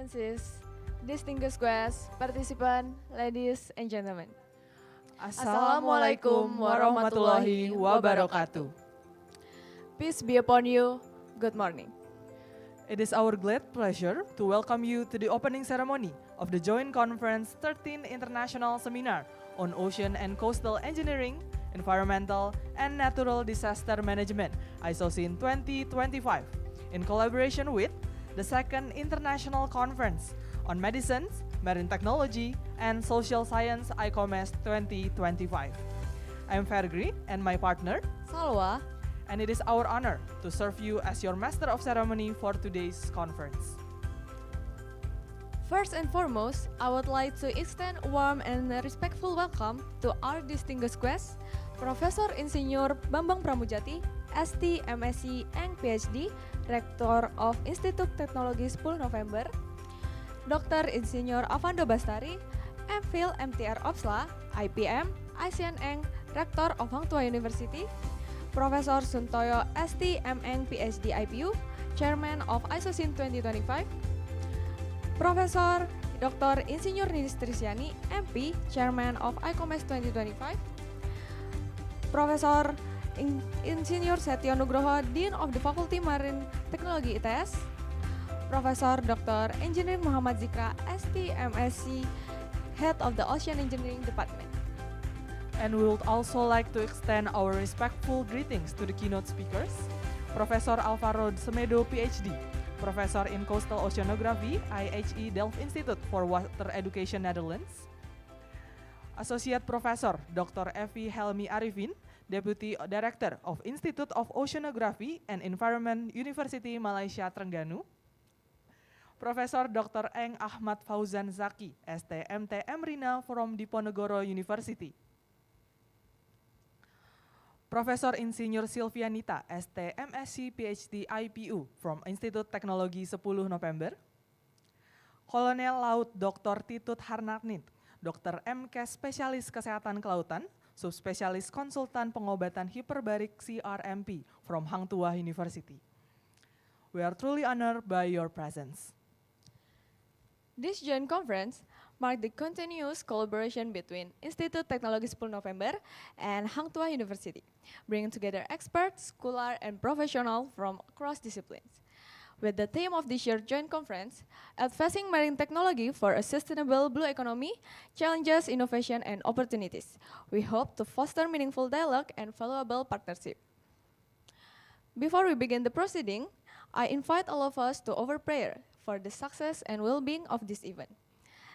Excellencies, distinguished guests, participants, ladies and gentlemen. Assalamualaikum warahmatullahi wabarakatuh. Peace be upon you. Good morning. It is our great pleasure to welcome you to the opening ceremony of the Joint Conference 13 International Seminar on Ocean and Coastal Engineering, Environmental and Natural Disaster Management, ISOCEEN 2025, in collaboration with the Second International Conference on Medicines, Marine Technology, and Social Science ICOMES 2025. I am Fergri and my partner, Salwa, and it is our honor to serve you as your Master of Ceremony for today's conference. first and foremost, I would like to extend a warm and respectful welcome to our distinguished guests, Profesor Insinyur Bambang Pramujati, ST, MSc, and PhD, Rector of Institut Teknologi 10 November, Dr. Insinyur Avando Bastari, MPhil MTR Opsla, IPM, ISOCEEN, Rector of Hang Tuah University, Profesor Suntoyo ST, MN, PhD IPU, Chairman of ISOCEEN 2025, Profesor Dr. Insinyur Ninis Trisyani, MP, Chairman of ICOMES 2025, Profesor Insinyur Setio Nugroho, Dean of the Faculty Marine Technology ITS, Profesor Dr. Engineer Muhammad Zikra, ST, MSc, Head of the Ocean Engineering Department. And we would also like to extend our respectful greetings to the keynote speakers, Professor Alvaro Semedo, PhD, Professor in Coastal Oceanography, IHE Delft Institute for Water Education Netherlands, Associate Professor Dr. Evi Helmi Arifin, Deputy Director of Institute of Oceanography and Environment, University Malaysia Trengganu, Profesor Dr. Eng Ahmad Fauzan Zaki, STMT Emrina from Diponegoro University, Profesor Insinyur Silvianita, ST, MSc, PhD, IPU from Institut Teknologi 10 November, Kolonel Laut Dr. Titut Harnaknit, Dr. MK Spesialis Kesehatan Kelautan, Subspesialis Konsultan Pengobatan Hiperbarik CRMP from Hang Tuah University. We are truly honored by your presence. This joint conference marked the continuous collaboration between Institut Teknologi 10 November and Hang Tuah University, bringing together experts, scholar, and professionals from across disciplines. With the theme of this year's joint conference, Advancing Marine Technology for a Sustainable Blue Economy, Challenges, Innovation, and Opportunities, we hope to foster meaningful dialogue and valuable partnership. Before we begin the proceeding, I invite all of us to offer prayer for the success and well-being of this event.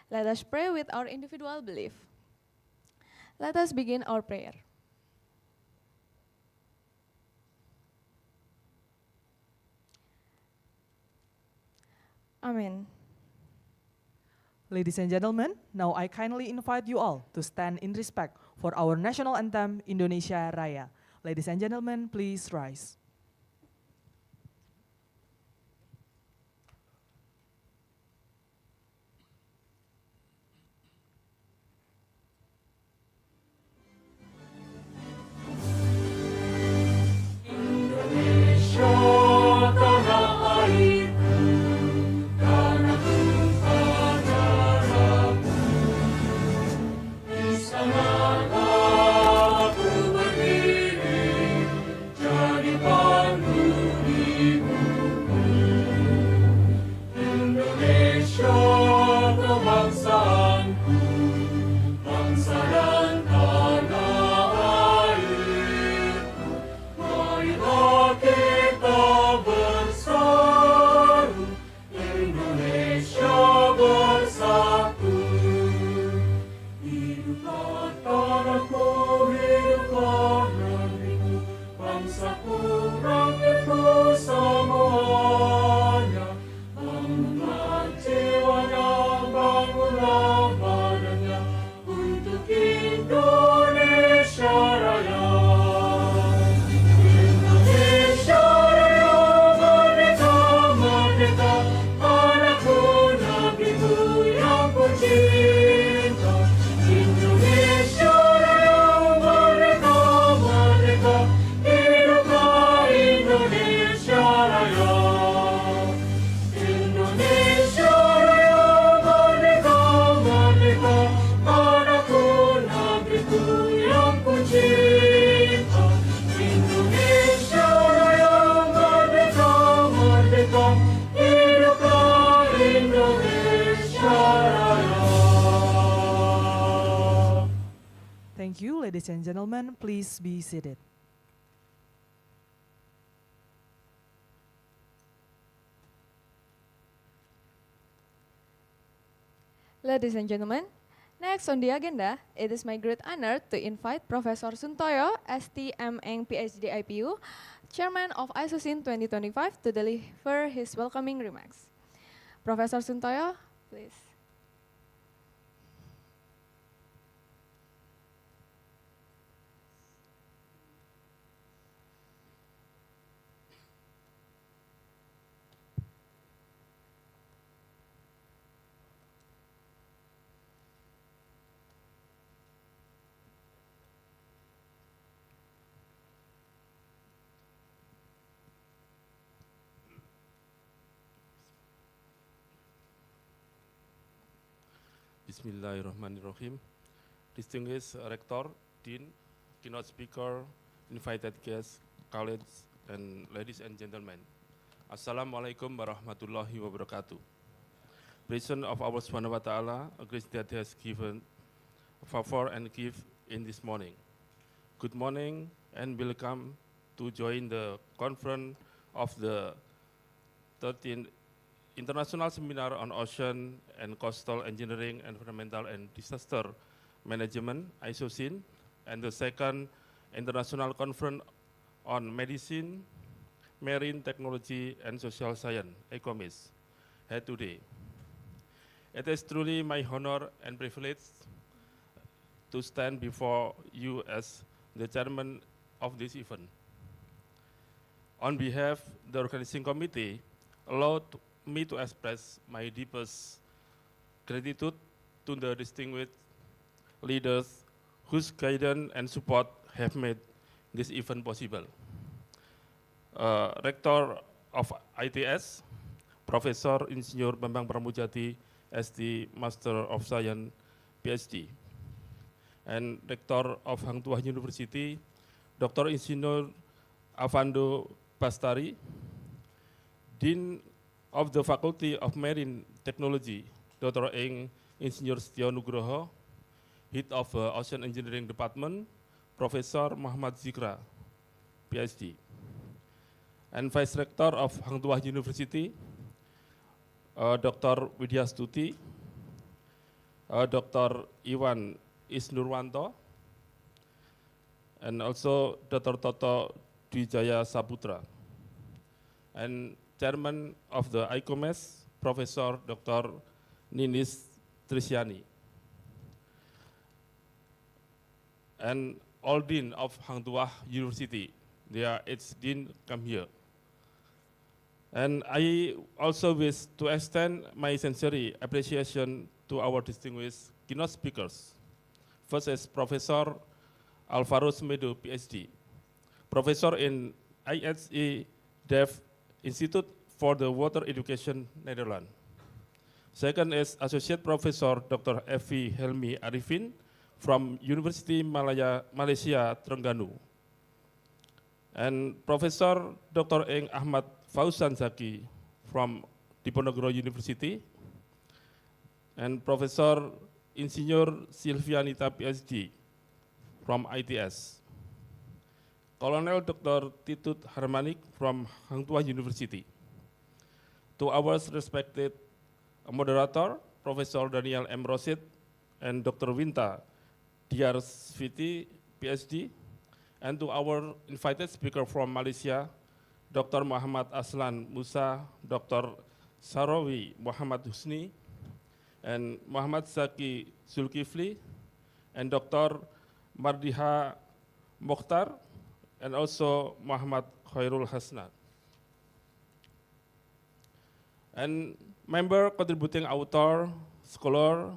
Let us pray with our individual belief. Let us begin our prayer. Amen. Ladies and gentlemen, now I kindly invite you all to stand in respect for our national anthem, Indonesia Raya. Ladies and gentlemen, please rise. Sangatlah aku berdiri, jadi Thank you, ladies and gentlemen. Please be seated. Ladies and gentlemen, next on the agenda, it is my great honor to invite Professor Suntoyo, STMeng PhD IPU, Chairman of ISOCEEN 2025, to deliver his welcoming remarks. Professor Suntoyo, please. Bismillahirrahmanirrahim. Distinguished Rector, Dean, keynote speaker, invited guests, colleagues, and ladies and gentlemen. Assalamualaikum warahmatullahi wabarakatuh. Presence of our Subhanahu wa Ta'ala, a grace that has given favor and gift in this morning. Good morning and welcome to join the conference of the 13th International Seminar on Ocean and Coastal Engineering, Environmental and Disaster Management, ISOCEEN, and the second International Conference on Medicine, Marine Technology and Social Science, ECOMIS, held today. It is truly my honor and privilege to stand before you as the chairman of this event. On behalf of the organizing committee, allow me to express my deepest gratitude to the distinguished leaders whose guidance and support have made this event possible. Rector of ITS, Professor Insinyur Bambang Pramudjati, ST Master of Science, PhD, and Rector of Hang Tuah University, Dr. Insinyur Avando Bastari, Dean of the Faculty of Marine Technology, Dr. Eng Insinyur Setio Nugroho, Head of Ocean Engineering Department, Professor Muhammad Zikra, PhD, and Vice Rector of Hang Tuah University, Dr. Widya Stuti, Dr. Iwan Isnurwanto, and also Dr. Toto Dwijaya Saputra, and Chairman of the ICOMES, Professor Dr. Ninis Trisyani, and all Dean of Hang Tuah University. Its Dean come here. And I also wish to extend my sincere appreciation to our distinguished keynote speakers. First is Professor Alvaro Semedo, PhD, Professor in ISE Dev Institute for the Water Education, Netherlands. Second is Associate Professor Dr. Evi Helmi Arifin from University Malaysia, Terengganu. And Professor Dr. Eng Ahmad Fauzan Zaki from Diponegoro University. And Professor Insinyur Silvianita, PhD from ITS. Colonel Dr. Titut Harmanik from Hang Tuah University. To our respected moderator, Professor Daniel M. Rosid and Dr. Winta Diarsviti, PhD, and to our invited speaker from Malaysia, Dr. Muhammad Aslan Musa, Dr. Sarawi Muhammad Husni, and Muhammad Zaki Zulkifli, and Dr. Mardiha Mokhtar, and also Muhammad Khairul Hasnat. And member contributing author, scholar,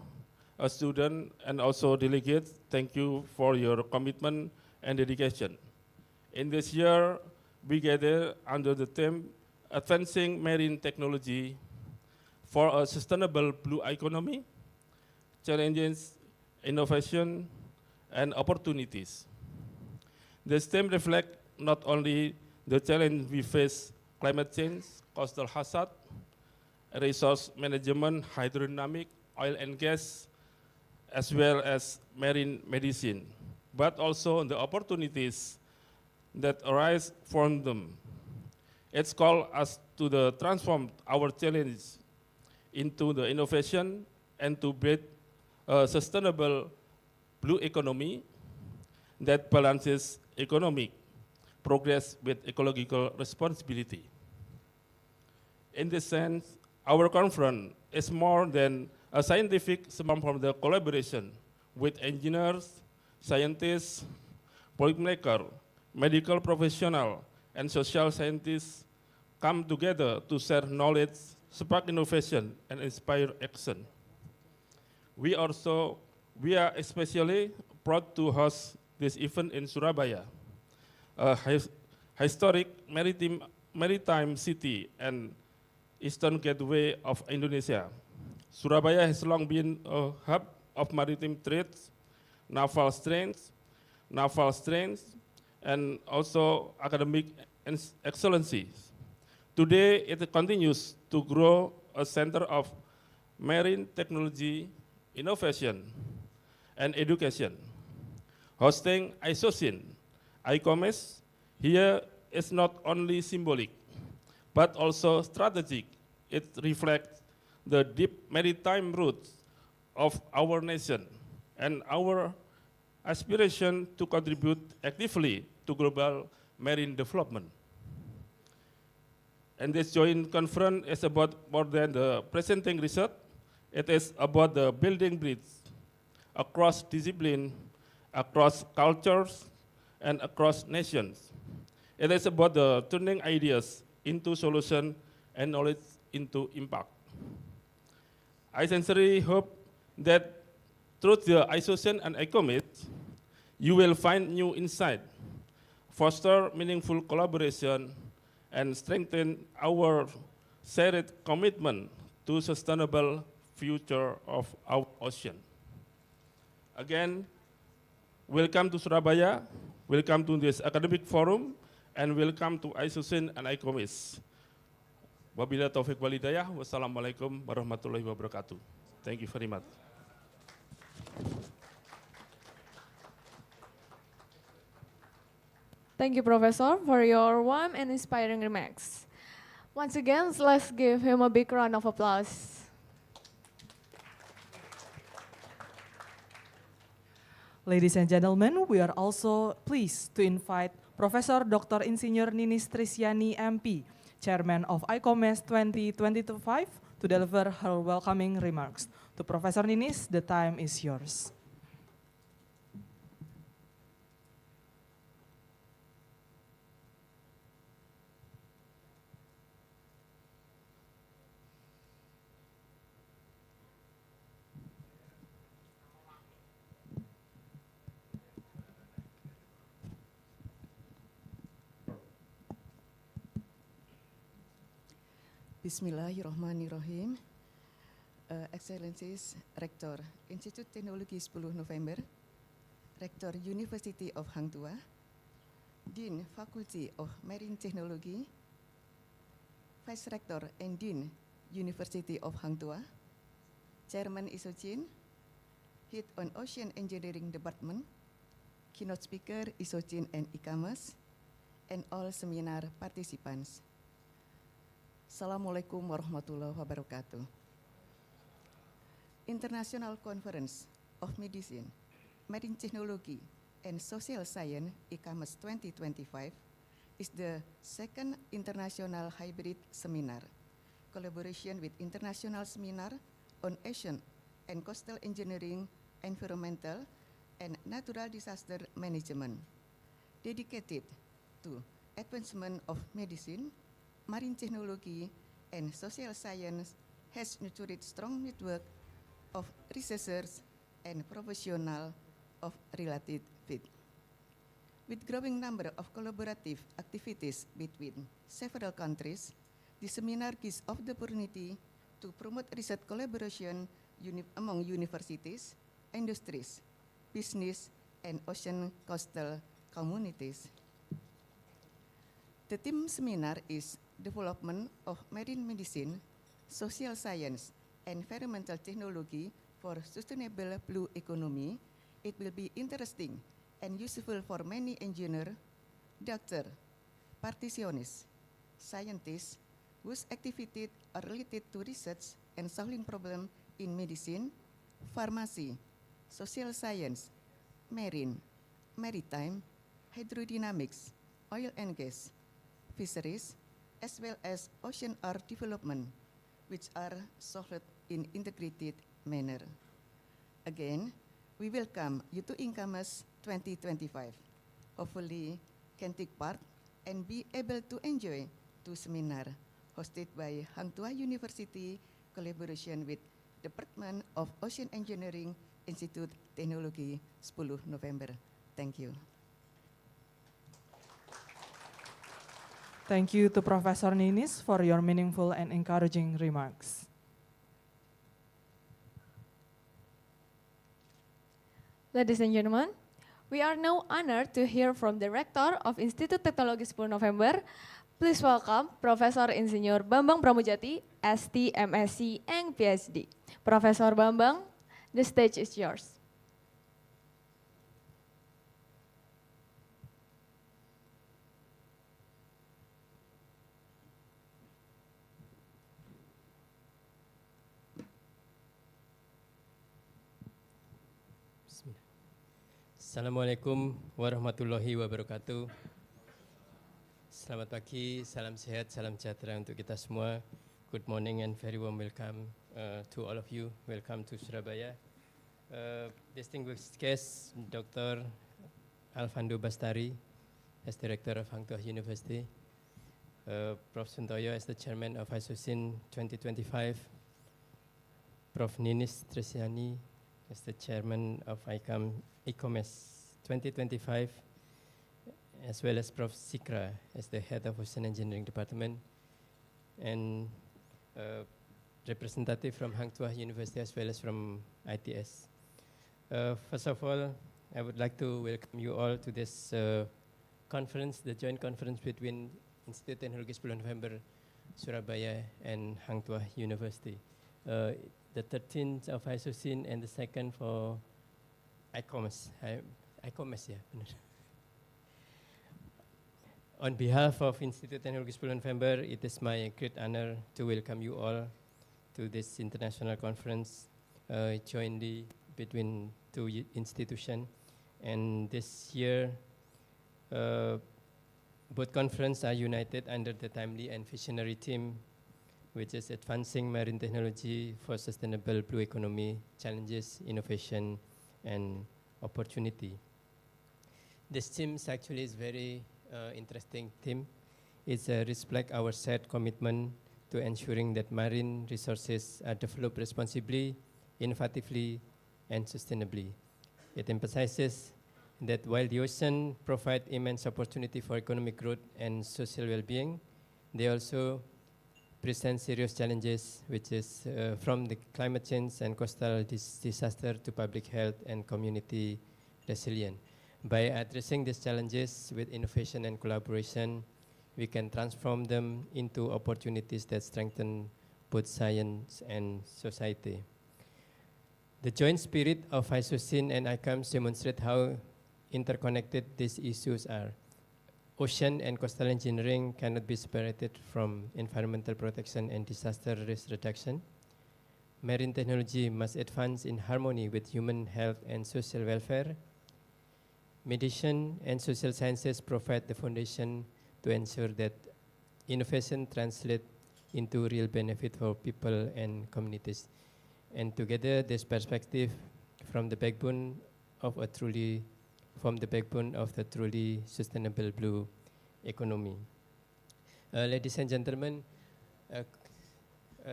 a student, and also delegates, thank you for your commitment and dedication. In this year, we gather under the theme, Advancing Marine Technology for a Sustainable Blue Economy, Challenges, Innovation, and Opportunities. This theme reflects not only the challenge we face, climate change, coastal hazard, resource management, hydrodynamic, oil and gas, as well as marine medicine, but also the opportunities that arise from them. It's called us to transform our challenge into the innovation and to build a sustainable blue economy that balances economic progress with ecological responsibility. In this sense, our conference is more than a scientific sum from the collaboration with engineers, scientists, policymakers, medical professionals, and social scientists come together to share knowledge, spark innovation, and inspire action. We are especially proud to host this event in Surabaya, a historic maritime city and eastern gateway of Indonesia. Surabaya has long been a hub of maritime trade, naval strength, and also academic excellencies. Today, it continues to grow a center of marine technology, innovation, and education. Hosting ISOCEEN, ICOMES, here is not only symbolic, but also strategic. It reflects the deep maritime roots of our nation and our aspiration to contribute actively to global marine development. And this joint conference is about more than the presenting research. It is about the building bridge across discipline, across cultures, and across nations. It is about the turning ideas into solution and knowledge into impact. I sincerely hope that through the ISOCEEN and ICOMET, you will find new insight, foster meaningful collaboration, and strengthen our shared commitment to sustainable future of our ocean. Again, welcome to Surabaya, welcome to this academic forum, and welcome to ISOCEEN and ICOMES. Wabillahi taufiq walhidayah, wassalamualaikum warahmatullahi wabarakatuh. Thank you very much. Thank you, Professor, for your warm and inspiring remarks. Once again, let's give him a big round of applause. Ladies and gentlemen, we are also pleased to invite Professor Dr. Insinyur Ninis Trisyani MP, Chairman of ICOMES 2025, to deliver her welcoming remarks. To Professor Ninis, the time is yours. Bismillahirrahmanirrahim. Excellencies, Rektor Institut Teknologi 10 November, Rektor University of Hang Tuah, Dean Faculty of Marine Technology, Vice Rector and Dean University of Hang Tuah, Chairman ISOCEEN, Head on Ocean Engineering Department, keynote speaker ISOCEEN and ICOMES, and all seminar participants. Assalamualaikum warahmatullahi wabarakatuh. International Conference of Medicine, Marine Technology, and Social Science ICOMES 2025 is the second international hybrid seminar, collaboration with international seminar on ocean and coastal engineering, environmental, and natural disaster management, dedicated to advancement of medicine, marine technology, and social science, has nurtured strong network of researchers and professionals of related field. With growing number of collaborative activities between several countries, the seminar gives of the opportunity to promote research collaboration among universities, industries, business, and ocean coastal communities. The theme seminar is Development of Marine Medicine, Social Science, and Environmental Technology for Sustainable Blue Economy. It will be interesting and useful for many engineer, doctor, practitioners, scientists whose activities are related to research and solving problems in medicine, pharmacy, social science, marine, maritime, hydrodynamics, oil and gas, fisheries, as well as ocean art development, which are solved in integrated manner. Again, we welcome you to Incomers 2025. Hopefully, can take part and be able to enjoy two seminar hosted by Hang Tuah University collaboration with Department of Ocean Engineering Institute Teknologi 10 November. Thank you. Thank you to Professor Ninis for your meaningful and encouraging remarks. Ladies and gentlemen, we are now honored to hear from the Rector of Institut Teknologi 10 November. Please welcome Profesor Insinyur Bambang Pramujati, ST, MSc, and PhD. Professor Bambang, the stage is yours. Assalamualaikum warahmatullahi wabarakatuh. Selamat pagi, salam sehat, salam sejahtera untuk kita semua. Good morning and very warm welcome to all of you. Welcome to Surabaya. Distinguished guest, Dr. Alfando Bastari, as Director of Hang Tuah University. Prof. Suntoyo as the Chairman of ISOCEEN 2025. Prof. Ninis Tresiani as the Chairman of ICOMES 2025, as well as Prof. Sikra as the Head of Ocean Engineering Department, and representative from Hang Tuah University as well as from ITS. First of all, I would like to welcome you all to this conference, the joint conference between Institut Teknologi 10 November Surabaya and Hang Tuah University. The 13th of ISOCEEN and the second for ICOMES. ICOMES, yeah, benar. On behalf of Institut Teknologi 10 November, it is my great honor to welcome you all to this international conference jointly between two institutions. And this year, both conferences are united under the timely and visionary theme, which is Advancing Marine Technology for Sustainable Blue Economy, Challenges, Innovation, and Opportunity. This theme actually is very interesting theme. It reflects our shared commitment to ensuring that marine resources are developed responsibly, innovatively, and sustainably. It emphasizes that while the ocean provides immense opportunity for economic growth and social well-being, they also present serious challenges, which is from the climate change and coastal disaster to public health and community resilience. By addressing these challenges with innovation and collaboration, we can transform them into opportunities that strengthen both science and society. The joint spirit of ISOCEEN and ICOMES demonstrate how interconnected these issues are. Ocean and coastal engineering cannot be separated from environmental protection and disaster risk reduction. Marine technology must advance in harmony with human health and social welfare. Medicine and social sciences provide the foundation to ensure that innovation translates into real benefit for people and communities. And together, this perspective from the backbone of the truly sustainable blue economy. Ladies and gentlemen,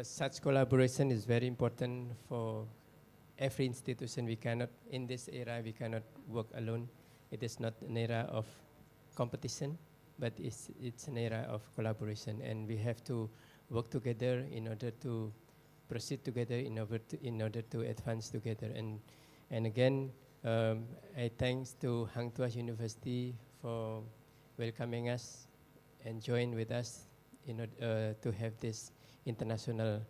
such collaboration is very important for every institution. We cannot, in this era, we cannot work alone. It is not an era of competition, but it's an era of collaboration, and we have to work together in order to proceed together, in order to advance together. And again, I thanks to Hang Tuah University for welcoming us and join with us in order to have this international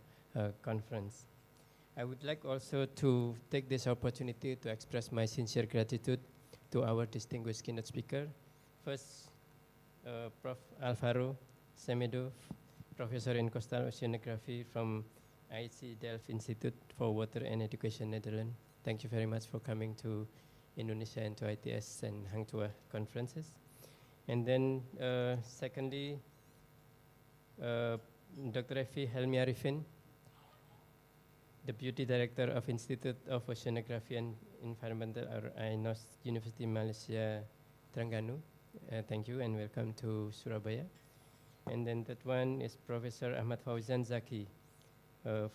conference. I would like also to take this opportunity to express my sincere gratitude to our distinguished keynote speaker. First, Prof. Alvaro Semedo, Professor in Coastal Oceanography from IC Delft Institute for Water and Education, Netherlands. Thank you very much for coming to Indonesia and to ITS and Hang Tuah conferences. And then, secondly, Dr. Efi Helmi Arifin, Deputy Director of Institute of Oceanography and Environmental or INOS, University Malaysia, Terengganu. Thank you and welcome to Surabaya. And then that one is Professor Ahmad Fauzan Zaki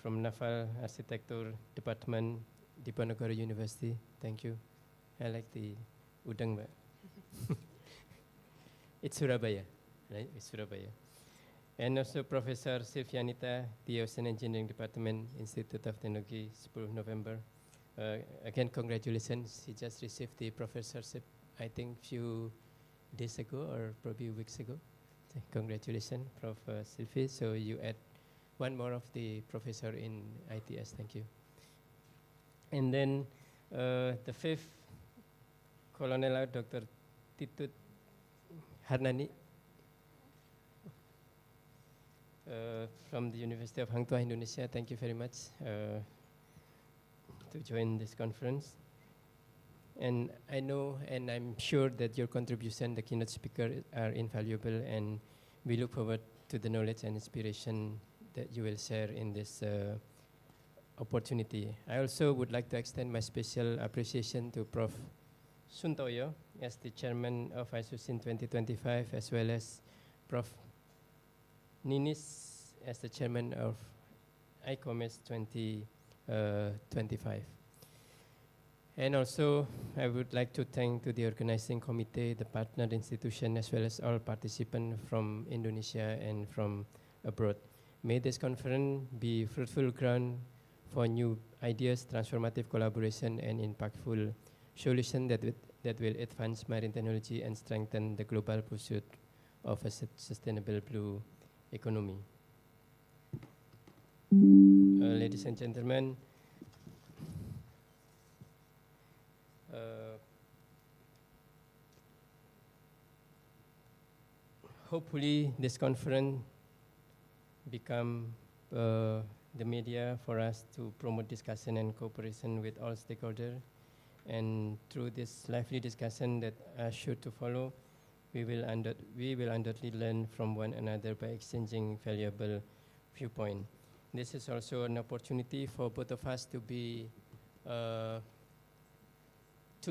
from Naval Architecture Department, Diponegoro University. Thank you. I like the udang, but it's Surabaya, right? It's Surabaya. And also Professor Silvianita, the Ocean Engineering Department, Institute of Technology, 10 November. Again, congratulations. She just received the professorship, I think, few days ago or probably weeks ago. So congratulations, Prof. Sylvie. So you add one more of the professor in ITS. Thank you. And then the fifth, Colonel Dr. Titut Harnani from the University of Hang Tuah, Indonesia. Thank you very much to join this conference. And I know and I'm sure that your contribution, the keynote speaker, are invaluable, and we look forward to the knowledge and inspiration that you will share in this opportunity. I also would like to extend my special appreciation to Prof. Suntoyo as the chairman of ISOCEEN 2025, as well as Prof. Ninis as the chairman of ICOMES 2025. And also, I would like to thank to the organizing committee, the partner institution, as well as all participants from Indonesia and from abroad. May this conference be fruitful ground for new ideas, transformative collaboration, and impactful solution that will advance marine technology and strengthen the global pursuit of a sustainable blue economy. Ladies and gentlemen, hopefully this conference become the media for us to promote discussion and cooperation with all stakeholders. And through this lively discussion that are sure to follow, we will undoubtedly learn from one another by exchanging valuable viewpoint. This is also an opportunity for both of us to be to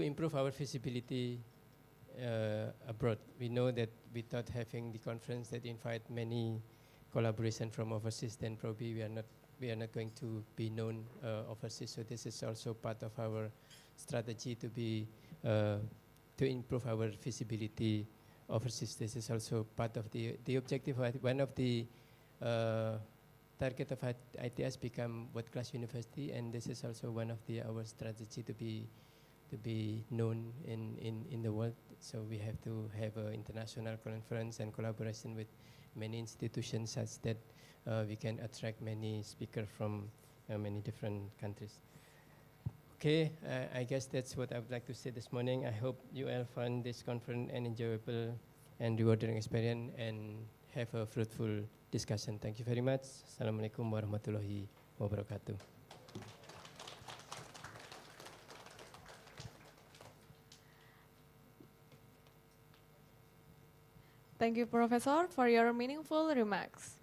improve our visibility abroad. We know that without having the conference that invite many collaboration from overseas, then probably we are not going to be known overseas. So this is also part of our strategy to be to improve our visibility overseas. This is also part of the objective. One of the target of ITS become world-class university, and this is also one of our strategy to be known in the world. So we have to have an international conference and collaboration with many institutions such that we can attract many speakers from many different countries. Okay, I guess that's what I would like to say this morning. I hope you all find this conference an enjoyable and rewarding experience and have a fruitful discussion. Thank you very much. Assalamualaikum warahmatullahi wabarakatuh. Thank you, Professor, for your meaningful remarks.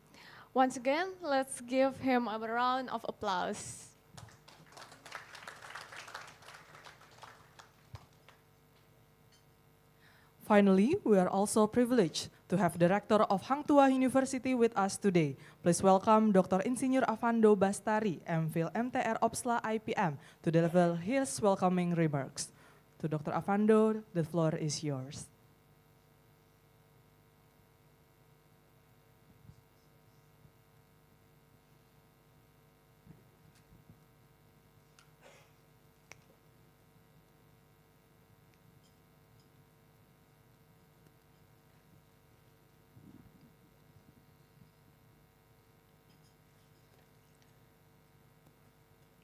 Once again, let's give him a round of applause. Finally, we are also privileged to have Director of Hang Tuah University with us today. Please welcome Dr. Insinyur Avando Bastari, MPhil MTR Opsla IPM, to deliver his welcoming remarks. To Dr. Avando, the floor is yours.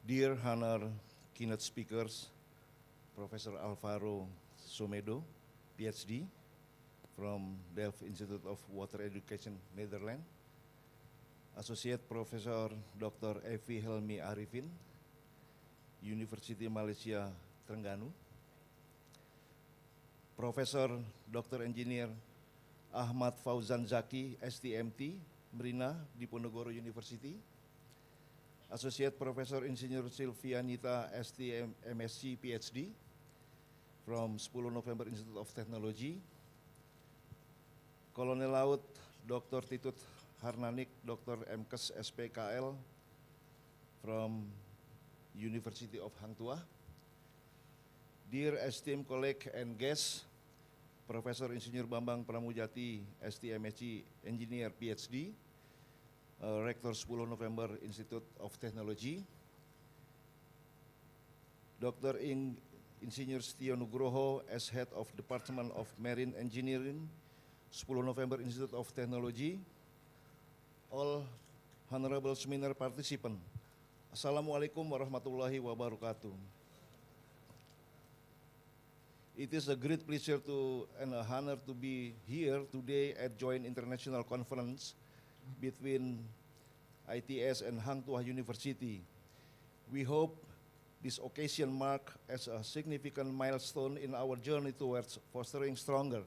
Dear honored keynote speakers, Professor Alvaro Somedo, PhD, from Delft Institute of Water Education, Netherlands. Associate Professor Dr. Evi Helmi Arifin, University Malaysia, Terengganu. Professor Dr. Engineer Ahmad Fauzan Zaki, STMT, Merina, Diponegoro University. Associate Professor Engineer Sylvianita, STM, MSc, PhD, from 10 November Institute of Technology. Kolonel Laut Dr. Titut Harnanik, Dr. MKes SPKL, from University of Hang Tuah. Dear esteemed colleague and guests, Professor Insinyur Bambang Pramujati, STMSc Engineer PhD, Rector 10 November Institute of Technology, Dr. Insinyur Setio Nugroho as Head of Department of Marine Engineering, 10 November Institute of Technology, all honorable seminar participants. Assalamualaikum warahmatullahi wabarakatuh. It is a great pleasure and a honor to be here today at Joint International Conference between ITS and Hang Tuah University. We hope this occasion marks as a significant milestone in our journey towards fostering stronger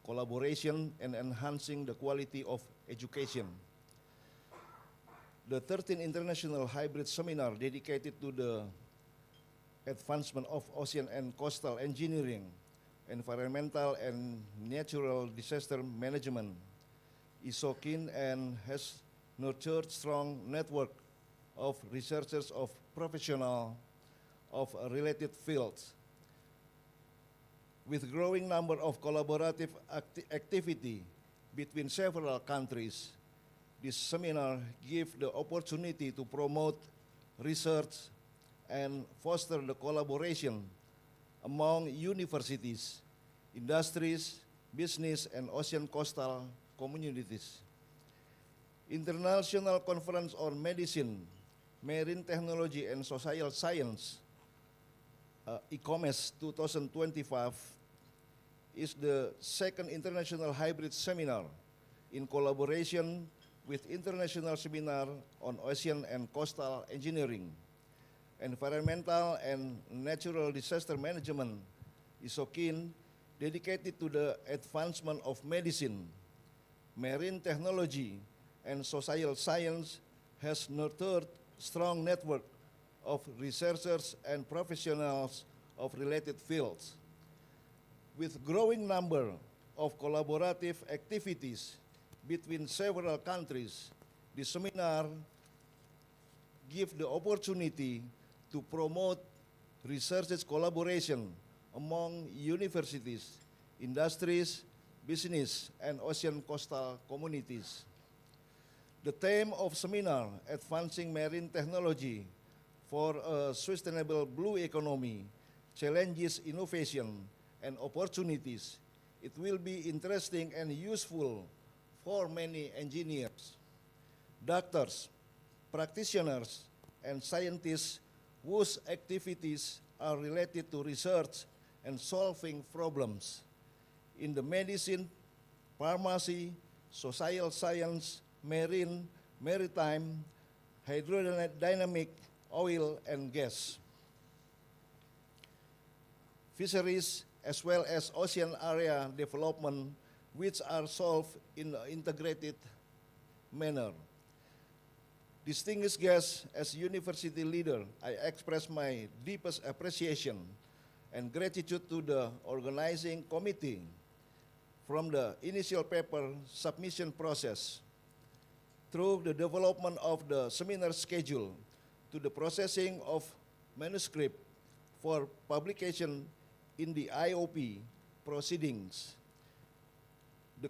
collaboration and enhancing the quality of education. The 13th International Hybrid Seminar dedicated to the advancement of ocean and coastal engineering, environmental and natural disaster management, ISOCEEN, and has nurtured strong network of researchers of professional of related fields. With growing number of collaborative activity between several countries, this seminar gives the opportunity to promote research and foster the collaboration among universities, industries, business, and ocean coastal communities. International Conference on Medicine, Marine Technology, and Social Science, ICOMES 2025, is the second international hybrid seminar in collaboration with International Seminar on Ocean and Coastal Engineering, Environmental and Natural Disaster Management, ISOCEEN, dedicated to the advancement of medicine, marine technology, and social science, has nurtured strong network of researchers and professionals of related fields. With growing number of collaborative activities between several countries, the seminar gives the opportunity to promote research collaboration among universities, industries, business, and ocean coastal communities. The theme of seminar, Advancing Marine Technology for a Sustainable Blue Economy, Challenges, Innovation, and Opportunities. It will be interesting and useful for many engineers, doctors, practitioners, and scientists whose activities are related to research and solving problems in the medicine, pharmacy, social science, marine, maritime, hydrodynamic, oil and gas, fisheries, as well as ocean area development, which are solved in an integrated manner. Distinguished guests, as university leader, I express my deepest appreciation and gratitude to the organizing committee from the initial paper submission process through the development of the seminar schedule to the processing of manuscript for publication in the IOP proceedings. The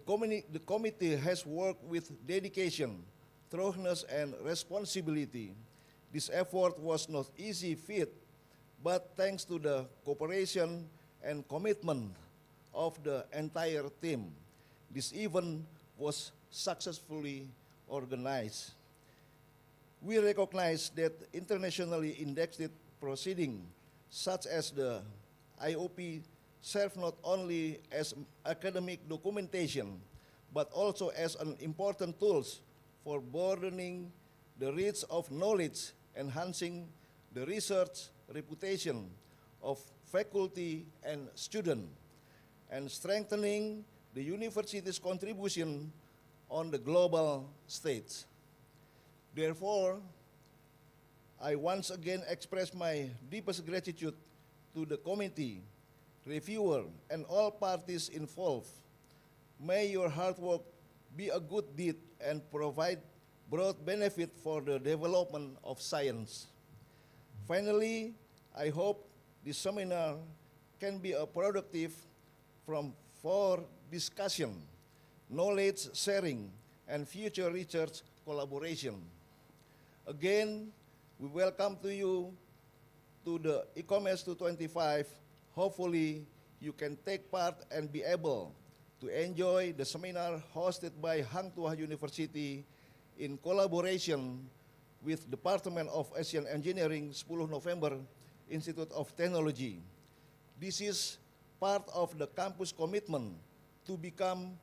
committee has worked with dedication, thoroughness, and responsibility. This effort was not easy feat, but thanks to the cooperation and commitment of the entire team, this event was successfully organized. We recognize that internationally indexed proceedings, such as the IOP serve not only as academic documentation, but also as an important tools for broadening the reach of knowledge, enhancing the research reputation of faculty and student, and strengthening the university's contribution on the global stage. Therefore, I once again express my deepest gratitude to the committee, reviewer, and all parties involved. May your hard work be a good deed and provide broad benefit for the development of science. Finally, I hope this seminar can be a productive forum for discussion, knowledge sharing, and future research collaboration. Again, we welcome to you to the e-commerce 225. Hopefully, you can take part and be able to enjoy the seminar hosted by Hang Tuah University in collaboration with Department of Asian Engineering 10 November Institute of Technology. This is part of the campus commitment to become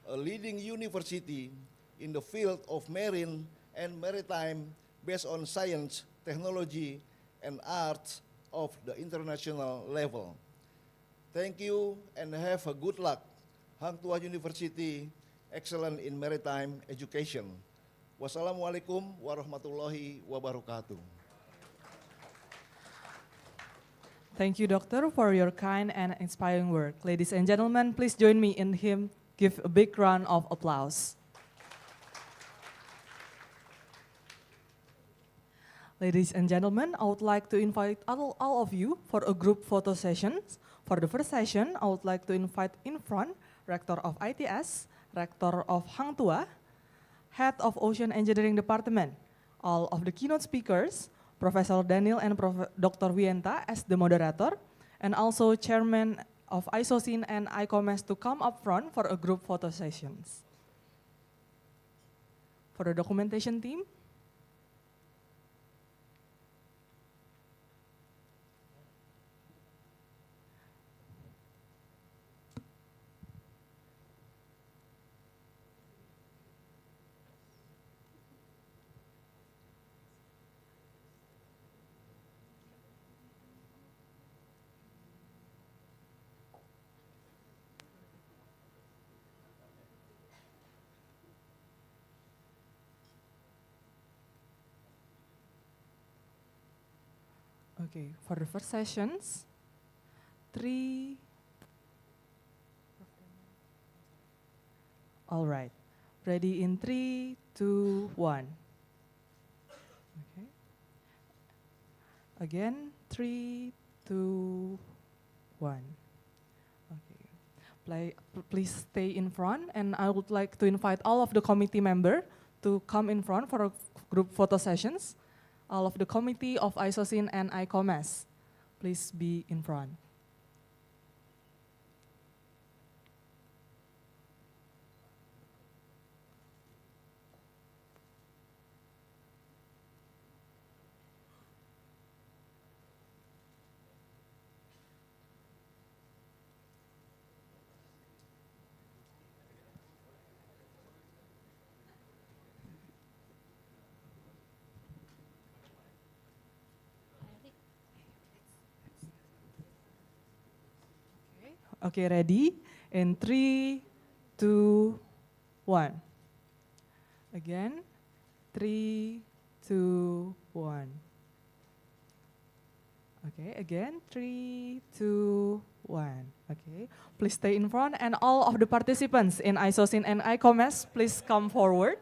a leading university in the field of marine and maritime based on science, technology, and arts of the international level. Thank you and have a good luck. Hang Tuah University, excellent in maritime education. Wassalamualaikum warahmatullahi wabarakatuh. Thank you, Doctor, for your kind and inspiring work. Ladies and gentlemen, please join me in him. Give a big round of applause. Ladies and gentlemen, I would like to invite all of you for a group photo session. For the first session, I would like to invite in front Rector of ITS, Rector of Hang Tuah, Head of Ocean Engineering Department, all of the keynote speakers, Professor Daniel and Dr. Wienta as the moderator, and also Chairman of ISOCEEN and ICOMES to come up front for a group photo sessions. For the documentation team, okay, for the first sessions, 3. All right, ready in 3, 2, 1. Okay. Again, 3, 2, 1. Okay. Please stay in front, and I would like to invite all of the committee members to come in front for a group photo sessions. All of the committee of ISOCEEN and ICOMES, please be in front. Okay, ready? In 3, 2, 1. Again, 3, 2, 1. Okay, again, 3, 2, 1. Okay, please stay in front, and all of the participants in ISOCEEN and ICOMES, please come forward.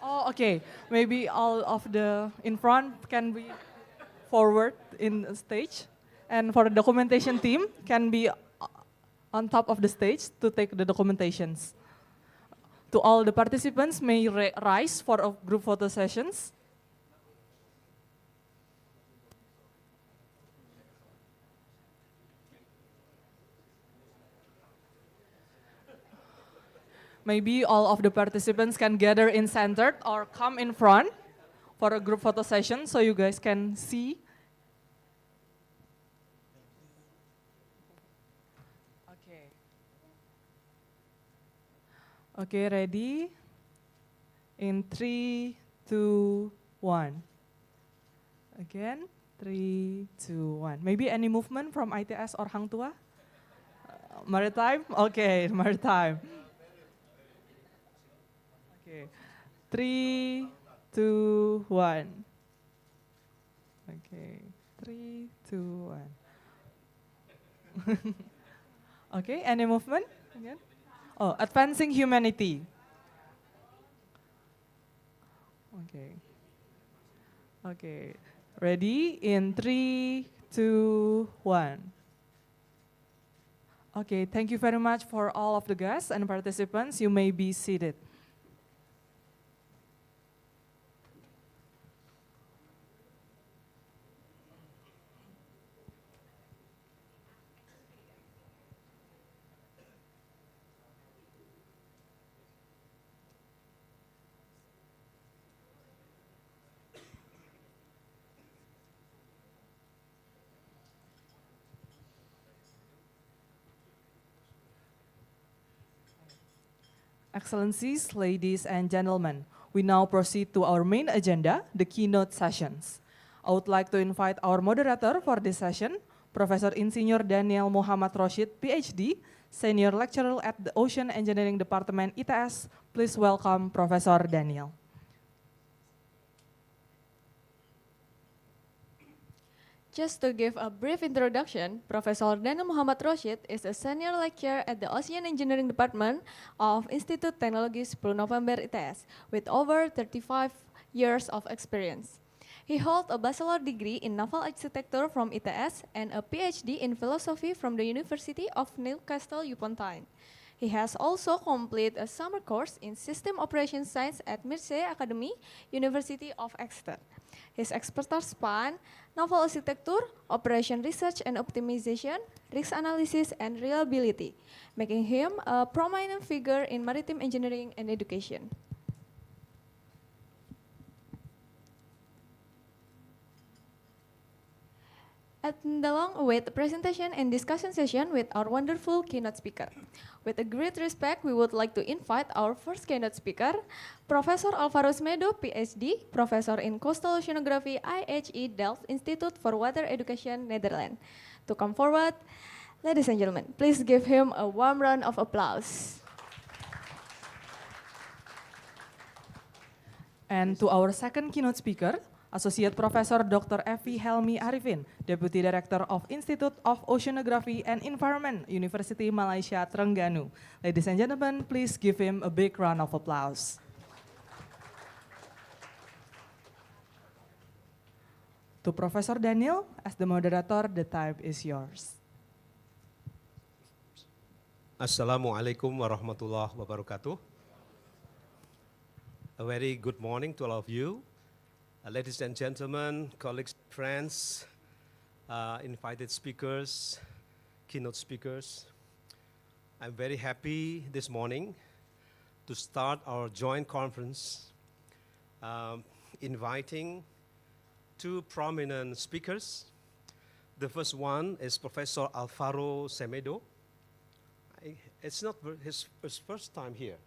Oh, okay, maybe all of the in front can be forward in the stage. And for the documentation team, can be on top of the stage to take the documentations. To all the participants, may rise for a group photo sessions. Maybe all of the participants can gather in center or come in front for a group photo session so you guys can see Okay. Okay, ready? In 3, 2, 1. Again, 3, 2, 1. Maybe any movement from ITS or Hang Tua? Maritime? Okay, maritime. Okay, 3, 2, 1. Okay, 3, 2, 1. Okay, any movement? Again? Oh, advancing humanity. Okay. Okay. Ready? In 3, 2, 1. Okay, thank you very much for all of the guests and participants. You may be seated. Excellencies, ladies and gentlemen, we now proceed to our main agenda, the keynote sessions. I would like to invite our moderator for this session, Professor Insinyur Daniel Muhammad Rashid, PhD, Senior Lecturer at the Ocean Engineering Department, ITS. Please welcome Professor Daniel. Just to give a brief introduction, Professor Daniel Muhammad Rashid is a senior lecturer at the Ocean Engineering Department of Institut Teknologi 10 November ITS with over 35 years of experience. He holds a bachelor degree in naval architecture from ITS and a PhD in philosophy from the University of Newcastle upon Tyne. He has also completed a summer course in System Operations Science at Mircea Academy, University of Exeter. His expertise span naval architecture, operation research and optimization, risk analysis, and reliability, making him a prominent figure in maritime engineering and education. At the long-awaited presentation and discussion session with our wonderful keynote speaker. With a great respect, we would like to invite our first keynote speaker, Professor Alvaro Semedo, PhD, Professor in Coastal Oceanography, IHE Delft Institute for Water Education, Netherlands. To come forward, ladies and gentlemen, please give him a warm round of applause. And to our second keynote speaker, Associate Professor Dr. Evi Helmi Arifin, Deputy Director of Institute of Oceanography and Environment, University Malaysia, Terengganu. Ladies and gentlemen, please give him a big round of applause. To Professor Daniel, as the moderator, the time is yours. Assalamualaikum warahmatullahi wabarakatuh. A very good morning to all of you. Ladies and gentlemen, colleagues, friends, invited speakers, keynote speakers. I'm very happy this morning to start our joint conference, inviting two prominent speakers. The first one is Professor Alvaro Semedo. It's not his first time here.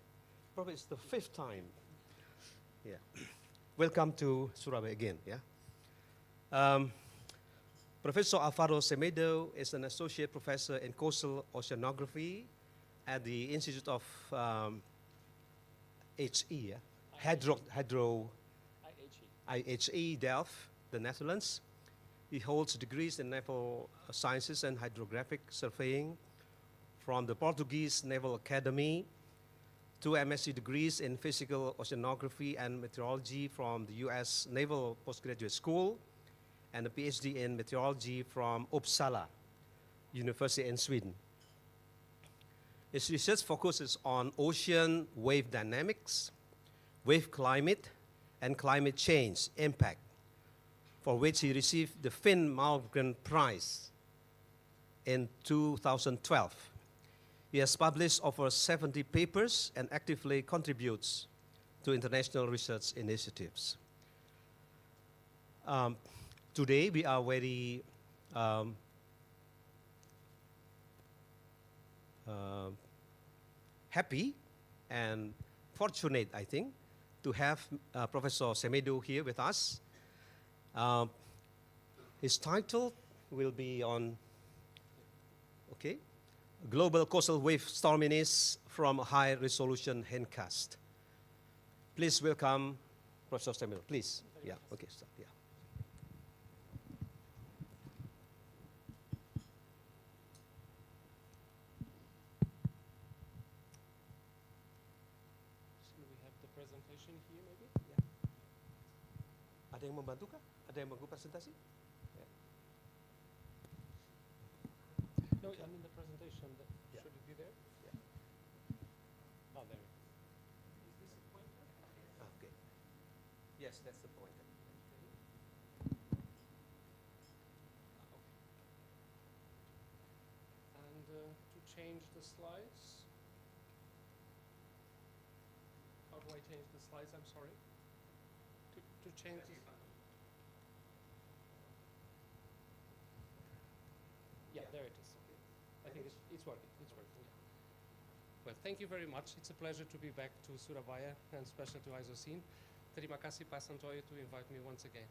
Probably it's the fifth time. Yeah. Welcome to Surabaya again. Yeah. Professor Alvaro Semedo is an associate professor in coastal oceanography at the Institute of HE, IHE Delft, the Netherlands. He holds degrees in naval sciences and hydrographic surveying from the Portuguese Naval Academy, two MSc degrees in physical oceanography and meteorology from the US Naval Postgraduate School, and a PhD in meteorology from Uppsala University in Sweden. His research focuses on ocean wave dynamics, wave climate, and climate change impact, for which he received the Finn Malmgren Prize in 2012. He has published over 70 papers and actively contributes to international research initiatives. Today we are very happy and fortunate, I think, to have Professor Semedo here with us. His title will be on, okay, Global Coastal Wave Storminess from High Resolution Handcast. Please welcome Professor Semedo, please. Yeah, okay, start, yeah. Should we have the presentation here maybe? Ada yang membantu kah? Ada yang membantu presentasi? No, I mean the presentation. Yeah. Should it be there? Yeah. Oh, there. Is this a pointer? Okay. Yes, that's the point. And to change the slides. How do I change the slides? I'm sorry. To change this. Yeah, there it is. I think it's working. It's working. Yeah. Well, thank you very much. It's a pleasure to be back to Surabaya and especially to ISOCEEN. Terima kasih Pak Santoyo to invite me once again.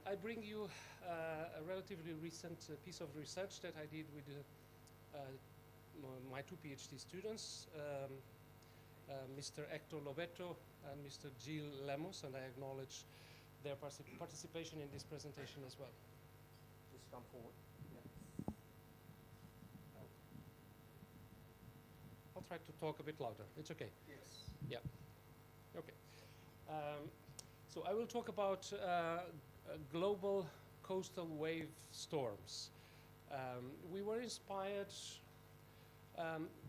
I bring you a relatively recent piece of research that I did with my two PhD students, Mr. Hector Lobeto and Mr. Gil Lemos, and I acknowledge their participation in this presentation as well. Please come forward. I'll try to talk a bit louder. It's okay. Yes. Yeah. Okay. So I will talk about global coastal wave storms. We were inspired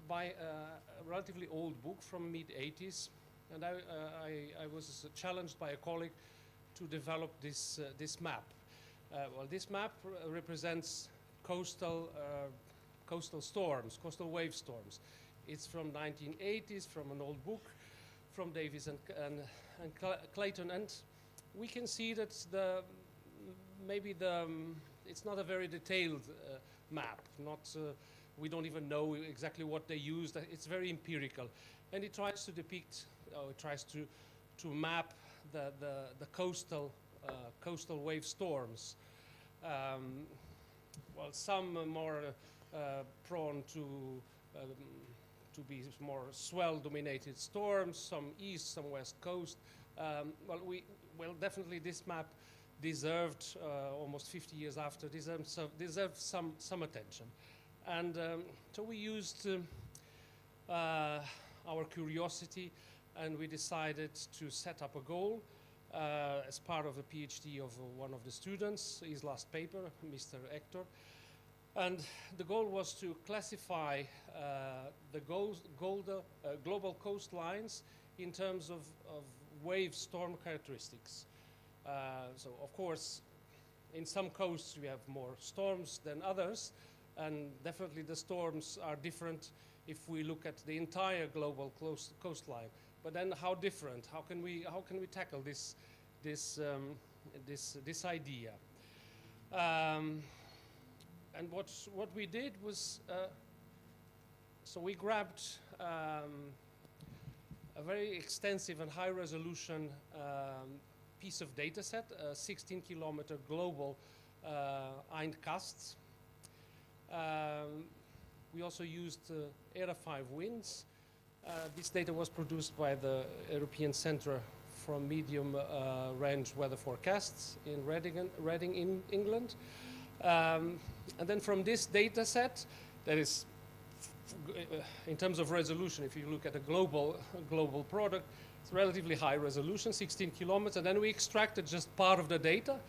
by a relatively old book from mid-80s, and I was challenged by a colleague to develop this map. Well, this map represents coastal storms, coastal wave storms. It's from 1980s, from an old book, from Davis and Clayton, and we can see that it's not a very detailed map. We don't even know exactly what they used. It's very empirical, and it tries to depict, it tries to map the coastal wave storms. Well, some are more prone to be more swell-dominated storms, some east, some west coast. Well, definitely this map deserved, almost 50 years after, deserved some attention. And so we used our curiosity, and we decided to set up a goal as part of the PhD of one of the students, his last paper, Mr. Hector. And the goal was to classify the global coastlines in terms of wave storm characteristics. So, of course, in some coasts we have more storms than others, and definitely the storms are different if we look at the entire global coastline. But then, how different? How can we tackle this idea? And what we did was, so we grabbed a very extensive and high-resolution piece of data set, a 16-kilometer global Eindcast. We also used ERA 5 winds. This data was produced by the European Centre for Medium Range Weather Forecasts in Reading, England. And then from this data set, that is, in terms of resolution, if you look at a global product, it's relatively high resolution, 16 kilometers, and then we extracted just part of the data.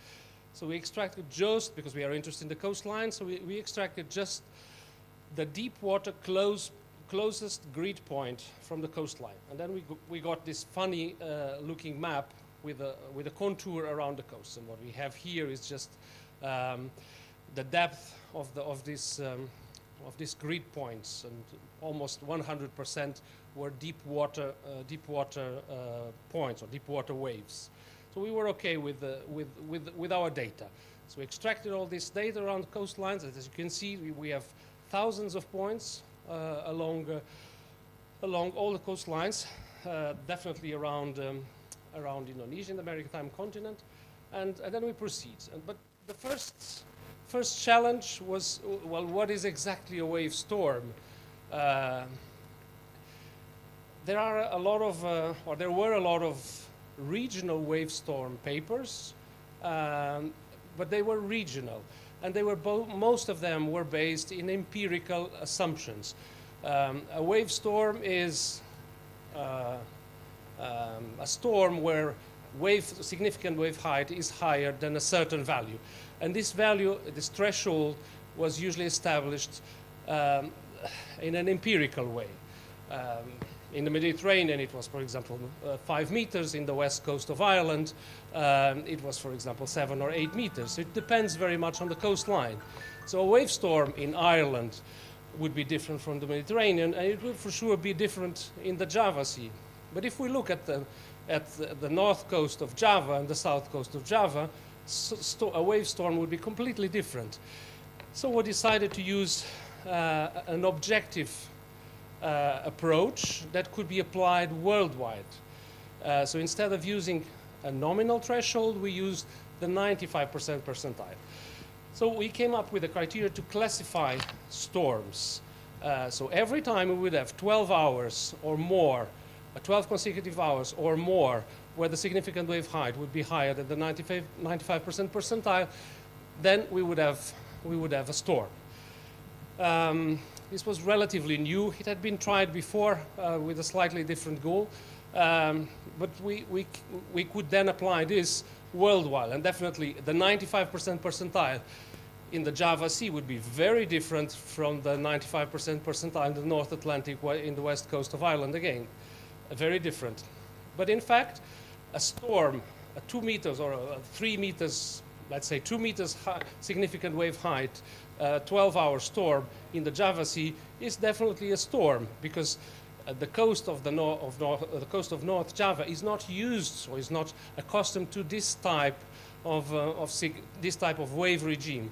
So we extracted just, because we are interested in the coastline, so we extracted just the deep water closest grid point from the coastline. And then we got this funny looking map with a contour around the coast. And what we have here is just the depth of these grid points, and almost 100% were deep water points or deep water waves. So we were okay with our data. So we extracted all this data around coastlines, and as you can see, we have thousands of points along all the coastlines, definitely around Indonesia, in the maritime continent, and then we proceed. But the first challenge was, well, what is exactly a wave storm? There were a lot of regional wave storm papers, but they were regional, and they were most of them were based in empirical assumptions. A wave storm is a storm where significant wave height is higher than a certain value, and this value, this threshold, was usually established in an empirical way. In the Mediterranean, it was, for example, 5 meters. In the west coast of Ireland, it was, for example, 7 or 8 meters. It depends very much on the coastline. So a wave storm in Ireland would be different from the Mediterranean, and it would for sure be different in the Java Sea. But if we look at the north coast of Java and the south coast of Java, a wave storm would be completely different. So we decided to use an objective approach that could be applied worldwide. So instead of using a nominal threshold, we used the 95% percentile. So we came up with a criteria to classify storms. So every time we would have 12 hours or more, 12 consecutive hours or more, where the significant wave height would be higher than the 95% percentile, then we would have a storm. This was relatively new. It had been tried before with a slightly different goal, but we could then apply this worldwide, and definitely the 95% percentile in the Java Sea would be very different from the 95% percentile in the North Atlantic in the west coast of Ireland again. Very different. But in fact, a storm, a 2 meters or a 3 meters, let's say 2 meters high, significant wave height, 12-hour storm in the Java Sea is definitely a storm, because the coast of North Java is not used or is not accustomed to this type of wave regime.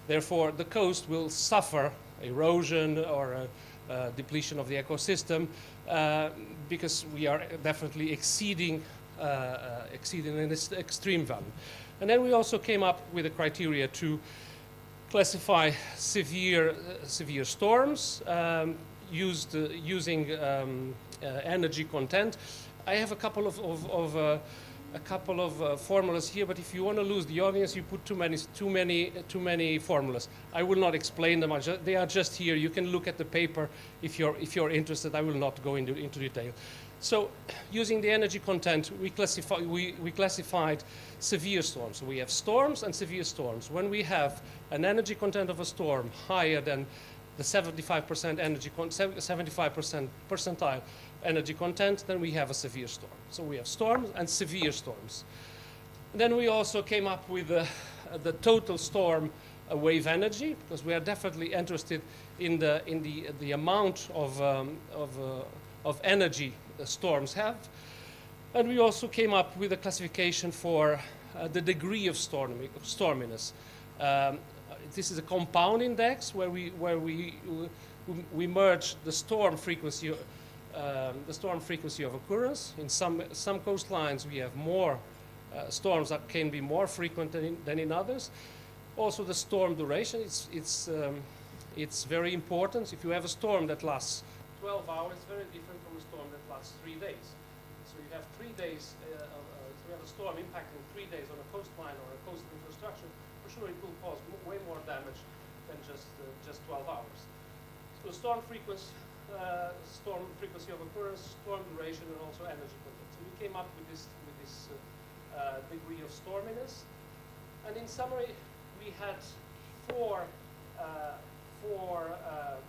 Therefore, the coast will suffer erosion or depletion of the ecosystem because we are definitely exceeding an extreme value. And then we also came up with a criteria to classify severe storms using energy content. I have a couple of formulas here, but if you want to lose the audience, you put too many formulas. I will not explain them. They are just here. You can look at the paper if you're interested. I will not go into detail. So, using the energy content, we classified severe storms. So we have storms and severe storms. When we have an energy content of a storm higher than the 75% percentile energy content, then we have a severe storm. So we have storms and severe storms. Then we also came up with the total storm wave energy, because we are definitely interested in the amount of energy the storms have. And we also came up with a classification for the degree of storminess. This is a compound index where we merge the storm frequency of occurrence. In some coastlines, we have more storms that can be more frequent than in others. Also, the storm duration. It's very important. If you have a storm that lasts 12 hours, it's very different from a storm that lasts 3 days. So you have 3 days. If you have a storm impacting 3 days on a coastline or a coastal infrastructure, for sure it will cause way more damage than just 12 hours. So storm frequency of occurrence, storm duration, and also energy content. So we came up with this degree of storminess. And in summary, we had four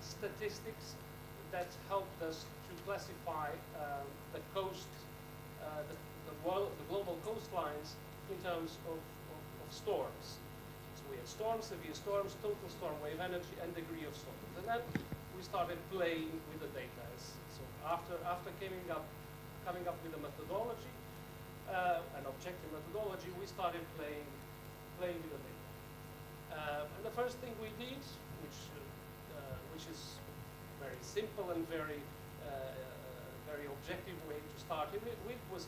statistics that helped us to classify the global coastlines in terms of storms. So we had storms, severe storms, total storm wave energy, and degree of storm. And then we started playing with the data. So after coming up with a methodology, an objective methodology, we started playing with the data. And the first thing we did, which is very simple and very objective way to start with was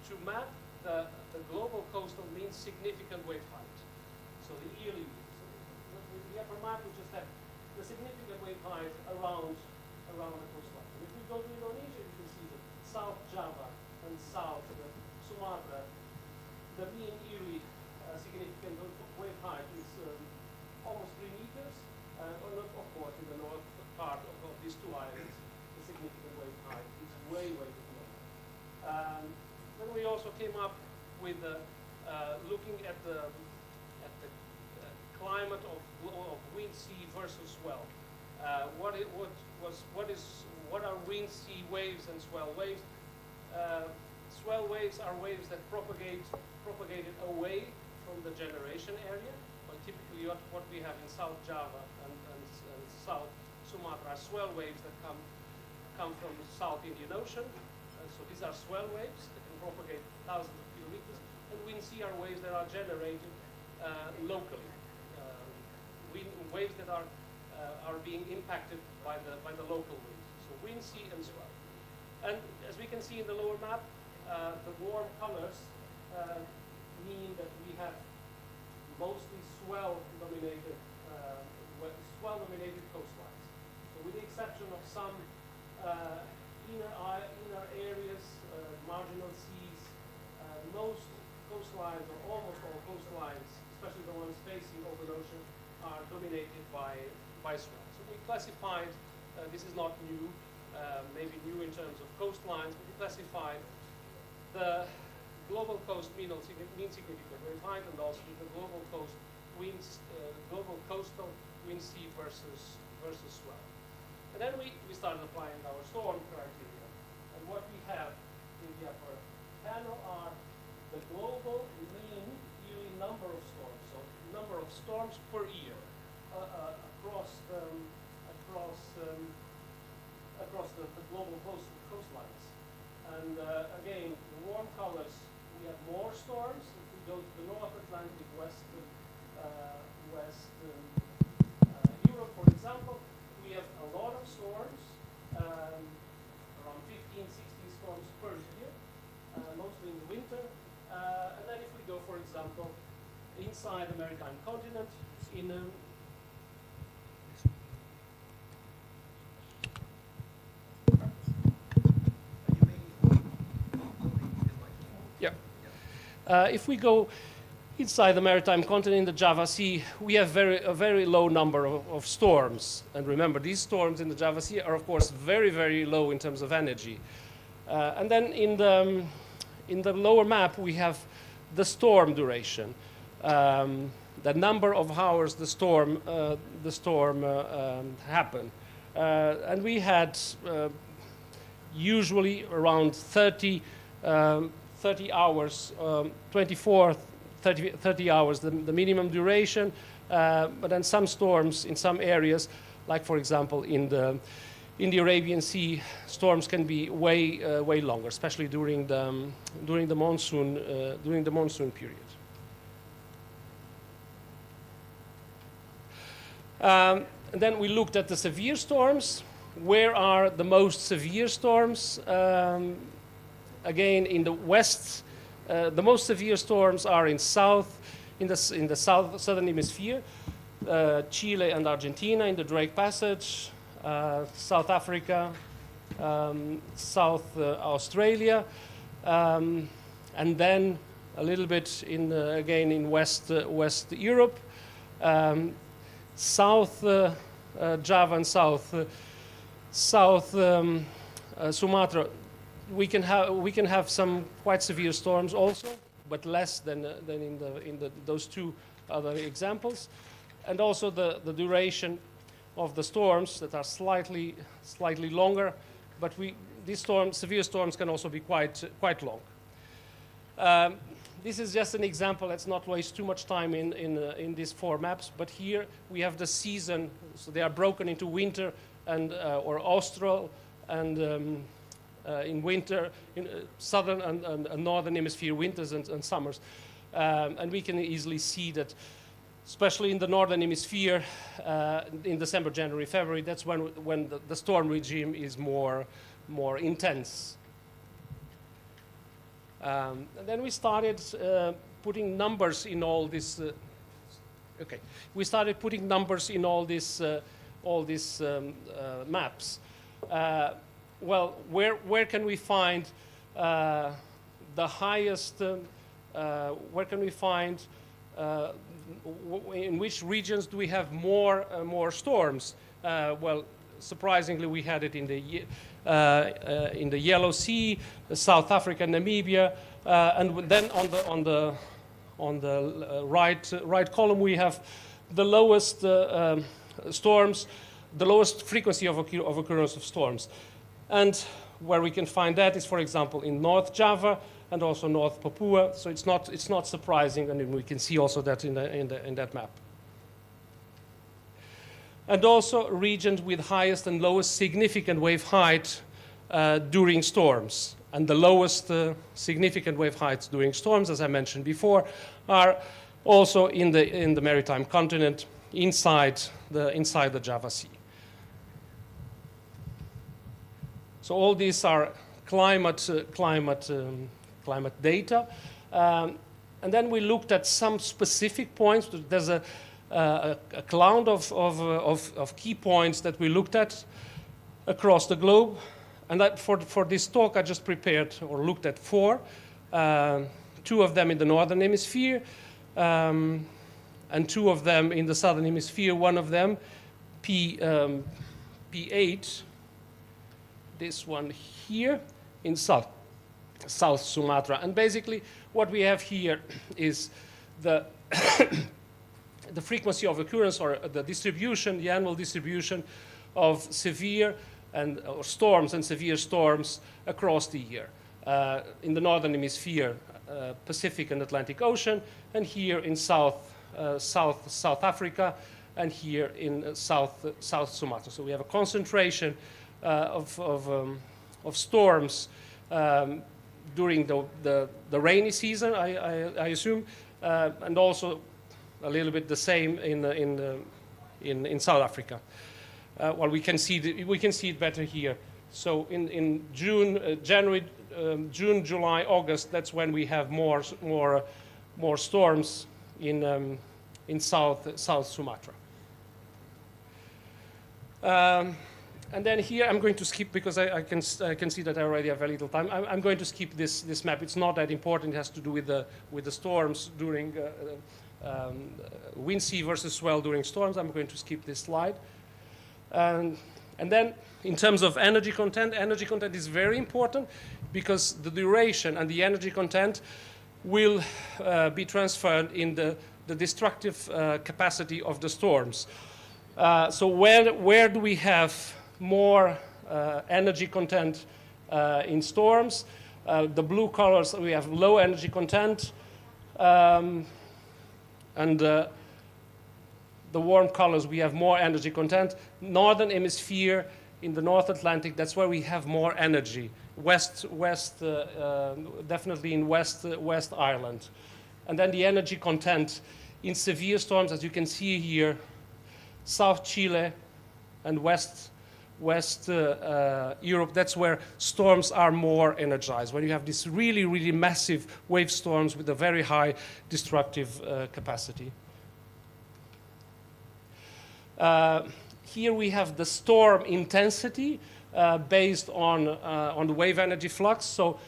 to map the global coastal mean significant wave height. So the yearly view. So with the upper map, we just have the significant wave height around the coastline. And if we go to Indonesia, you can see that South Java and South Sumatra, the mean yearly significant wave height is almost 3 meters. Of course, in the north part of these two islands, the significant wave height is way below. Then we also came up with looking at the climate of wind, sea versus swell. What are wind, sea waves and swell waves? Swell waves are waves that propagated away from the generation area. But typically, what we have in South Java and South Sumatra are swell waves that come from the South Indian Ocean. So these are swell waves that can propagate thousands of kilometers. And wind, sea are waves that are generated locally. Waves that are being impacted by the local winds. So wind, sea, and swell. And as we can see in the lower map, the warm colors mean that we have mostly swell-dominated coastlines. So with the exception of some inner areas, marginal seas, most coastlines, or almost all coastlines, especially the ones facing open ocean, are dominated by swell. So we classified, this is not new, maybe new in terms of coastlines, but we classified the global coast mean significant wave height and also the global coastal wind, sea versus swell. And then we started applying our storm criteria. And what we have in the upper panel are the global mean yearly number of storms, so number of storms per year across the global coastlines. And again, the warm colors, we have more storms. If we go to the North Atlantic, West Europe, for example, we have a lot of storms, around 15, 16 storms per year, mostly in the winter. And then if we go, for example, inside the maritime continent, if we go inside the maritime continent in the Java Sea, we have a very low number of storms. And remember, these storms in the Java Sea are, of course, very low in terms of energy. And then in the lower map, we have the storm duration, the number of hours the storm happened. And we had usually around 30 hours, 30 hours, the minimum duration. But then some storms in some areas, like for example in the Arabian Sea, storms can be way longer, especially during the monsoon period. And then we looked at the severe storms. Where are the most severe storms? Again, in the west, the most severe storms are in the southern hemisphere, Chile and Argentina in the Drake Passage, South Africa, South Australia, and then a little bit again in West Europe, South Java and South Sumatra. We can have some quite severe storms also, but less than in those two other examples, and also the duration of the storms that are slightly longer, but these severe storms can also be quite long. This is just an example. Let's not waste too much time in these 4 maps. But here we have the season, so they are broken into winter and or austral, and in winter, in southern and northern hemisphere winters and summers, and we can easily see that especially in the northern hemisphere, in December, January, February. That's when the storm regime is more intense. And then we started putting numbers in all this. We started putting numbers in all these maps. Well, where can we find the highest? Where can we find? In which regions do we have more storms? Well, surprisingly, we had it in the Yellow Sea, South Africa, Namibia, and then on the right column we have the lowest storms, the lowest frequency of occurrence of storms, and where we can find that is, for example, in North Java and also North Papua. So it's not surprising, and we can see also that in that map. And also regions with highest and lowest significant wave height during storms. And the lowest significant wave heights during storms, as I mentioned before, are also in the maritime continent inside the Java Sea. So all these are climate data. And then we looked at some specific points. There's a cloud of key points that we looked at across the globe. And for this talk, I just prepared or looked at 4. 2 of them in the northern hemisphere, and 2 of them in the southern hemisphere. One of them, P8, this one here in South Sumatra. And basically, what we have here is the the frequency of occurrence, or the distribution, the annual distribution of severe or storms and severe storms across the year. In the northern hemisphere, Pacific and Atlantic Ocean, and here in South Africa, and here in South Sumatra. So we have a concentration of storms during the rainy season, I assume, and also a little bit the same in South Africa. Well, we can see it better here. So in June, July, August, that's when we have more storms in South Sumatra. And then here I'm going to skip, because I can see that I already have very little time. I'm going to skip this map. It's not that important. It has to do with the storms during wind sea versus swell during storms. I'm going to skip this slide. And then in terms of energy content is very important, because the duration and the energy content will be transferred in the destructive capacity of the storms. So where do we have more energy content in storms? The blue colors, we have low energy content, and the warm colors, we have more energy content. Northern hemisphere, in the North Atlantic, that's where we have more energy. Definitely in West Ireland. And then the energy content in severe storms, as you can see here, South Chile and West Europe, that's where storms are more energized, when you have these really, really massive wave storms with a very high destructive capacity. Here we have the storm intensity based on the wave energy flux, so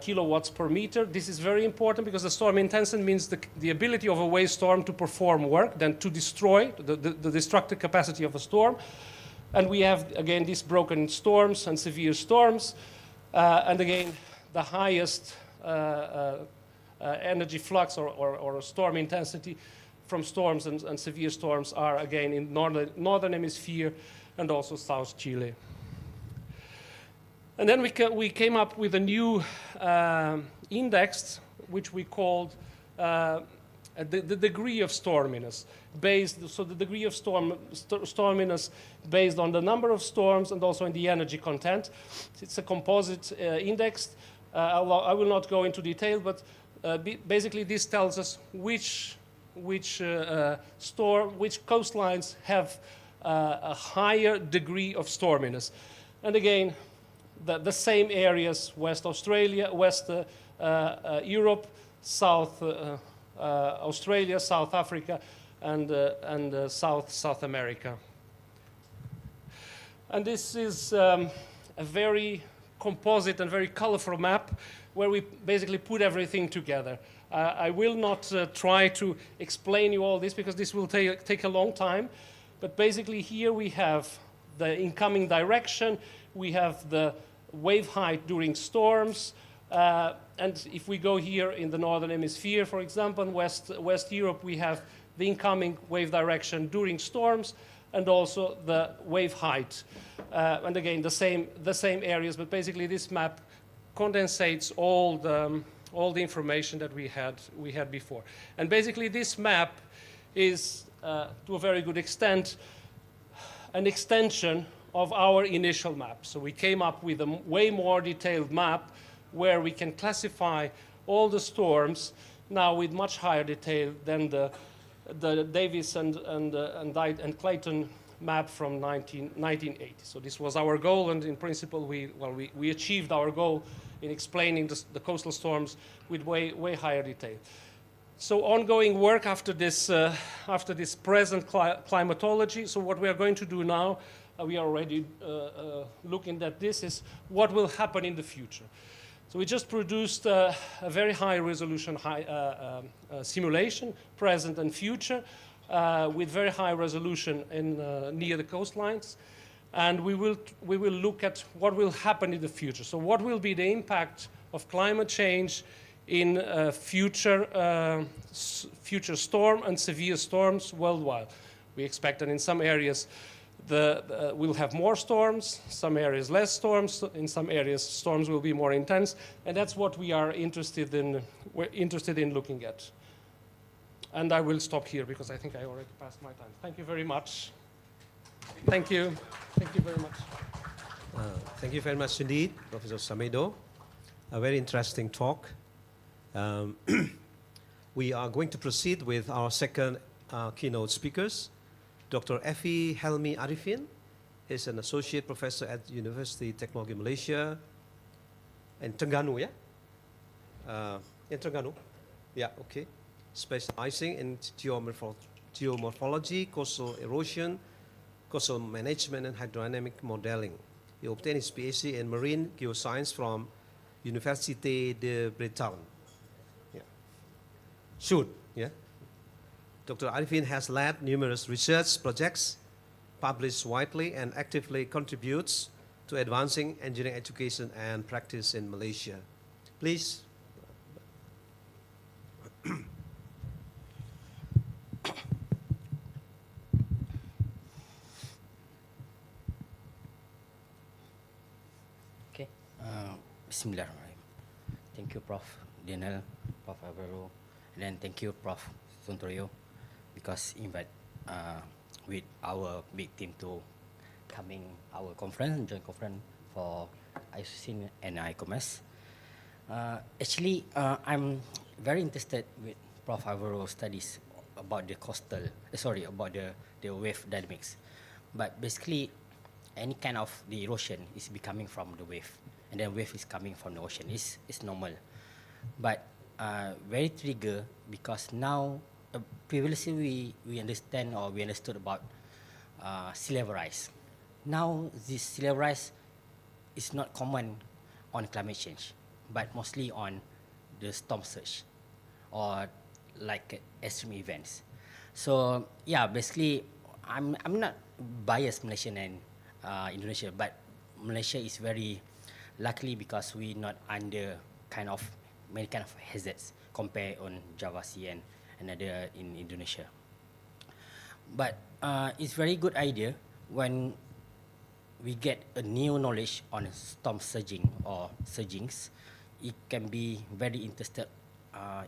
kilowatts per meter. This is very important, because the storm intensity means the ability of a wave storm to perform work, then to destroy the destructive capacity of a storm. And we have, again, these broken storms and severe storms. And again, the highest energy flux or storm intensity from storms and severe storms are, again, in northern hemisphere and also South Chile. And then we came up with a new index, which we called the degree of storminess, so the degree of storminess based on the number of storms and also in the energy content. It's a composite index. I will not go into detail, but basically this tells us which which coastlines have a higher degree of storminess. And again, the same areas: West Australia, West Europe, South Australia, South Africa, and South America. And this is a very composite and very colorful map where we basically put everything together. I will not try to explain you all this because this will take a long time. But basically here we have the incoming direction, we have the wave height during storms, and if we go here in the northern hemisphere, for example, in West Europe, we have the incoming wave direction during storms and also the wave height. And again, the same areas, but basically this map condensates all the information that we had before. And basically this map is, to a very good extent, an extension of our initial map. So we came up with a way more detailed map where we can classify all the storms now with much higher detail than the Davis and Clayton map from 1980. So this was our goal, and in principle we achieved our goal in explaining the coastal storms with way higher detail. So ongoing work after this present climatology. So what we are going to do now, we are already looking at this, is what will happen in the future. So we just produced a very high resolution simulation, present and future, with very high resolution near the coastlines. And we will look at what will happen in the future. So what will be the impact of climate change in future storm and severe storms worldwide. We expect that in some areas we'll have more storms, some areas less storms, in some areas storms will be more intense, and that's what we are interested in looking at. And I will stop here because I think I already passed my time. Thank you very much. Thank you. Thank you very much. Thank you very much indeed, Professor Samedo. A very interesting talk. We are going to proceed with our second keynote speakers. Dr. Effie Helmi Arifin is an associate professor at University Technology Malaysia in Terengganu, yeah? In Terengganu? Yeah, okay. Specializing in geomorphology, coastal erosion, coastal management, and hydrodynamic modeling. He obtained his PhD in marine geoscience from Université de Bretagne. Yeah. Shoot, yeah. Dr. Arifin has led numerous research projects, published widely, and actively contributes to advancing engineering education and practice in Malaysia. Please. Okay. Bismillahirrahmanirrahim. Thank you, Prof. Daniel, Prof. Alvaro, and then thank you, Prof. Suntorio, because invite with our big team to coming our conference, joint conference for ISOCEEN and ICOMES. Actually, I'm very interested with Prof. Alvaro's studies about the about the wave dynamics. But basically, any kind of the erosion is becoming from the wave, and then wave is coming from the ocean. It's normal, but very trigger because now previously we understand or we understood about sea level rise. Now this sea level rise is not common on climate change, but mostly on the storm surge or like extreme events. So yeah, basically I'm not biased Malaysian and Indonesia, but Malaysia is very luckily because we not under many kind of hazards compared on Java Sea and another in Indonesia. But it's very good idea when we get a new knowledge on storm surging or surgings. It can be very interested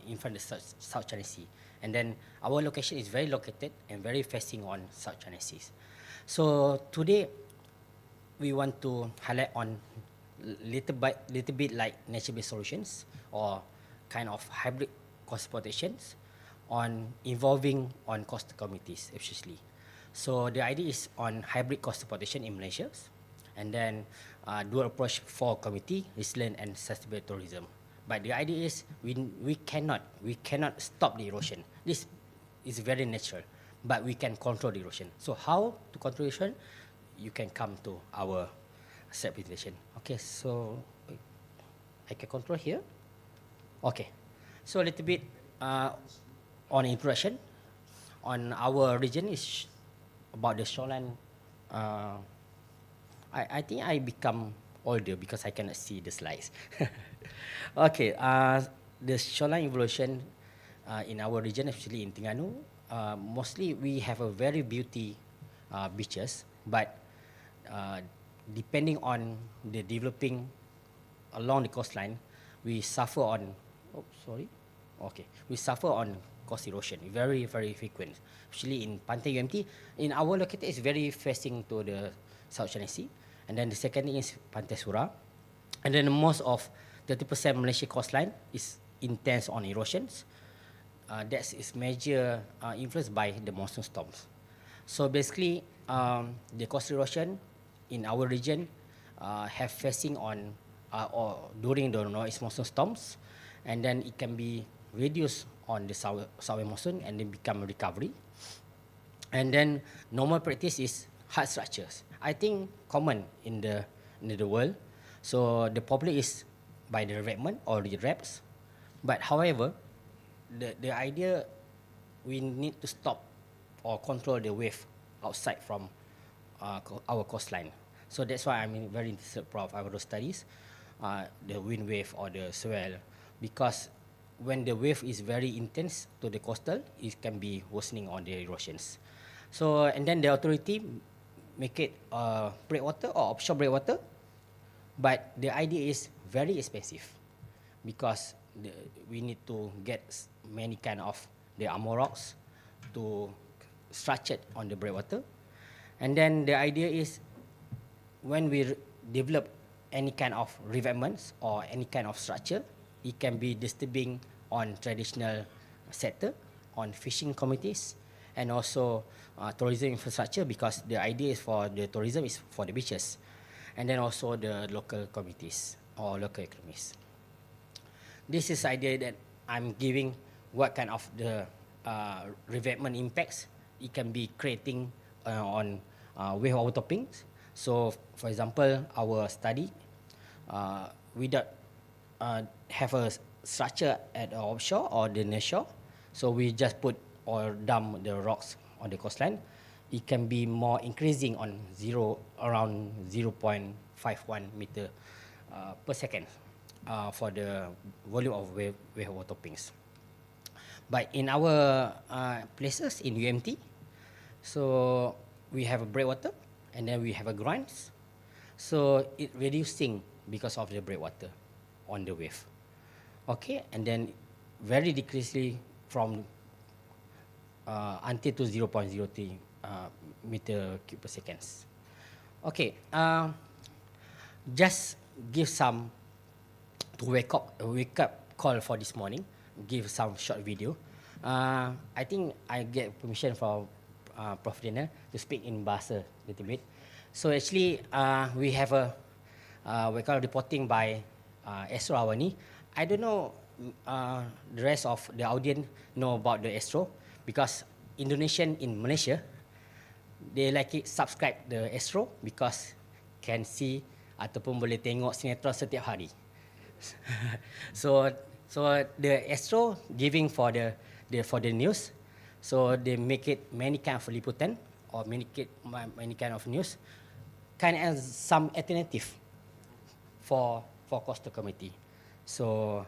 in front of the South China Sea. And then our location is very located and very facing on South China Sea. So today we want to highlight on little bit like nature-based solutions or kind of hybrid coastal exploitations on involving on coastal communities especially. So the idea is on hybrid coastal protection in Malaysia, and then dual approach for community, resilient and sustainable tourism. But the idea is we cannot stop the erosion. This is very natural, but we can control the erosion. So how to control erosion? You can come to our set presentation. Okay, so I can control here. Okay, so a little bit on introduction on our region is about the shoreline. I think I become older because I cannot see the slides. Okay, the shoreline evolution in our region, especially in Terengganu, mostly we have a very beauty beaches, but depending on the developing along the coastline, we suffer on. Oh, sorry. Okay, we suffer on coast erosion, very frequent, especially in Pantai UMT. In our locality, it's very facing to the South China Sea, and then the second thing is Pantai Sura, and then most of 30% Malaysia coastline is intense on erosions. That is major influenced by the monsoon storms. So basically, the coastal erosion in our region have facing on or during the northeast monsoon storms, and then it can be reduced on the southern monsoon and then become recovery. And then normal practice is hard structures. I think common in the world. So the popular is by the revetment or the reps. But however, the idea we need to stop or control the wave outside from our coastline. So that's why I'm very interested, Prof. Our studies, the wind wave or the swell, because when the wave is very intense to the coastal, it can be worsening on the erosions. So, and then the authority make it breakwater or offshore breakwater, but the idea is very expensive because we need to get many kind of the armor rocks to structure on the breakwater. And then the idea is when we develop any kind of revetments or any kind of structure, it can be disturbing on traditional sector, on fishing communities, and also tourism infrastructure, because the idea is for the tourism is for the beaches, and then also the local communities or local economies. This is idea that I'm giving what kind of the revetment impacts it can be creating on wave overtopping. So, for example, our study, we don't have a structure at the offshore or the nearshore. So we just put or dump the rocks on the coastline. It can be more increasing on around 0.51 meter per second for the volume of wave overtoppings. But in our places in UMT, so we have a breakwater and then we have a grinds. So it reducing because of the breakwater on the wave. Okay, and then very decreasingly from until to 0.03 meter cube per seconds. Okay, just give some to wake up call for this morning. Give some short video. I think I get permission from Prof. Daniel to speak in Bahasa a little bit. So actually, we have a reporting by Astro Awani. I don't know the rest of the audience know about the Astro, because Indonesian in Malaysia, they like it subscribe the Astro because can see ataupun boleh tengok sinetron setiap hari. So the Astro giving for the news, so they make it many kind of liputan or many kind of news, kind of some alternative for coastal community. So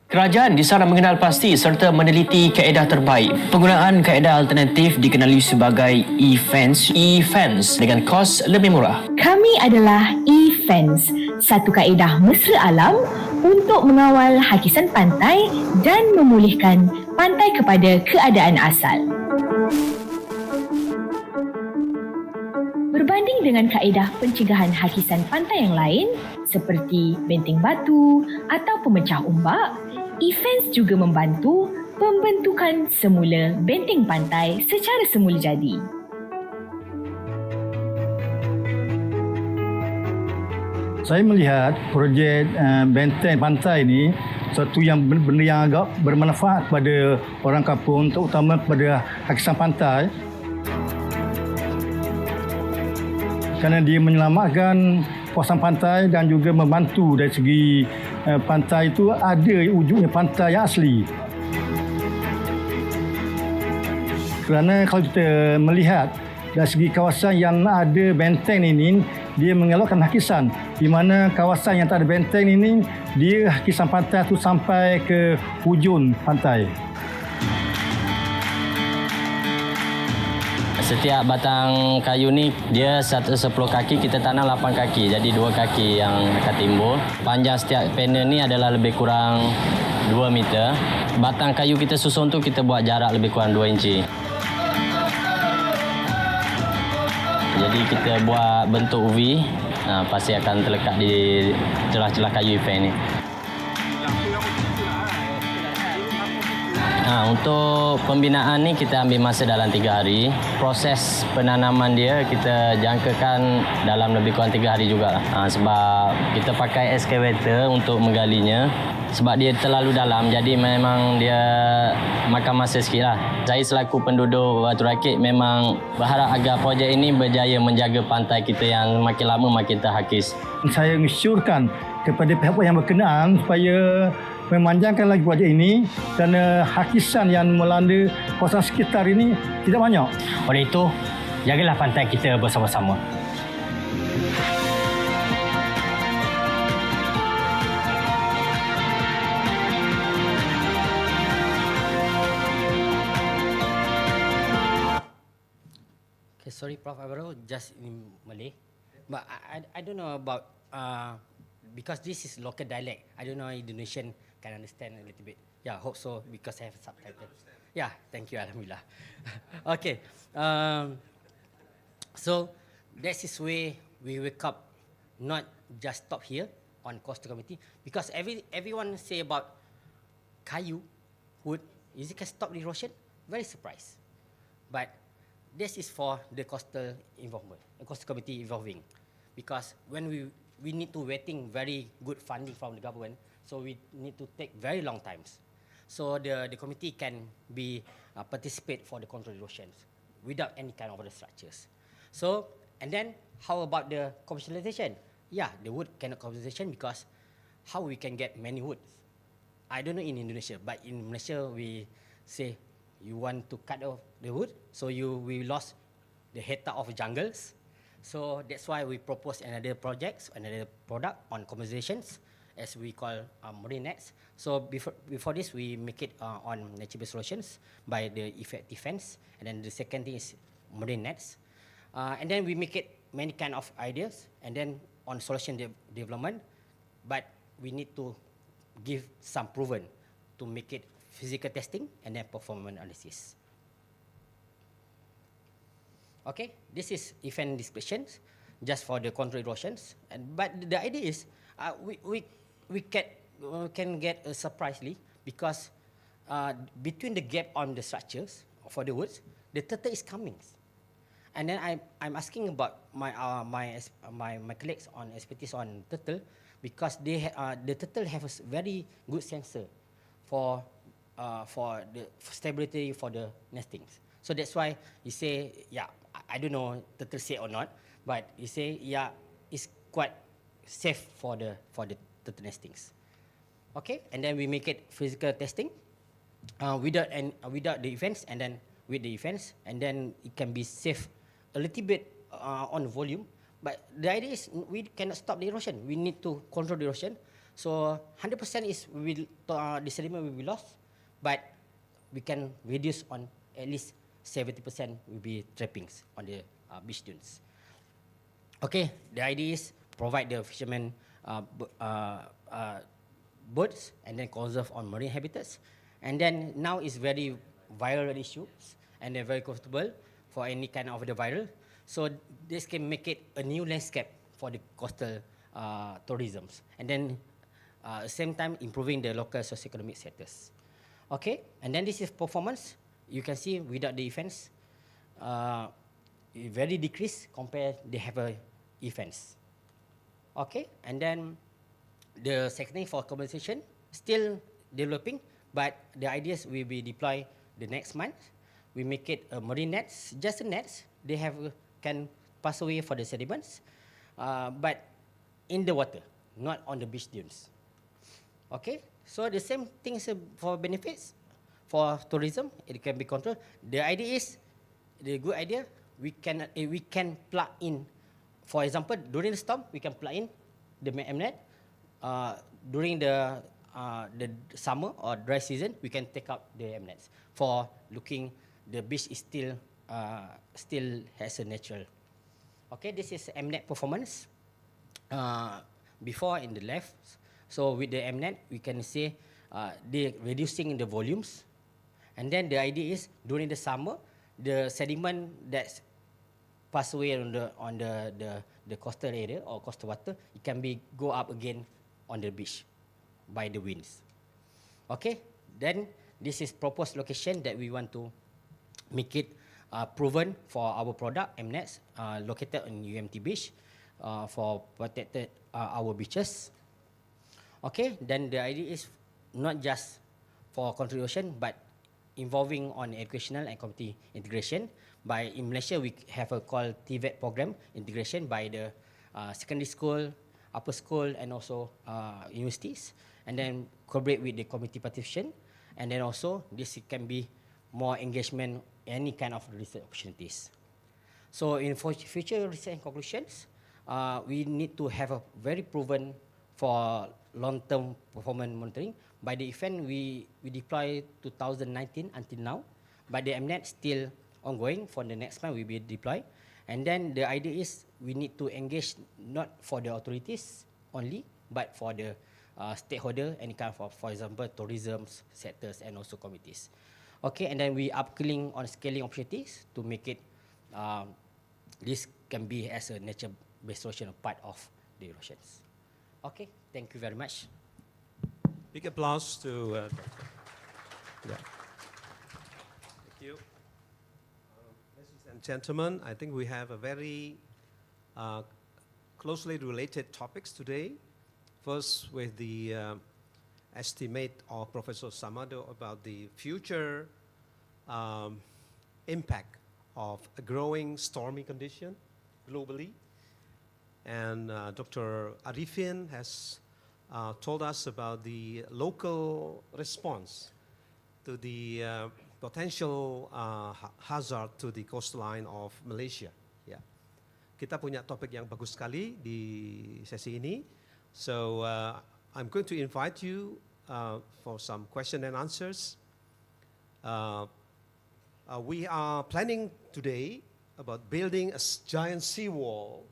kerajaan disarang mengenal pasti serta meneliti kaedah terbaik. Penggunaan kaedah alternatif dikenali sebagai e-fence. E-fence dengan kos lebih murah. Kami adalah e-fence, satu kaedah mesra alam untuk mengawal hakisan pantai dan memulihkan pantai kepada keadaan asal. Berbanding dengan kaedah pencegahan hakisan pantai yang lain seperti benteng batu atau pemecah ombak, e-fence juga membantu pembentukan semula benteng pantai secara semula jadi. Saya melihat projek benteng pantai ini satu yang benda yang agak bermanfaat kepada orang kampung, terutama kepada hakisan pantai, kerana dia menyelamatkan kawasan pantai dan juga membantu dari segi pantai itu ada wujudnya pantai yang asli. Kerana kalau kita melihat dari segi kawasan yang ada benteng ini, dia mengelakkan hakisan. Di mana kawasan yang tak ada benteng ini, dia hakisan pantai itu sampai ke hujung pantai. Setiap batang kayu ni dia 10 kaki, kita tanam 8 kaki. Jadi 2 kaki yang akan timbul. Panjang setiap panel ni adalah lebih kurang 2 meter. Batang kayu kita susun tu kita buat jarak lebih kurang 2 inci. Jadi kita buat bentuk V, pasti akan terlekat di celah-celah kayu event ni. Untuk pembinaan ni kita ambil masa dalam 3 hari. Proses penanaman dia kita jangkakan dalam lebih kurang 3 hari jugalah. Sebab kita pakai excavator untuk menggalinya. Sebab dia terlalu dalam, jadi memang dia makan masa sikit lah. Saya selaku penduduk Batu Rakit memang berharap agar projek ini berjaya menjaga pantai kita yang makin lama makin terhakis. Saya mengesyorkan kepada pihak yang berkenaan supaya memanjangkan lagi projek ini dan hakisan yang melanda kawasan sekitar ini tidak banyak. Oleh itu, jagalah pantai kita bersama-sama. Okay, sorry Prof. Alvaro, just in Malay. But I don't know about, because this is local dialect, I don't know Indonesian can understand a little bit. Yeah, hope so because I have subtitles. Yeah, thank you, Alhamdulillah. Okay, so that is where we wake up, not just stop here on coastal committee, because everyone say about kayu, wood, is it can stop the erosion? Very surprised. But this is for the coastal involvement, the coastal committee involving, because when we need to waiting very good funding from the government, so we need to take very long times. So the committee can be participate for the control erosions without any kind of other structures. So, and then how about the commercialization? Yeah, the wood cannot commercialization because how we can get many woods? I don't know in Indonesia, but in Malaysia we say you want to cut off the wood, so we lost the hectare of jungles. So that's why we propose another projects, another product on compensations, as we call marine nets. So before this, we make it on nature-based solutions by the effective fence, and then the second thing is marine nets, and then we make it many kind of ideas, and then on solution development, but we need to give some proven to make it physical testing and then performance analysis. Okay, this is event descriptions just for the control erosions, but the idea is we can get surprisingly because between the gap on the structures for the woods, the turtle is coming, and then I'm asking about my colleagues on expertise on turtle, because the turtle have a very good sensor for the stability for the nestings. So that's why you say, yeah, I don't know turtle say or not, but you say, yeah, it's quite safe for the turtle nestings. Okay, and then we make it physical testing without the events, and then with the events, and then it can be safe a little bit on volume. But the idea is we cannot stop the erosion. We need to control the erosion. So 100% is the sediment will be lost, but we can reduce on at least 70% will be trappings on the beach dunes. Okay, the idea is provide the fishermen birds and then conserve on marine habitats. And then now it's very viral issues and they're very comfortable for any kind of the viral. So this can make it a new landscape for the coastal tourism. And then same time improving the local socioeconomic sectors. Okay, and then this is performance. You can see without the e-fence, very decreased compared they have a e-fence. Okay, and then the second thing for compensation, still developing, but the ideas will be deployed the next month. We make it marine nets, just nets. They have can pass away for the sediments, but in the water, not on the beach dunes. Okay, so the same things for benefits, for tourism, it can be controlled. The idea is, the good idea, we can plug in. For example, during the storm, we can plug in the MNet. During the summer or dry season, we can take out the MNets for looking. The beach is still has a natural. Okay, this is MNet performance. Before in the left, so with the MNet, we can say they reducing the volumes, and then the idea is during the summer, the sediment that's pass away on the coastal area or coastal water, it can be go up again on the beach by the winds. Okay, then this is proposed location that we want to make it proven for our product MNets located on UMT beach for protected our beaches. Okay, then the idea is not just for contribution but involving on educational and community integration. By in Malaysia, we have a called TVET program integration by the secondary school, upper school, and also universities, and then collaborate with the community participation, and then also this can be more engagement, any kind of research opportunities. So in future research and conclusions, we need to have a very proven for long-term performance monitoring. By the event we deploy 2019 until now, but the MNet still ongoing. For the next month will be deployed, and then the idea is we need to engage not for the authorities only, but for the stakeholder, any kind of, for example, tourism sectors and also committees. Okay, and then we upskilling on scaling opportunities to make it this can be as a nature-based solution part of the erosions. Okay, thank you very much. Big applause to yeah. Thank you. Ladies and gentlemen, I think we have a very closely related topics today. First, with the estimate of Professor Samado about the future impact of a growing stormy condition globally. And Dr. Arifin has told us about the local response to the potential hazard to the coastline of Malaysia. Yeah. Kita punya topik yang bagus sekali di sesi ini. So I'm going to invite you for some question and answers. We are planning today about building a giant seawall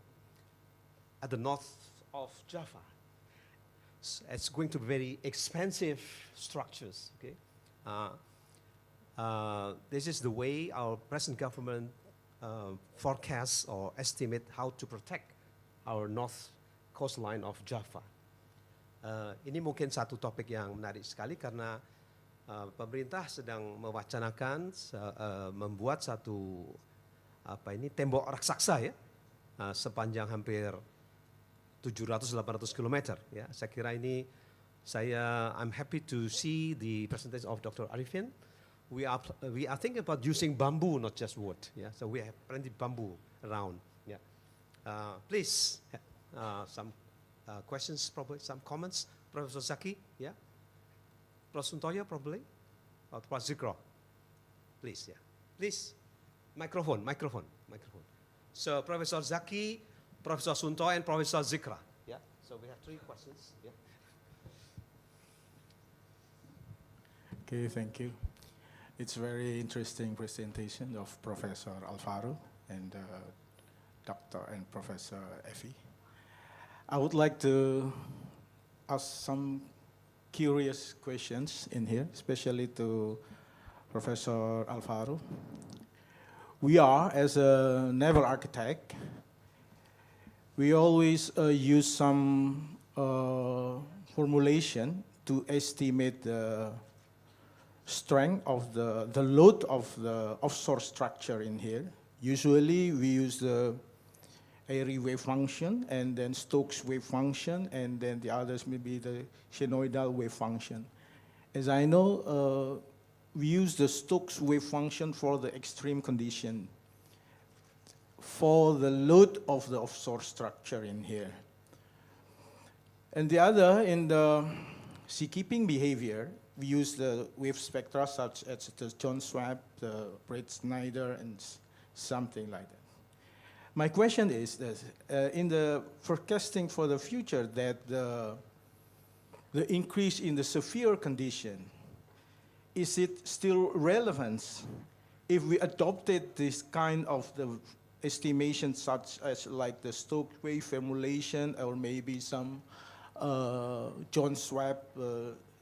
at the north of Java. It's going to be very expensive structures. Okay, this is the way our present government forecasts or estimate how to protect our north coastline of Java. Ini mungkin satu topik yang menarik sekali karena pemerintah sedang mewacanakan membuat satu tembok raksasa ya sepanjang hampir 700-800 km. Ya, saya kira ini I'm happy to see the presentation of Dr. Arifin. We are thinking about using bamboo, not just wood. Yeah, so we have plenty of bamboo around. Yeah, please some questions, probably some comments. Professor Zaki, yeah. Professor Suntoya, probably, or Professor Zikro, please, yeah, please, microphone. So Professor Zaki, Professor Suntoya, and Professor Zikra. Yeah. So we have 3 questions. Yeah. Okay, thank you. It's a very interesting presentation of Professor Alvaro and Dr. and Professor Effie. I would like to ask some curious questions in here, especially to Professor Alvaro. We are, as a naval architect, we always use some formulation to estimate the strength of the load of the offshore structure in here. Usually we use the Airy wave function and then Stokes wave function, and then the others may be the Shenoidal wave function. As I know, we use the Stokes wave function for the extreme condition for the load of the offshore structure in here. And the other, in the seakeeping behavior, we use the wave spectra such as the John Swab, the Brett Snyder, and something like that. My question is this, in the forecasting for the future, that the increase in the severe condition, is it still relevant if we adopted this kind of the estimation such as like the Stokes wave formulation or maybe some John Swab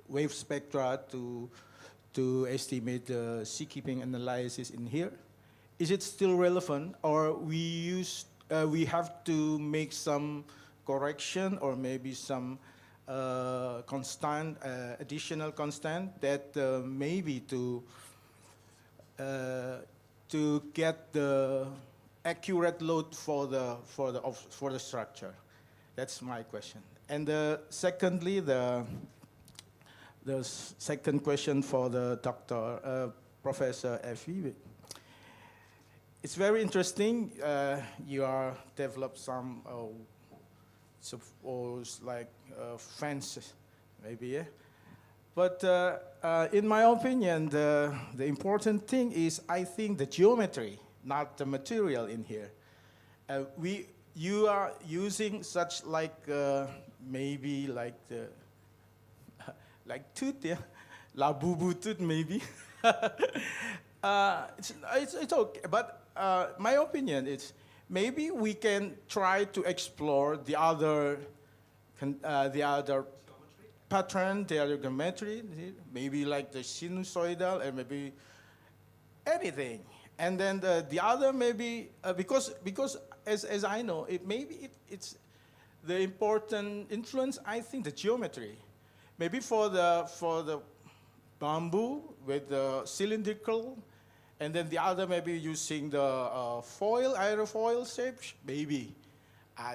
wave spectra to estimate the seakeeping analysis in here? Is it still relevant, or we have to make some correction or maybe some constant, additional constant that maybe to get the accurate load for the structure? That's my question. And secondly, the second question for the Dr. Professor Effie. It's very interesting. You are developed some suppose like fences, maybe, yeah. But in my opinion, the important thing is, I think, the geometry, not the material in here. You are using such like maybe like the like tooth, yeah, la boo tooth maybe. It's okay, but my opinion is maybe we can try to explore the other pattern, the other geometry, maybe like the sinusoidal and maybe anything. And then the other maybe because as I know, it's the important influence, I think, the geometry. Maybe for the bamboo with the cylindrical, and then the other maybe using the foil, aerofoil shape, maybe.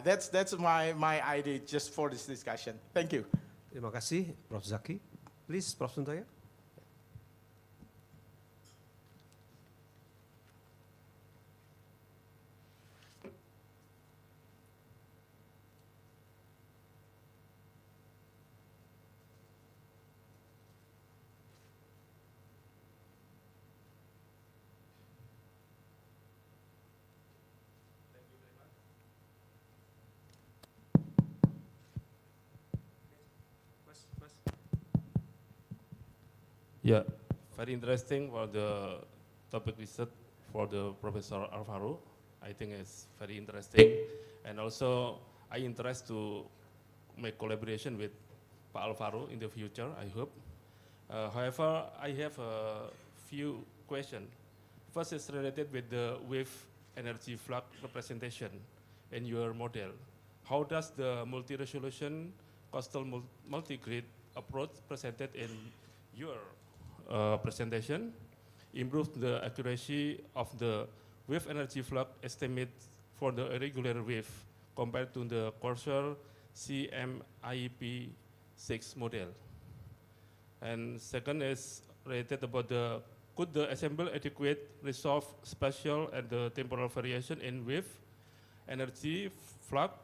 That's my idea just for this discussion. Thank you. Terima kasih, Prof. Zaki. Please, Prof. Suntoyo. Yeah, very interesting for the topic research for the Professor Alvaro. I think it's very interesting, and also I interest to make collaboration with Pak Alvaro in the future, I hope. However, I have a few questions. First is related with the wave energy flux representation in your model. How does the multi-resolution coastal multi-grid approach presented in your presentation improve the accuracy of the wave energy flux estimate for the irregular wave compared to the Corsair CMIP6 model? And second is related about could the assemble adequate resolve spatial and the temporal variation in wave energy flux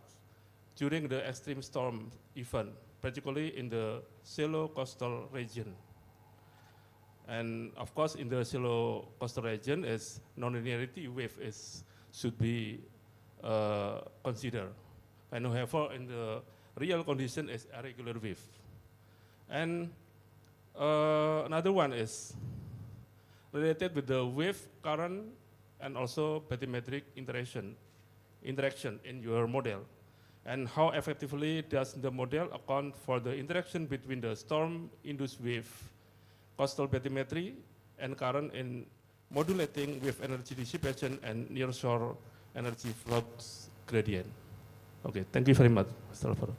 during the extreme storm event, particularly in the shallow coastal region? And of course, in the shallow coastal region, is non-linearity wave should be considered. And however, in the real condition, is irregular wave. And another one is related with the wave current and also bathymetric interaction in your model. And how effectively does the model account for the interaction between the storm-induced wave, coastal bathymetry, and current in modulating wave energy dissipation and nearshore energy flux gradient? Okay, thank you very much, Mr. Alvaro.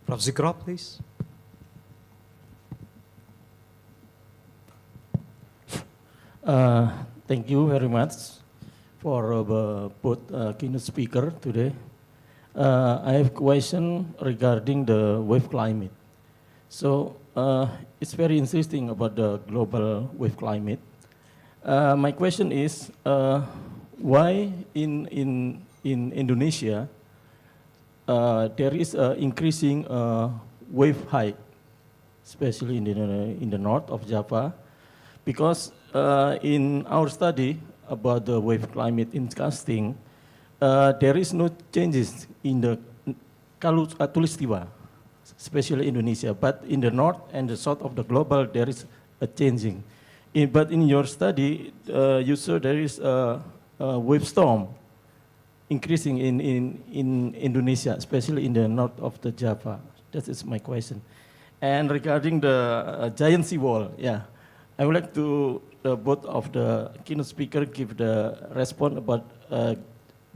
Prof. Zikro, please. Thank you very much for both keynote speaker today. I have a question regarding the wave climate. So it's very interesting about the global wave climate. My question is, why in Indonesia there is increasing wave height, especially in the north of Java, because in our study about the wave climate incasting, there is no changes in the Katulistiwa, especially Indonesia, but in the north and the south of the global, there is a changing. But in your study, you saw there is a wave storm increasing in Indonesia, especially in the north of the Java. That is my question. And regarding the giant seawall, yeah, I would like to both of the keynote speaker give the response about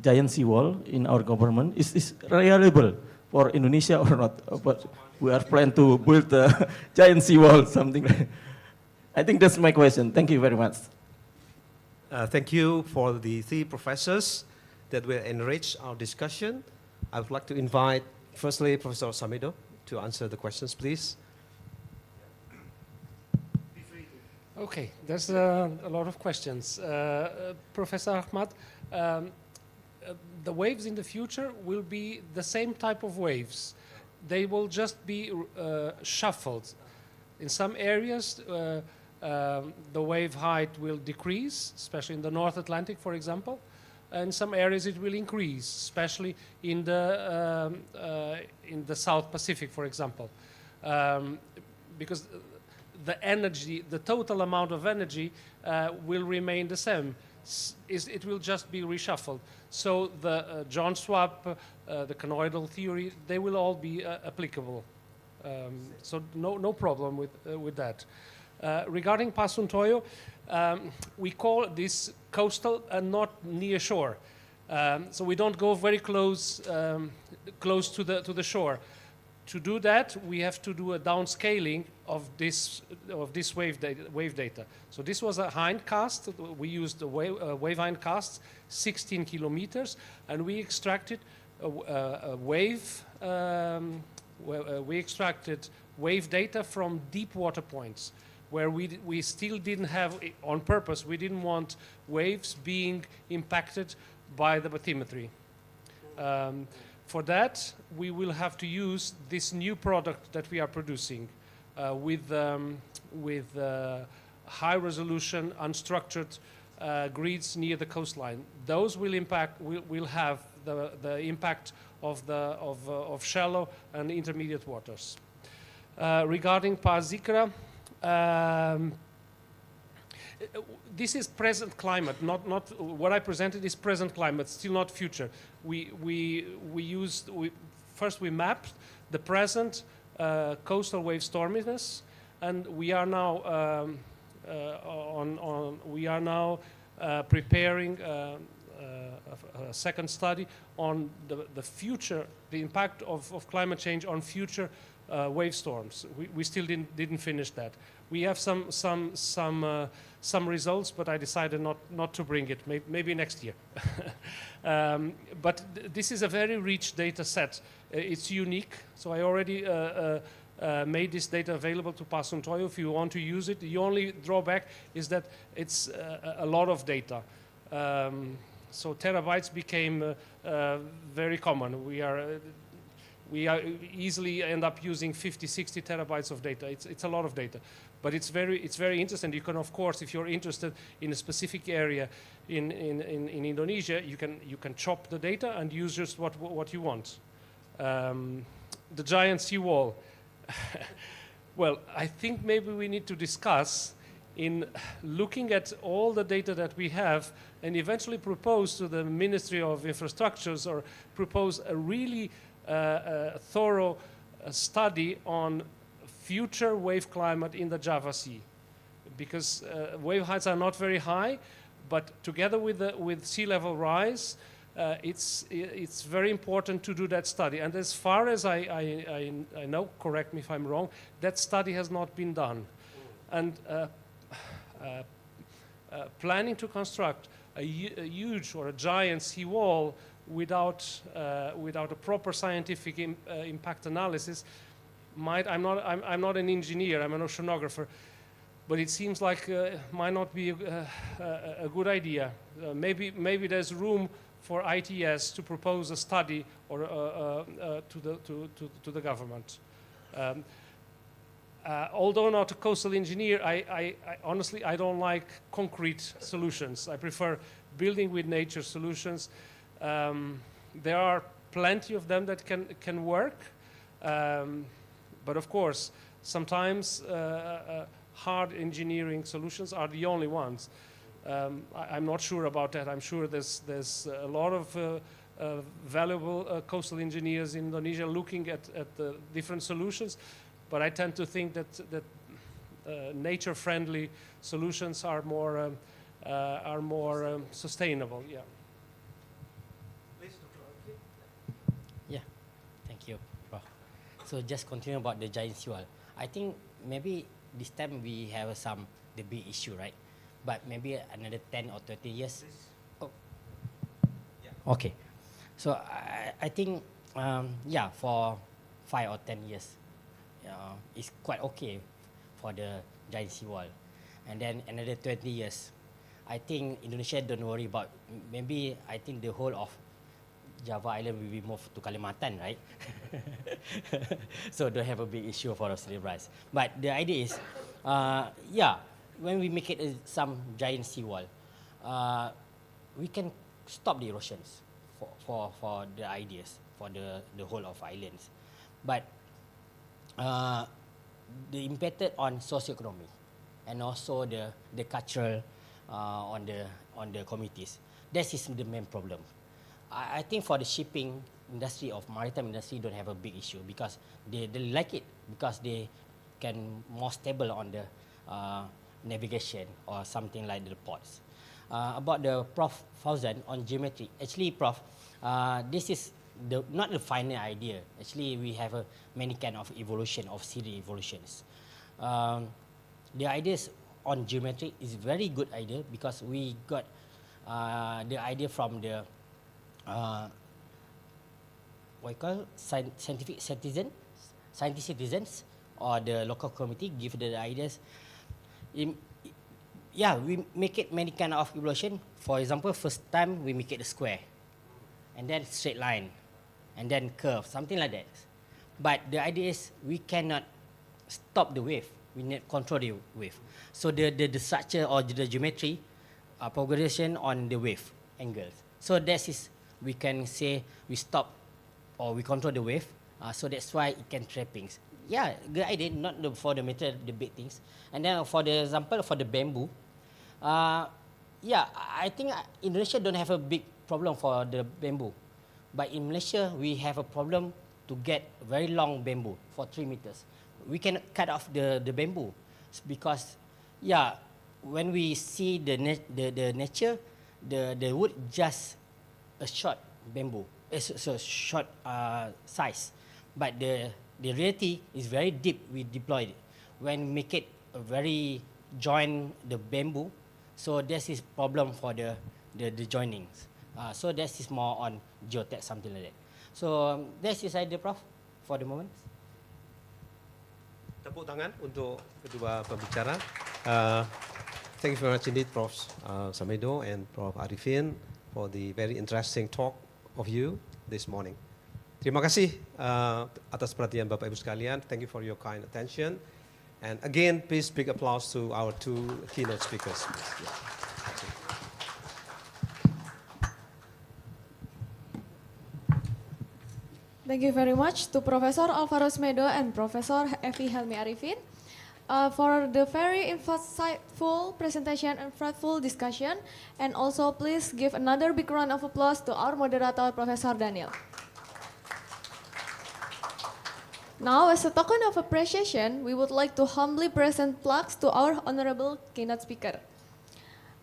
giant seawall in our government. Is reliable for Indonesia or not? But we are planning to build a giant seawall, something like that. I think that's my question. Thank you very much. Thank you for the three professors that will enrich our discussion. I would like to invite, firstly, Professor Samedo to answer the questions, please. Okay, there's a lot of questions. Professor Ahmad, the waves in the future will be the same type of waves. They will just be shuffled. In some areas, the wave height will decrease, especially in the North Atlantic, for example. In some areas, it will increase, especially in the South Pacific, for example, because the energy, the total amount of energy, will remain the same. It will just be reshuffled. So the John swap, the canoidal theory, they will all be applicable. So no problem with that. Regarding Pasuntoyo, we call this coastal and not near shore. So we don't go very close to the shore. To do that, we have to do a downscaling of this wave data. So this was a hindcast. We used a wave hindcast, 16 kilometers, and we extracted a wave. We extracted wave data from deep water points, where we still didn't have, on purpose, we didn't want waves being impacted by the bathymetry. For that, we will have to use this new product that we are producing with high resolution, unstructured grids near the coastline. Those will have the impact of shallow and intermediate waters. Regarding Pazikra, this is present climate, not what I presented is present climate, still not future. First we mapped the present coastal wave storminess, and we are now preparing a second study on the impact of climate change on future wave storms. We still didn't finish that. We have some results, but I decided not to bring it. Maybe next year. But this is a very rich data set. It's unique. So I already made this data available to Pasuntoyo if you want to use it. The only drawback is that it's a lot of data. So terabytes became very common. We easily end up using 50, 60 terabytes of data. It's a lot of data, but it's very interesting. You can, of course, if you're interested in a specific area in Indonesia, you can chop the data and use just what you want. The giant seawall. Well, I think maybe we need to discuss in looking at all the data that we have and eventually propose to the Ministry of Infrastructures or propose a really thorough study on future wave climate in the Java Sea, because wave heights are not very high, but together with sea level rise, it's very important to do that study. And as far as I know, correct me if I'm wrong, that study has not been done. And planning to construct a huge or a giant seawall without a proper scientific impact analysis I'm not an engineer, I'm an oceanographer, but it seems like might not be a good idea. Maybe there's room for ITS to propose a study or to the government. Although not a coastal engineer, I honestly I don't like concrete solutions. I prefer building with nature solutions. There are plenty of them that can work, but of course sometimes hard engineering solutions are the only ones. I'm not sure about that. I'm sure there's a lot of valuable coastal engineers in Indonesia looking at the different solutions, but I tend to think that nature-friendly solutions are more sustainable. Yeah. Yeah, thank you, Prof. So just continue about the giant seawall. I think maybe this time we have the big issue, right? But maybe another 10 or 20 years. Oh. Yeah. Okay. So I think, yeah, for 5 or 10 years, it's quite okay for the giant seawall. And then another 20 years, I think Indonesia don't worry about, maybe I think the whole of Java Island will be moved to Kalimantan, right? So don't have a big issue for us to rise. But the idea is, yeah, when we make it some giant seawall, we can stop the erosions for the ideas, for the whole of islands. But the impact on socioeconomy and also the cultural on the communities, that is the main problem. I think for the shipping industry of maritime industry don't have a big issue because they like it because they can more stable on the navigation or something like the ports. About the Prof. Fauzan on geometry, actually Prof, this is not the final idea. Actually we have many kind of evolution of series evolutions. The ideas on geometry is very good idea because we got the idea from the what you call scientific citizens or the local committee give the ideas. Yeah, we make it many kind of evolution. For example, first time we make it a square, and then straight line, and then curve, something like that. But the idea is we cannot stop the wave. We need control the wave. So the structure or the geometry progression on the wave angles. So that is, we can say we stop or we control the wave. So that's why it can trappings. Yeah, good idea, not for the metal, the big things. And then for the example, for the bamboo, yeah, I think Indonesia don't have a big problem for the bamboo. But in Malaysia, we have a problem to get very long bamboo for 3 meters. We can cut off the bamboo because, yeah, when we see the nature, the wood just a short bamboo, it's a short size, but the reality is very deep. We deployed it when we make it a very join the bamboo, so this is problem for the joinings. So this is more on geotech, something like that. So this is idea, Prof, for the moment. Tepuk tangan untuk kedua pembicara. Thank you very much indeed, Prof. Samedo and Prof. Arifin, for the very interesting talk of you this morning. Terima kasih atas perhatian Bapak Ibu sekalian. Thank you for your kind attention. And again, please big applause to our two keynote speakers. Thank you very much to Professor Alvaro Smedo and Professor Evi Helmi Arifin for the very insightful presentation and fruitful discussion. And also please give another big round of applause to our moderator, Professor Daniel. Now, as a token of appreciation, we would like to humbly present plaques to our honorable keynote speaker.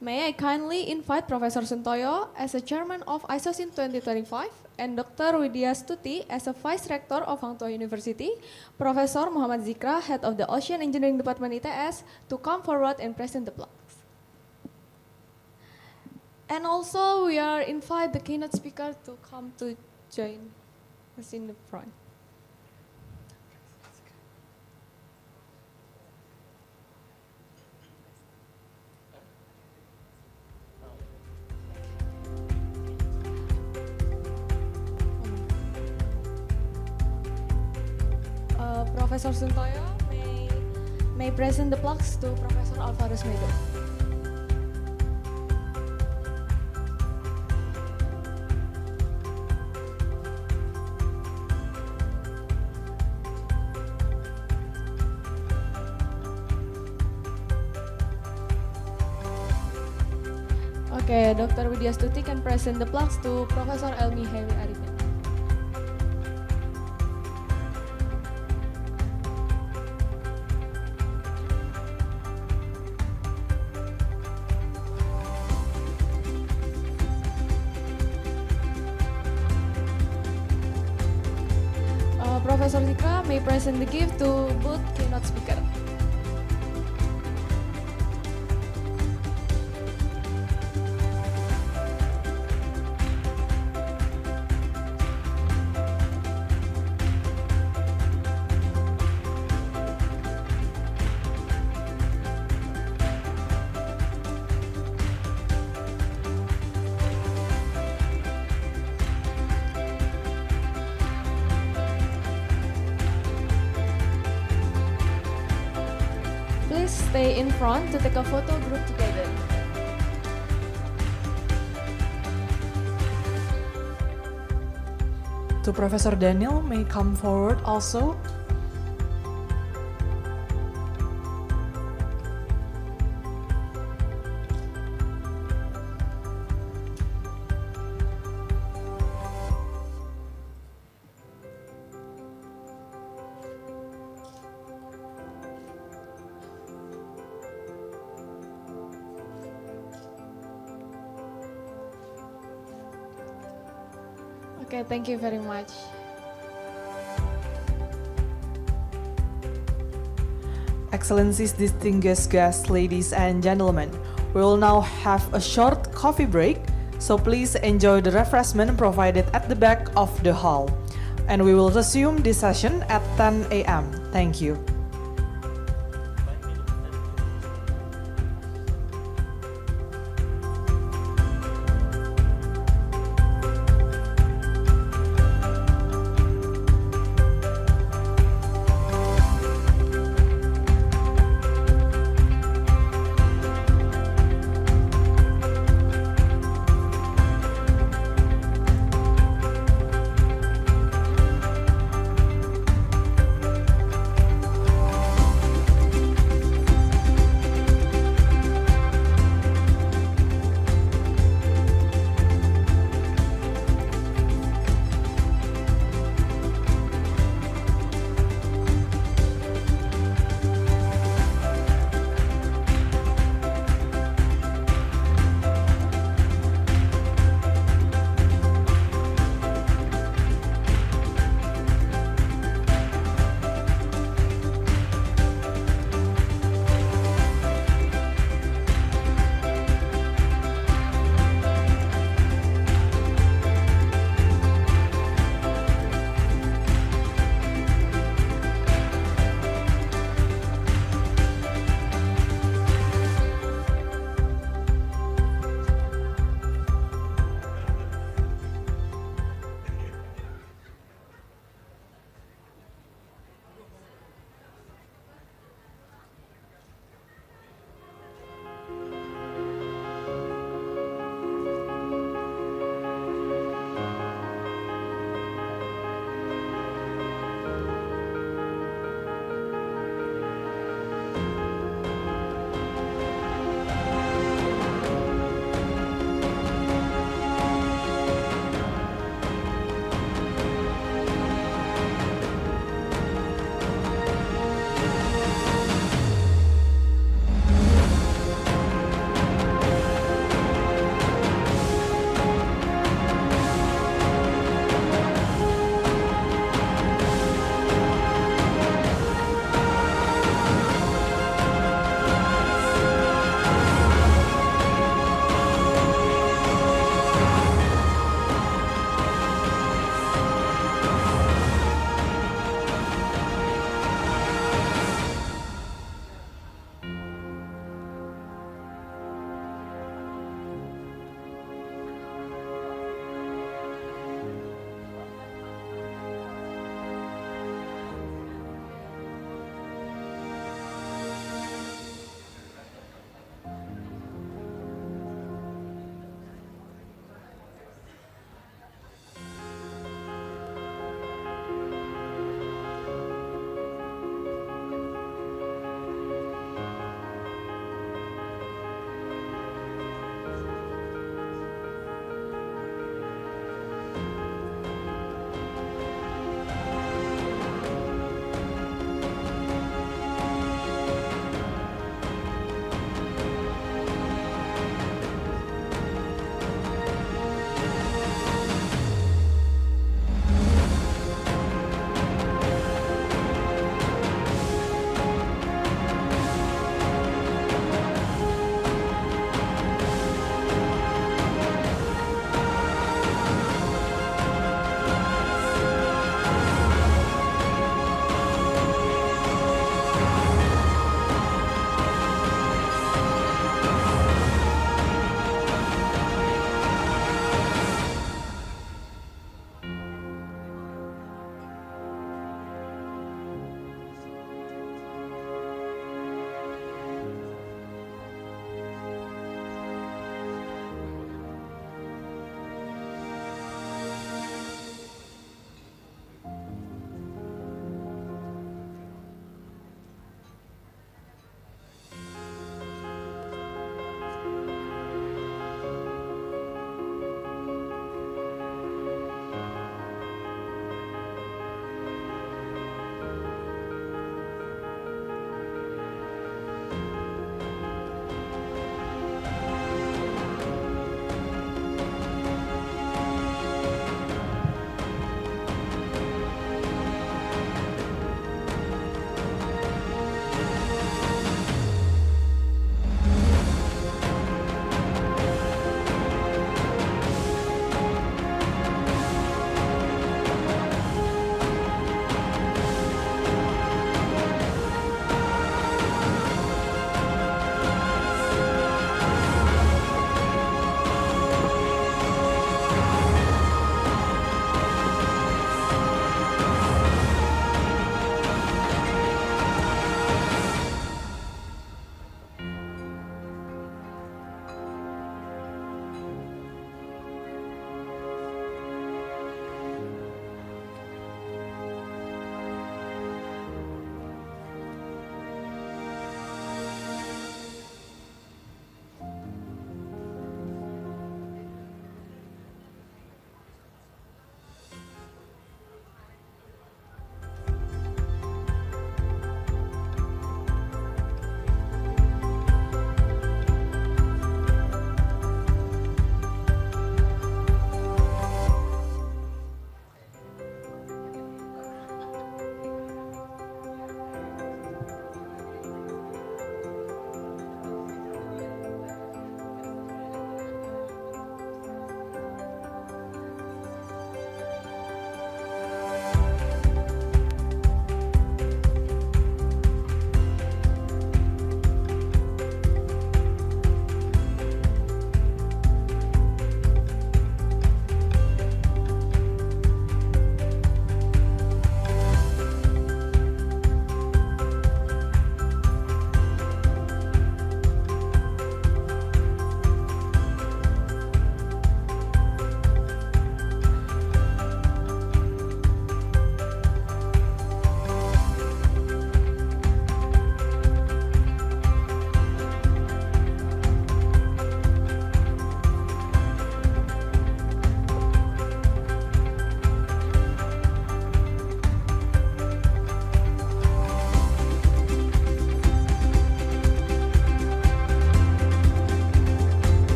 May I kindly invite Professor Suntoyo as the chairman of ISOCEEN 2025 and Dr. Widya Stuti as a vice rector of Hang Tuah University, Professor Muhammad Zikra, head of the Ocean Engineering Department ITS, to come forward and present the plaques. And also we are invite the keynote speaker to come to join us in the front. Professor Suntoyo may present the plaques to Professor Alvaro Smedo. Okay, Dr. Widya Stuti can present the plaques to Professor Elmi Hewi Arifin. Professor Zikra may present the gift to both keynote speaker. Please stay in front to take a photo group together. To Professor Daniel may come forward also. Okay, thank you very much. Excellencies, distinguished guests, ladies and gentlemen, we will now have a short coffee break, so please enjoy the refreshment provided at the back of the hall. And we will resume this session at 10 a.m. Thank you.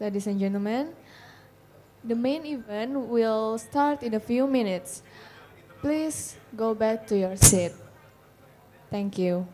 Ladies and gentlemen, the main event will start in a few minutes. Please go back to your seat. Thank you.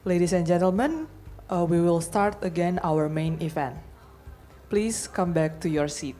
Ladies and gentlemen, we will start again our main event. Please come back to your seat.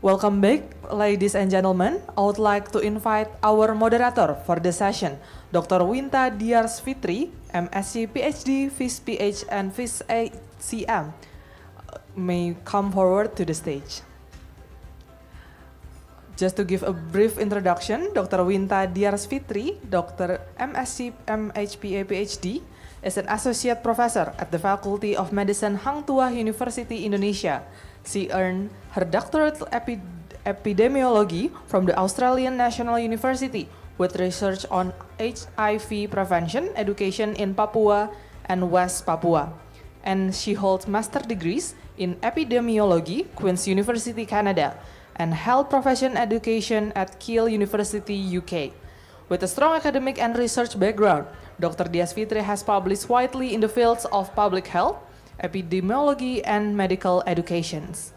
Welcome back, ladies and gentlemen. I would like to invite our moderator for the session, Dr. Winta Diars Fitri, MSc PhD, Phys PH, and Phys ACM, may come forward to the stage. Just to give a brief introduction, Dr. Winta Diars Fitri, Dr. MSc MHPA PhD, is an associate professor at the Faculty of Medicine Hang Tuah University, Indonesia. She earned her doctorate epidemiology from the Australian National University with research on HIV prevention education in Papua and West Papua. And she holds master degrees in epidemiology, Queen's University, Canada, and health profession education at Keele University, UK. With a strong academic and research background, Dr. Dias Fitri has published widely in the fields of public health, epidemiology, and medical educations.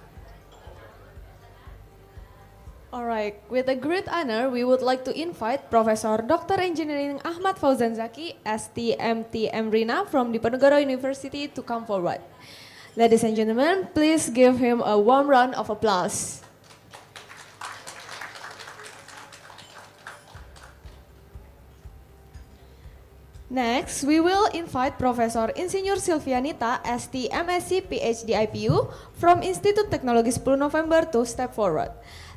Alright, with a great honor, we would like to invite Professor Dr. Engineering Ahmad Fauzan Zaki, STMTM Rina from Diponegoro University to come forward. Ladies and gentlemen, please give him a warm round of applause. Next, we will invite Professor Insinyur Silvianita, ST MSc PhD IPU from Institut Teknologi 10 November to step forward.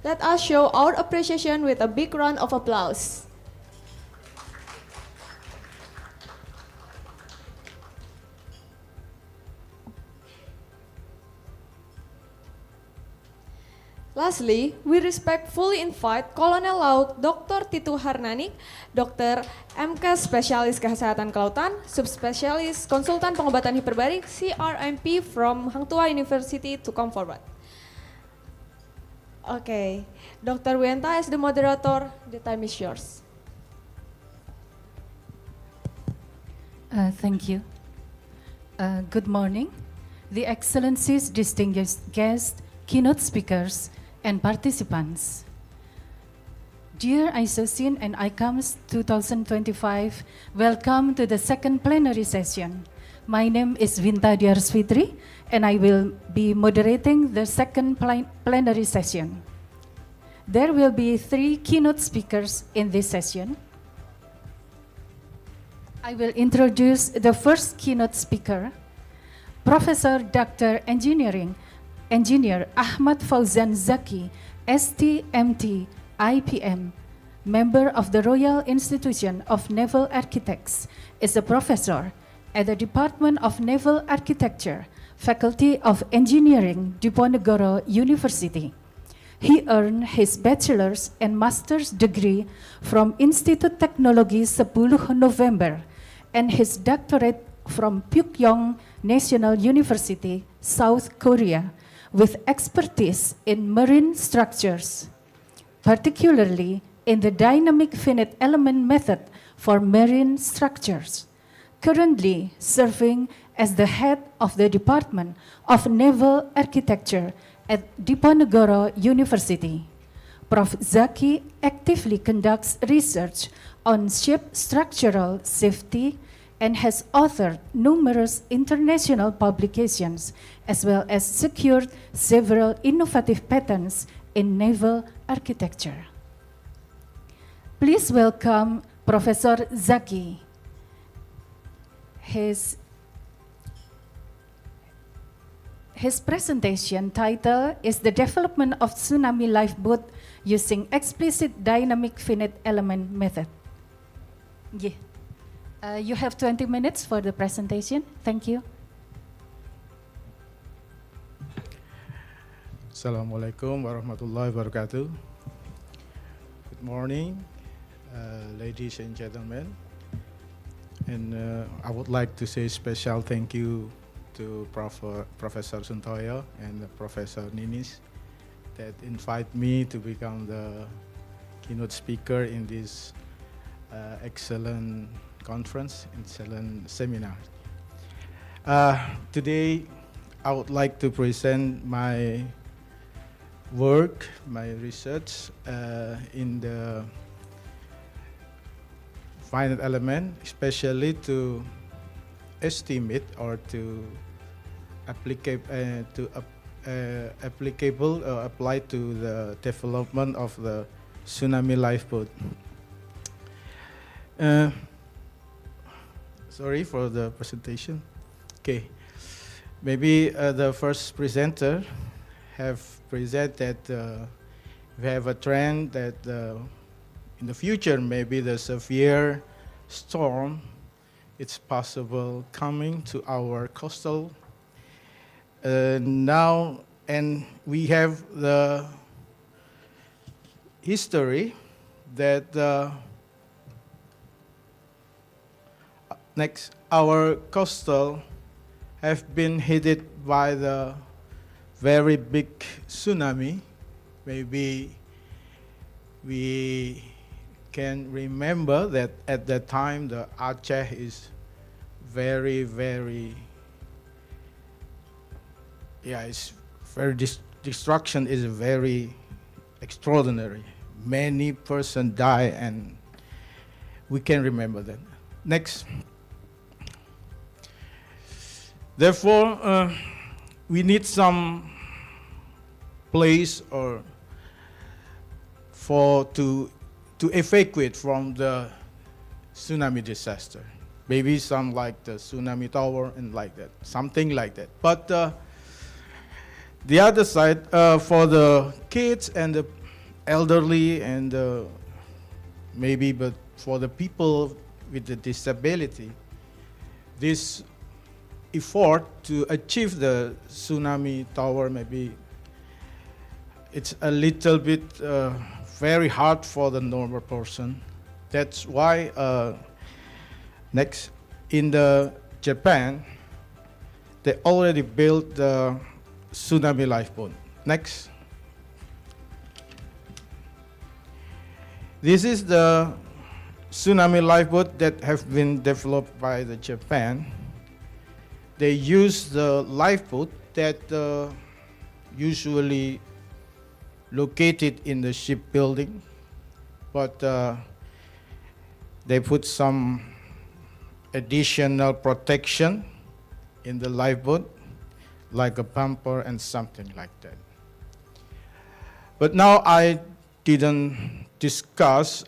Let us show our appreciation with a big round of applause. Lastly, we respectfully invite Kolonel Laut Dr. Titu Harnanik, Dr. MK Spesialis Kesehatan Kelautan, Subspesialis Konsultan Pengobatan Hiperbarik CRMP from Hang Tuah University to come forward. Okay, Dr. Wenta is the moderator, the time is yours. Thank you. Good morning, the Excellencies, distinguished guests, keynote speakers, and participants. Dear ISOCEEN and ICOMS 2025, welcome to the second plenary session. My name is Vinta Diarsfitri, and I will be moderating the second plenary session. There will be 3 keynote speakers in this session. I will introduce the first keynote speaker, Professor Dr. Engineer Ahmad Fauzan Zaki, STMT, IPM, member of the Royal Institution of Naval Architects, is a professor at the Department of Naval Architecture, Faculty of Engineering, Diponegoro University. He earned his bachelor's and master's degree from Institut Teknologi 10 November and his doctorate from Pyongyang National University, South Korea, with expertise in marine structures, particularly in the dynamic finite element method for marine structures, currently serving as the head of the Department of Naval Architecture at Diponegoro University. Prof. Zaki actively conducts research on ship structural safety and has authored numerous international publications, as well as secured several innovative patents in naval architecture. Please welcome Professor Zaki. His presentation title is The Development of Tsunami Lifeboat Using Explicit Dynamic Finite Element Method. Yeah. You have 20 minutes for the presentation. Thank you. Assalamualaikum warahmatullahi wabarakatuh. Good morning, ladies and gentlemen. And I would like to say special thank you to Professor Suntoyo and Professor Ninis that invite me to become the keynote speaker in this excellent conference, excellent seminar. Today, I would like to present my work, my research in the finite element, especially to estimate or to applicable or apply to the development of the tsunami lifeboat. Sorry for the presentation. Okay, maybe the first presenter have presented that we have a trend that in the future maybe the severe storm it's possible coming to our coastal now, and we have the history that next our coastal have been hit by the very big tsunami. Maybe we can remember that at that time the Aceh is very destruction is very extraordinary. Many persons die, and we can remember that. Next. Therefore, we need some place or to evacuate from the tsunami disaster. Maybe some like the tsunami tower and like that, something like that. But the other side, for the kids and the elderly and maybe, but for the people with the disability, this effort to achieve the tsunami tower maybe it's a little bit very hard for the normal person. That's why next in the Japan, they already built the tsunami lifeboat. Next. This is the tsunami lifeboat that have been developed by the Japan. They use the lifeboat that usually located in the shipbuilding, but they put some additional protection in the lifeboat, like a bumper and something like that. But now I didn't discuss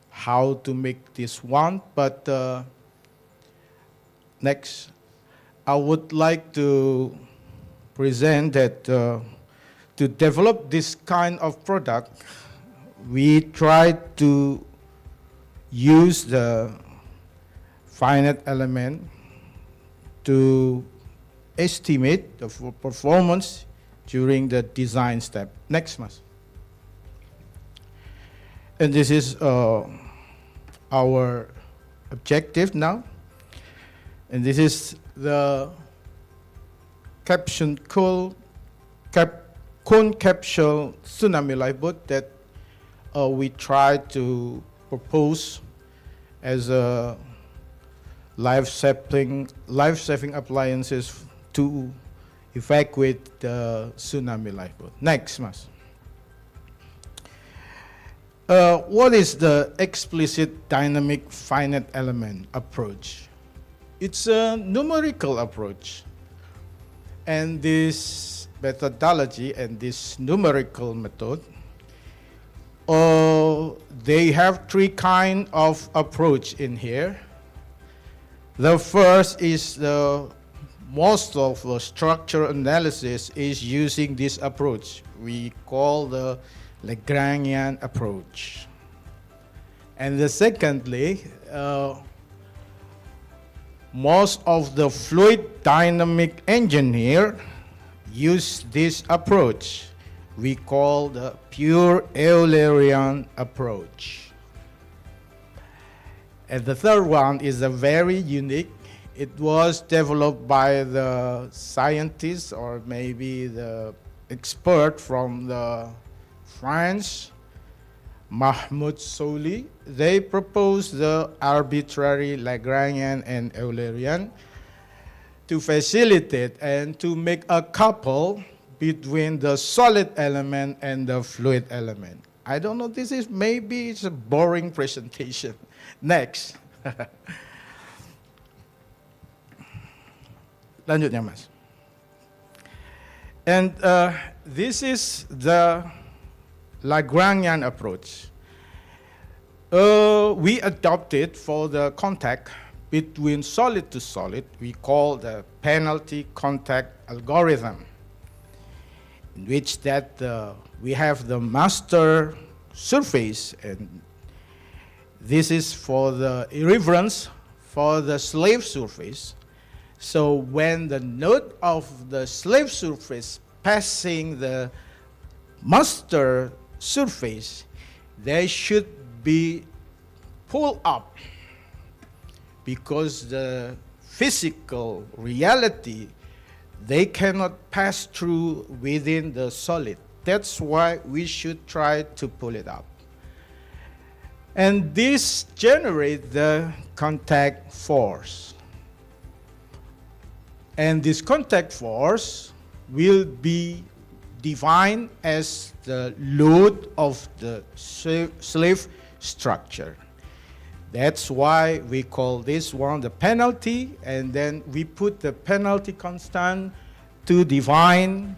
how to make this one, but next, I would like to present that to develop this kind of product, we tried to use the finite element to estimate the performance during the design step. Next, Mas. And this is our objective now. And this is the cone capsule tsunami lifeboat that we tried to propose as a life-saving appliances to evacuate the tsunami lifeboat. Next, Mas. What is the explicit dynamic finite element approach? It's a numerical approach. And this methodology and this numerical method, they have three kinds of approach in here. The first is most of the structural analysis is using this approach. We call the Lagrangian approach. And the secondly, most of the fluid dynamic engineer use this approach. We call the pure Eulerian approach. And the third one is a very unique. It was developed by the scientists or maybe the expert from the France, Mahmoud Souli. They proposed the arbitrary Lagrangian and Eulerian to facilitate and to make a couple between the solid element and the fluid element. I don't know, this is maybe it's a boring presentation. Next. Lanjutnya, Mas. And this is the Lagrangian approach. We adopted for the contact between solid to solid, we call the penalty contact algorithm, in which that we have the master surface, and this is for the irreverence for the slave surface. So when the node of the slave surface passing the master surface, they should be pulled up because the physical reality, they cannot pass through within the solid. That's why we should try to pull it up. And this generates the contact force. And this contact force will be defined as the load of the slave structure. That's why we call this one the penalty, and then we put the penalty constant to define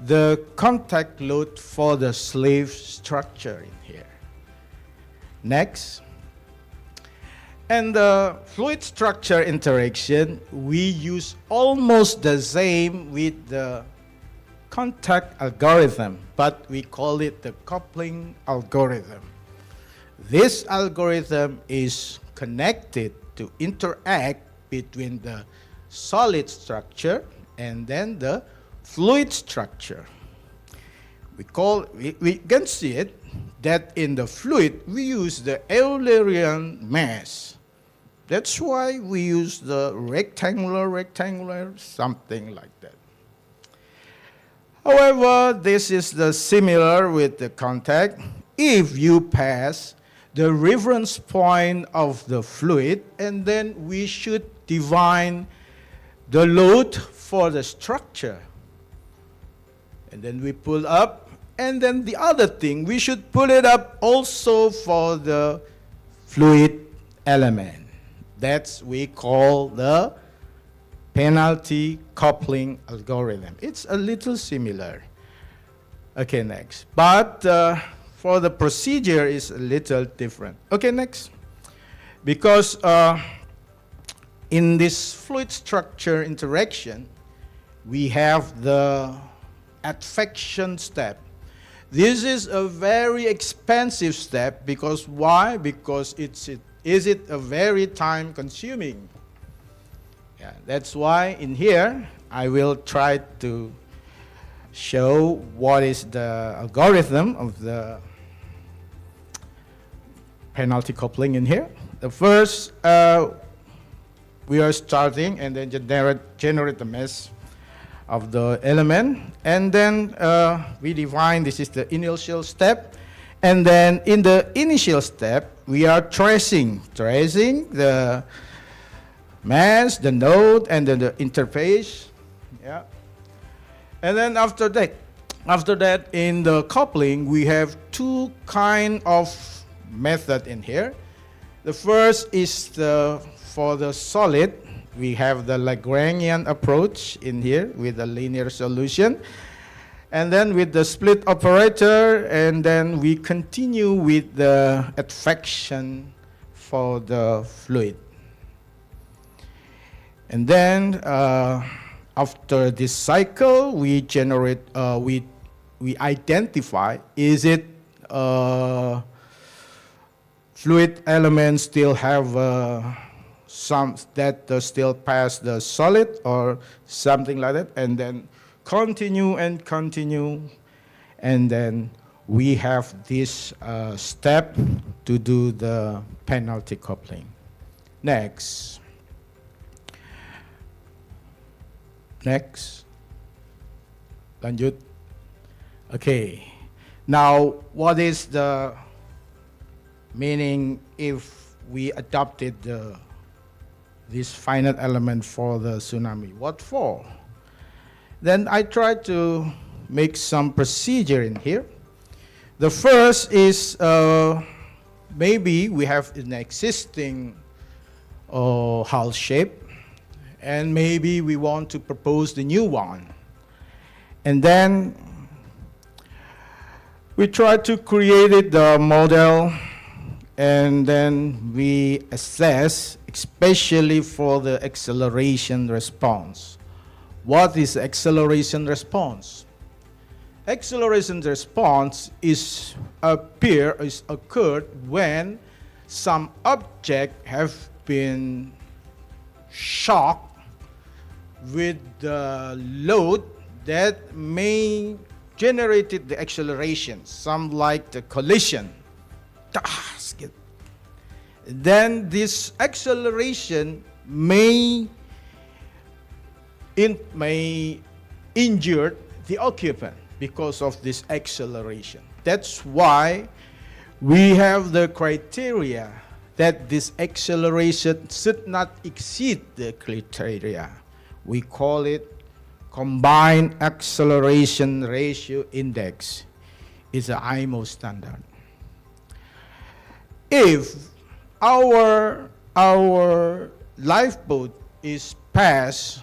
the contact load for the slave structure in here. Next. And the fluid structure interaction, we use almost the same with the contact algorithm, but we call it the coupling algorithm. This algorithm is connected to interact between the solid structure and then the fluid structure. we can see it that in the fluid we use the Eulerian mass. That's why we use the rectangular, something like that. However, this is the similar with the contact. If you pass the reference point of the fluid, and then we should define the load for the structure. And then we pull up, and then the other thing, we should pull it up also for the fluid element. That's we call the penalty coupling algorithm. It's a little similar. Okay, next. But for the procedure is a little different. Okay, next. Because in this fluid structure interaction, we have the advection step. This is a very expensive step because why? Because it's a very time consuming. Yeah, that's why in here I will try to show what is the algorithm of the penalty coupling in here. The first, we are starting and then generate the mass of the element, and then we define this is the initial step, and then in the initial step we are tracing the mass, the node, and then the interface. Yeah. And then after that in the coupling we have two kind of method in here. The first is for the solid. We have the Lagrangian approach in here with a linear solution. And then with the split operator, and then we continue with the advection for the fluid. And then after this cycle, we generate, we identify, is it fluid elements still have some that still pass the solid or something like that, and then continue, and then we have this step to do the penalty coupling. Next. Lanjut. Okay. Now, what is the meaning if we adopted this finite element for the tsunami? What for? Then I try to make some procedure in here. The first is maybe we have an existing hull shape, and maybe we want to propose the new one. And then we try to create the model, and then we assess, especially for the acceleration response. What is acceleration response? Acceleration response occurred when some object have been shocked with the load that may generated the acceleration, some like the collision. Then this acceleration may injure the occupant because of this acceleration. That's why we have the criteria that this acceleration should not exceed the criteria. We call it combined acceleration ratio index. It's an IMO standard. If our lifeboat is passed,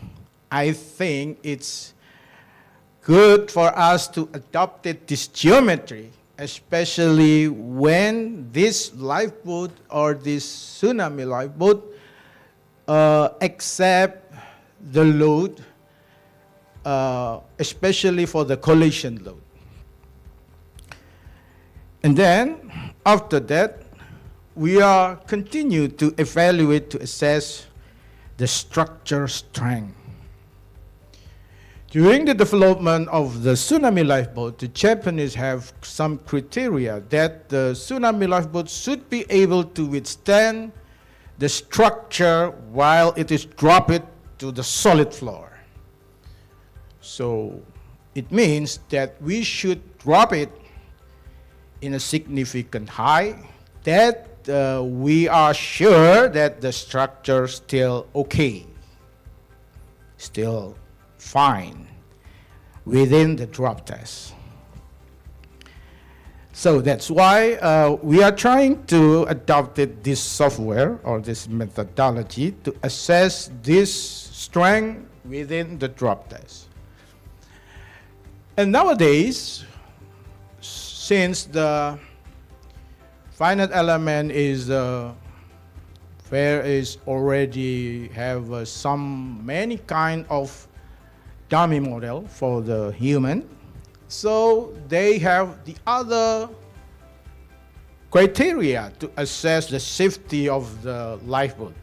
I think it's good for us to adopt this geometry, especially when this lifeboat or this tsunami lifeboat accept the load, especially for the collision load. And then after that, we are continue to evaluate to assess the structure strength. During the development of the tsunami lifeboat, the Japanese have some criteria that the tsunami lifeboat should be able to withstand the structure while it is dropped to the solid floor. So it means that we should drop it in a significant height that we are sure that the structure still okay, still fine within the drop test. So that's why we are trying to adopt this software or this methodology to assess this strength within the drop test. And nowadays, since the finite element is already have many kind of dummy model for the human, so they have the other criteria to assess the safety of the lifeboat.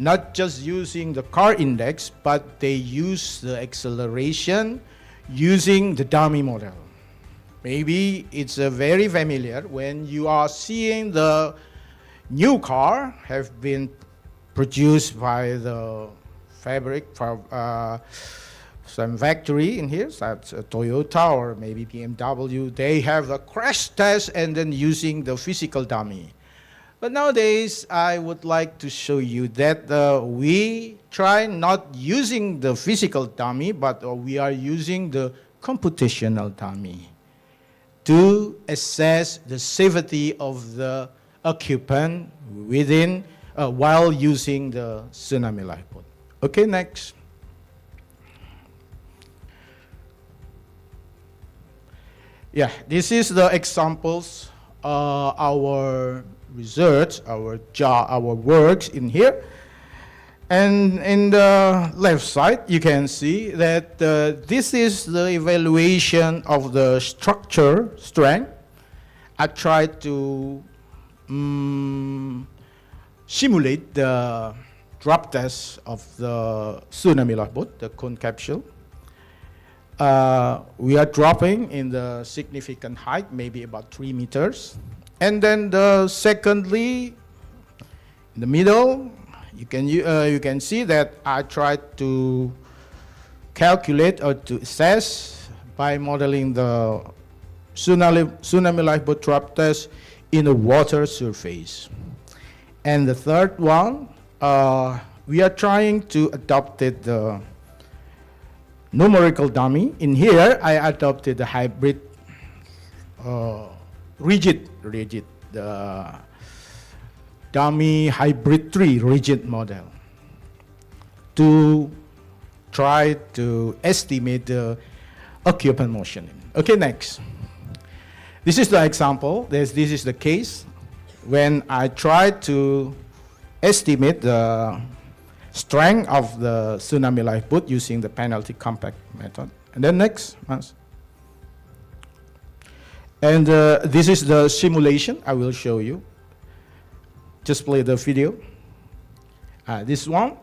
Not just using the car index, but they use the acceleration using the dummy model. Maybe it's very familiar when you are seeing the new car have been produced by the fabric from some factory in here, such as Toyota or maybe BMW. They have a crash test and then using the physical dummy. But nowadays, I would like to show you that we try not using the physical dummy, but we are using the computational dummy to assess the safety of the occupant within while using the tsunami lifeboat. Okay, next. Yeah, this is the examples our research, our works in here. And in the left side, you can see that this is the evaluation of the structure strength. I tried to simulate the drop test of the tsunami lifeboat, the cone capsule. We are dropping in the significant height, maybe about 3 meters. And then secondly, in the middle, you can see that I tried to calculate or to assess by modeling the tsunami lifeboat drop test in a water surface. And the third one, we are trying to adopt the numerical dummy. In here, I adopted the hybrid rigid, the dummy hybrid 3 rigid model to try to estimate the occupant motion. Okay, next. This is the example. This is the case when I tried to estimate the strength of the tsunami lifeboat using the penalty compact method. And then next. And this is the simulation I will show you. Just play the video. This one.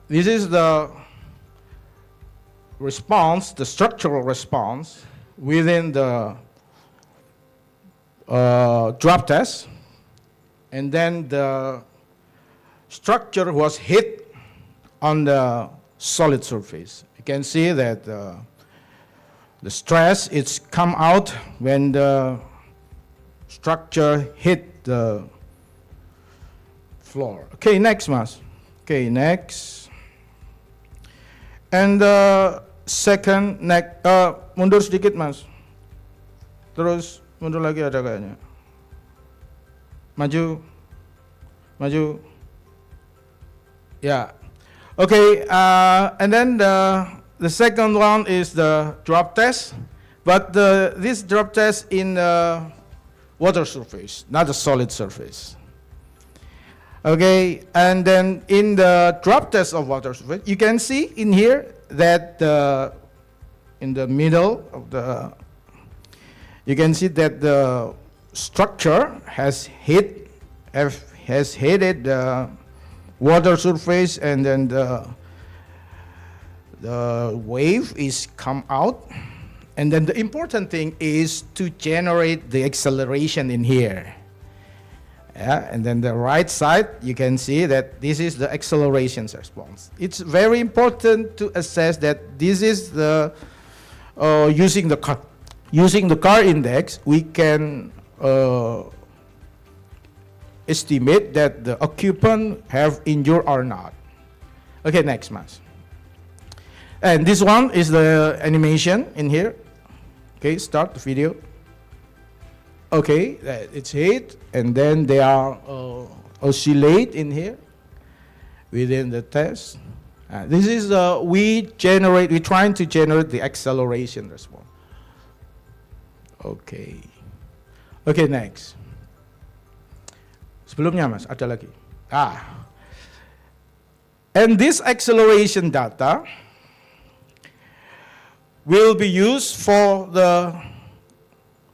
This is the response, the structural response within the drop test. And then the structure was hit on the solid surface. You can see that the stress it's come out when the structure hit the floor. Okay, next, Mas. Okay, next. And the second, next, mundur sedikit, Mas. Terus mundur lagi ada kayaknya. Maju, maju. Yeah. Okay, and then the second one is the drop test, but this drop test in the water surface, not a solid surface. Okay, and then in the drop test of water surface, you can see in here that in the middle of the, you can see that the structure has hit the water surface, and then the wave is come out, and then the important thing is to generate the acceleration in here. Yeah, and then the right side, you can see that this is the acceleration response. It's very important to assess that this is the, using the car index, we can estimate that the occupant have injured or not. Okay, next, Mas. And this one is the animation in here. Okay, start the video. Okay, it's hit, and then they are oscillate in here within the test. This is we're trying to generate the acceleration response. Okay. Okay, next. Sebelumnya, Mas, ada lagi. And this acceleration data will be used for the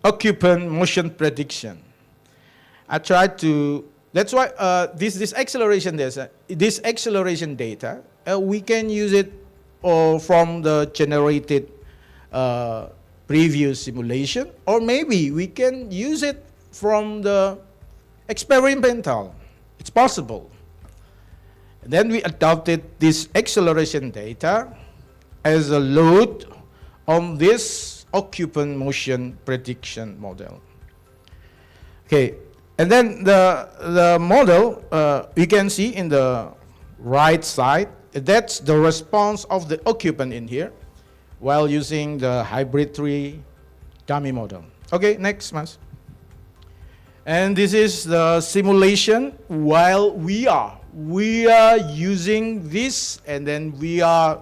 occupant motion prediction. I tried to, that's why this acceleration data, we can use it from the generated previous simulation, or maybe we can use it from the experimental. It's possible. And then we adopted this acceleration data as a load on this occupant motion prediction model. Okay, and then the model you can see in the right side, that's the response of the occupant in here while using the hybrid 3 dummy model. Okay, next, Mas. And this is the simulation while we are using this, and then we are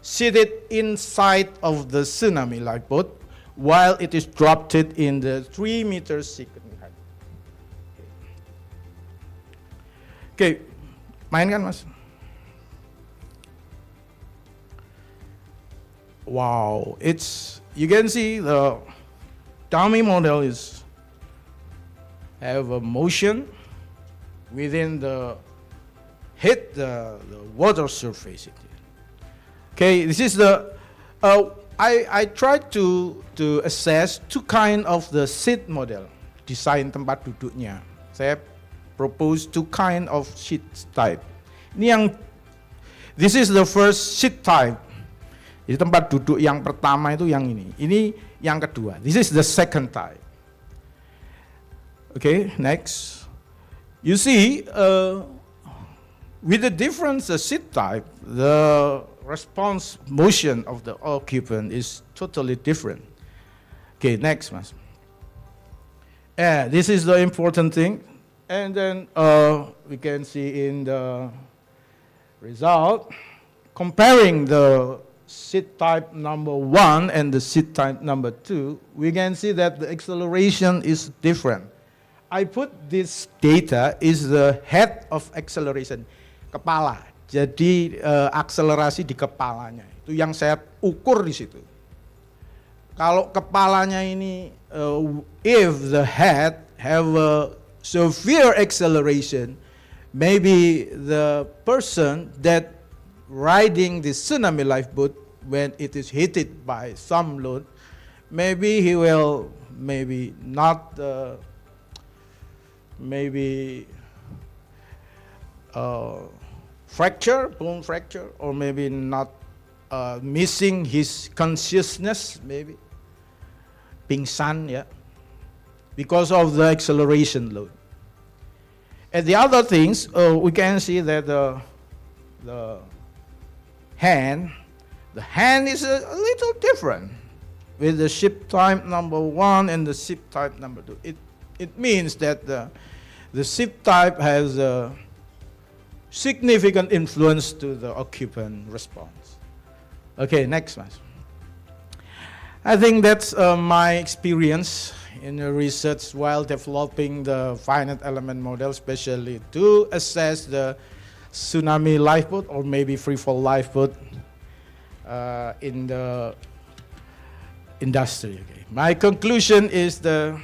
seated inside of the tsunami lifeboat while it is dropped in the 3 meters second height. Okay, mainkan, Mas. Wow, you can see the dummy model have a motion within the water surface. Okay, this is the, I tried to assess two kind of the seat model, desain tempat duduknya. Saya propose two kind of seat type. This is the first seat type. Jadi tempat duduk yang pertama itu yang ini. Ini yang kedua. This is the second type. Okay, next. You see, with the different seat type, the response motion of the occupant is totally different. Okay, next, Mas. This is the important thing. And then we can see in the result, comparing the seat type number 1 and the seat type number 2, we can see that the acceleration is different. I put this data is the head of acceleration, kepala. Jadi akselerasi di kepalanya. Itu yang saya ukur di situ. Kalau kepalanya ini, if the head have a severe acceleration, maybe the person that riding the tsunami lifeboat, when it is hit by some load, maybe he will not fracture, bone fracture, or maybe not missing his consciousness, maybe pingsan, yeah, because of the acceleration load. And the other things, we can see that the hand is a little different with the ship type number 1 and the ship type number 2. It means that the ship type has a significant influence to the occupant response. Okay, next one. I think that's my experience in the research while developing the finite element model, especially to assess the tsunami lifeboat or maybe freefall lifeboat in the industry. Okay. My conclusion is the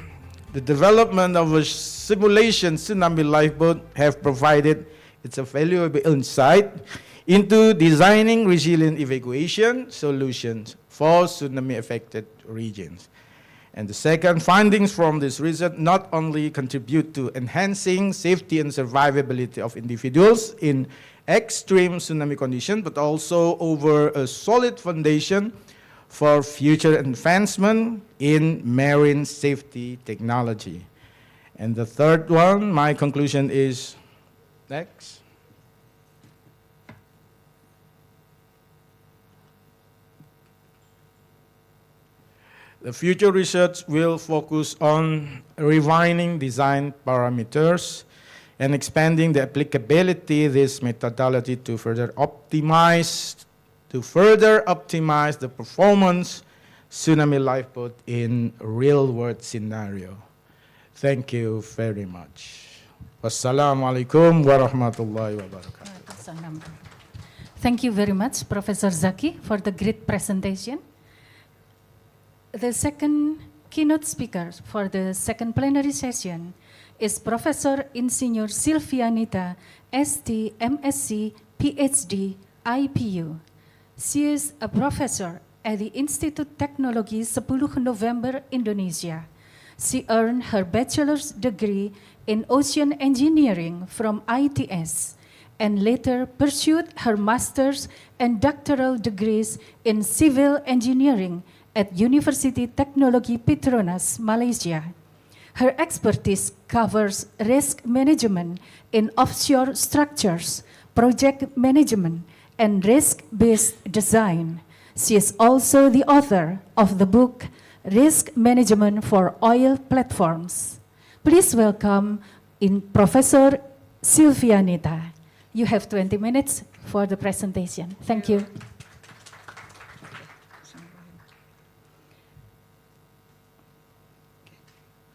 development of a simulation tsunami lifeboat have provided it's a valuable insight into designing resilient evacuation solutions for tsunami-affected regions. And the second, findings from this research not only contribute to enhancing safety and survivability of individuals in extreme tsunami conditions, but also over a solid foundation for future advancement in marine safety technology. And the third one, my conclusion is, next. The future research will focus on refining design parameters and expanding the applicability of this methodology to further optimize the performance tsunami lifeboat in real-world scenario. Thank you very much. Wassalamualaikum warahmatullahi wabarakatuh. Thank you very much, Professor Zaki, for the great presentation. The second keynote speaker for the second plenary session is Professor Insinyur Silvianita, ST, MSc, PhD, IPU. She is a professor at the Institut Teknologi 10 November, Indonesia. She earned her bachelor's degree in ocean engineering from ITS and later pursued her master's and doctoral degrees in civil engineering at University Teknologi Petronas, Malaysia. Her expertise covers risk management in offshore structures, project management, and risk-based design. She is also the author of the book Risk Management for Oil Platforms. Please welcome Professor Silvianita. You have 20 minutes for the presentation. Thank you.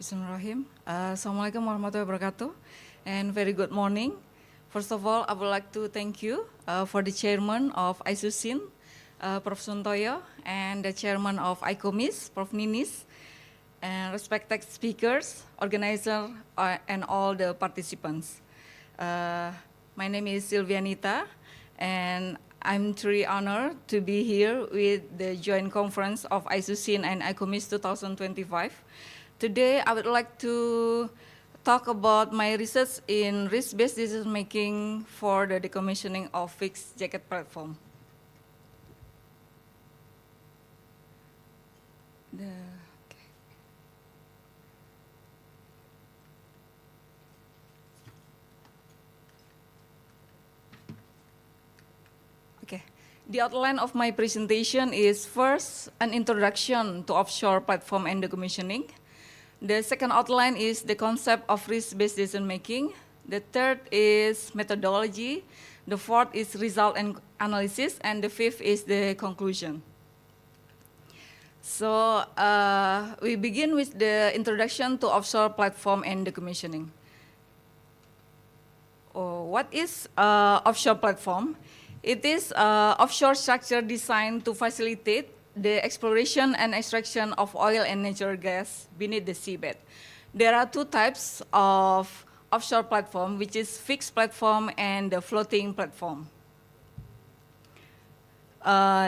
Bismillahirrahmanirrahim. Assalamualaikum warahmatullahi wabarakatuh, and very good morning. First of all, I would like to thank you for the chairman of ISOCEEN, Prof. Suntoyo, and the chairman of ICOMIS, Prof. Ninis, and respected speakers, organizers, and all the participants. My name is Silvianita, and I'm truly honored to be here with the joint conference of ISOCEEN and ICOMIS 2025. Today, I would like to talk about my research in risk-based decision-making for the decommissioning of fixed jacket platform. The outline of my presentation is first an introduction to offshore platform and decommissioning. The second outline is the concept of risk-based decision-making. The third is methodology. The fourth is result and analysis. And the fifth is the conclusion. So we begin with the introduction to offshore platform and decommissioning. What is offshore platform? It is offshore structure designed to facilitate the exploration and extraction of oil and natural gas beneath the seabed. There are two types of offshore platform, which is fixed platform and the floating platform.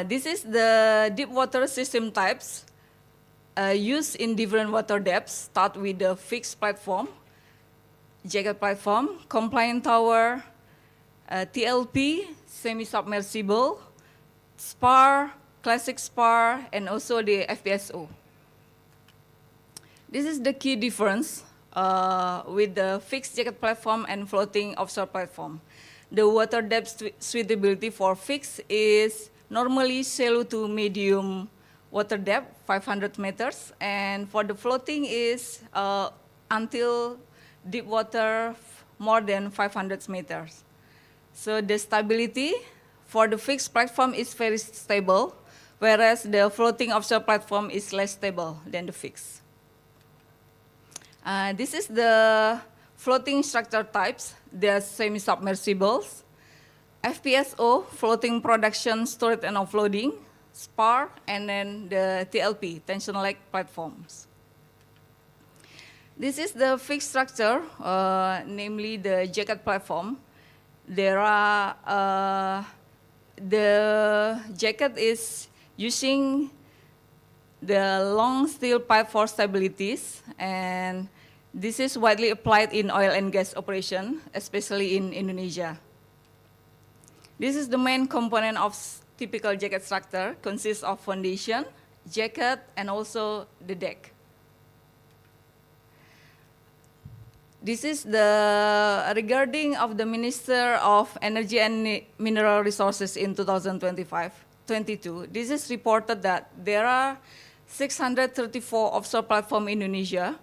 This is the deep water system types used in different water depths, start with the fixed platform, jacket platform, compliant tower, TLP, semi-submersible, spar, classic spar, and also the FPSO. This is the key difference with the fixed jacket platform and floating offshore platform. The water depth suitability for fixed is normally shallow to medium water depth, 500 meters, and for the floating is until deep water more than 500 meters. So the stability for the fixed platform is very stable, whereas the floating offshore platform is less stable than the fixed. This is the floating structure types. They are semi-submersibles, FPSO, floating production, storage and offloading, spar, and then the TLP, tension leg platforms. This is the fixed structure, namely the jacket platform. There are the jacket is using the long steel pipe for stabilities, and this is widely applied in oil and gas operation, especially in Indonesia. This is the main component of typical jacket structure, consists of foundation, jacket, and also the deck. This is the regarding of the Minister of Energy and Mineral Resources in 2022. This is reported that there are 634 offshore platforms in Indonesia.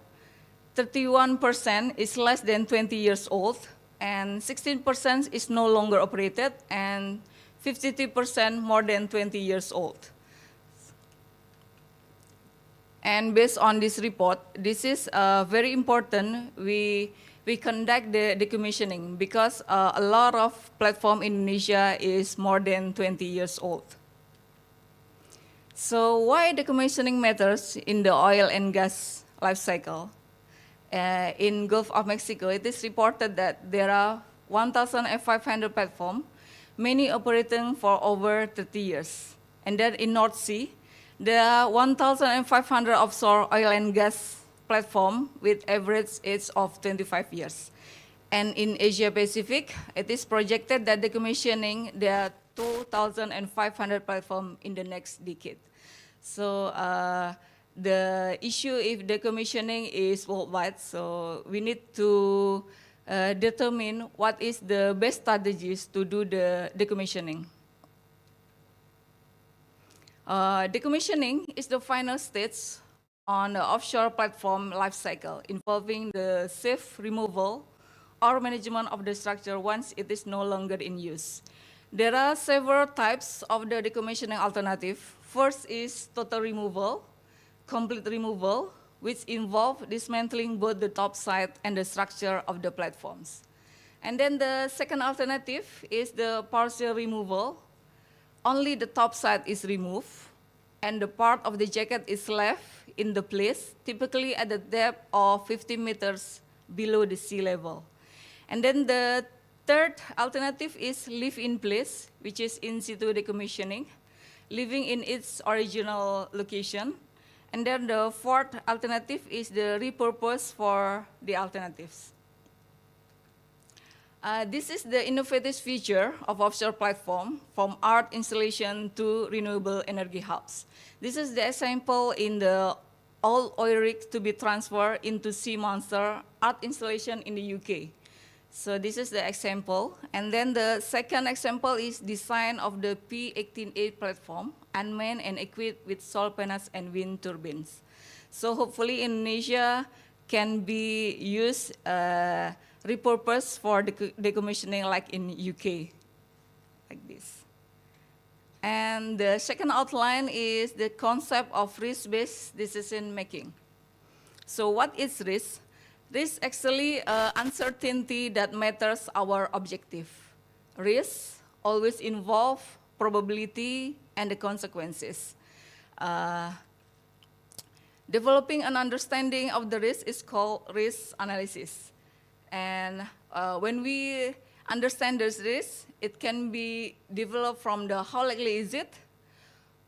31% is less than 20 years old, and 16% is no longer operated, and 53% more than 20 years old. And based on this report, this is very important. We conduct the decommissioning because a lot of platform in Indonesia is more than 20 years old. So why decommissioning matters in the oil and gas life cycle? In Gulf of Mexico, it is reported that there are 1,500 platforms, many operating for over 30 years. And then in North Sea, there are 1,500 offshore oil and gas platforms with average age of 25 years. And in Asia Pacific, it is projected that decommissioning, there are 2,500 platforms in the next decade. So the issue if decommissioning is worldwide, so we need to determine what is the best strategies to do the decommissioning. Decommissioning is the final stage on the offshore platform life cycle, involving the safe removal or management of the structure once it is no longer in use. There are several types of the decommissioning alternative. First is total removal, complete removal, which involve dismantling both the top side and the structure of the platforms. And then the second alternative is the partial removal. Only the top side is removed, and the part of the jacket is left in the place, typically at the depth of 50 meters below the sea level. And then the third alternative is leave in place, which is in situ decommissioning, leaving in its original location. And then the fourth alternative is the repurpose for the alternatives. This is the innovative feature of offshore platform, from art installation to renewable energy hubs. This is the example in the old oil rig to be transferred into Sea Monster art installation in the UK. So this is the example. And then the second example is design of the P-18A platform, unmanned and equipped with solar panels and wind turbines. So hopefully Indonesia can be used, repurposed for decommissioning like in UK, like this. And the second outline is the concept of risk-based decision making. So what is risk? Risk actually uncertainty that matters our objective. Risk always involve probability and the consequences. Developing an understanding of the risk is called risk analysis. And when we understand this risk, it can be developed from the how likely is it,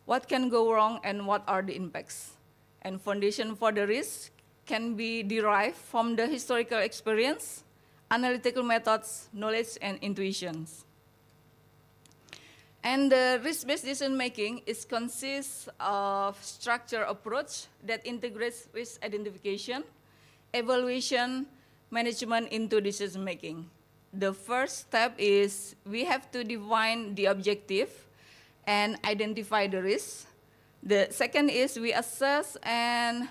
what can go wrong, and what are the impacts. And foundation for the risk can be derived from the historical experience, analytical methods, knowledge, and intuitions. And the risk-based decision-making consists of structured approach that integrates risk identification, evaluation, management into decision-making. The first step is we have to define the objective and identify the risk. The second is we assess and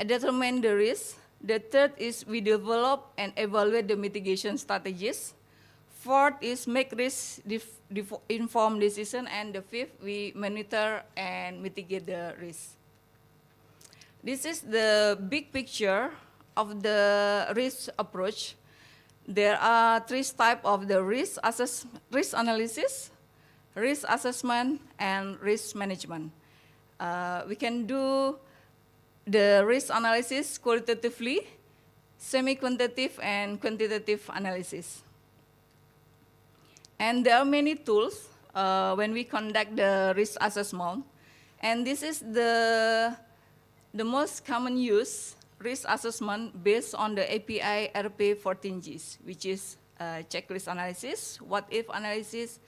determine the risk. The third is we develop and evaluate the mitigation strategies. Fourth is make risk-informed decision. And the fifth, we monitor and mitigate the risk. This is the big picture of the risk approach. There are three types of the risk analysis, risk assessment, and risk management. We can do the risk analysis qualitatively, semi-quantitative, and quantitative analysis. And there are many tools when we conduct the risk assessment. And this is the most common use risk assessment based on the API RP14Gs, which is checklist analysis, what-if analysis,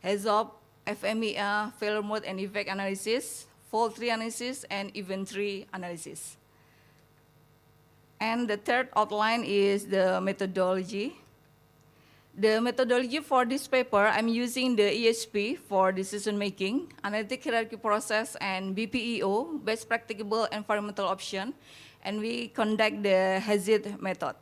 heads-up, FMEA, failure mode and effect analysis, fault tree analysis, and event tree analysis. And the third outline is the methodology. The methodology for this paper, I'm using the EHP for decision making, analytic hierarchy process, and BPEO, best practicable environmental option, and we conduct the hazard method.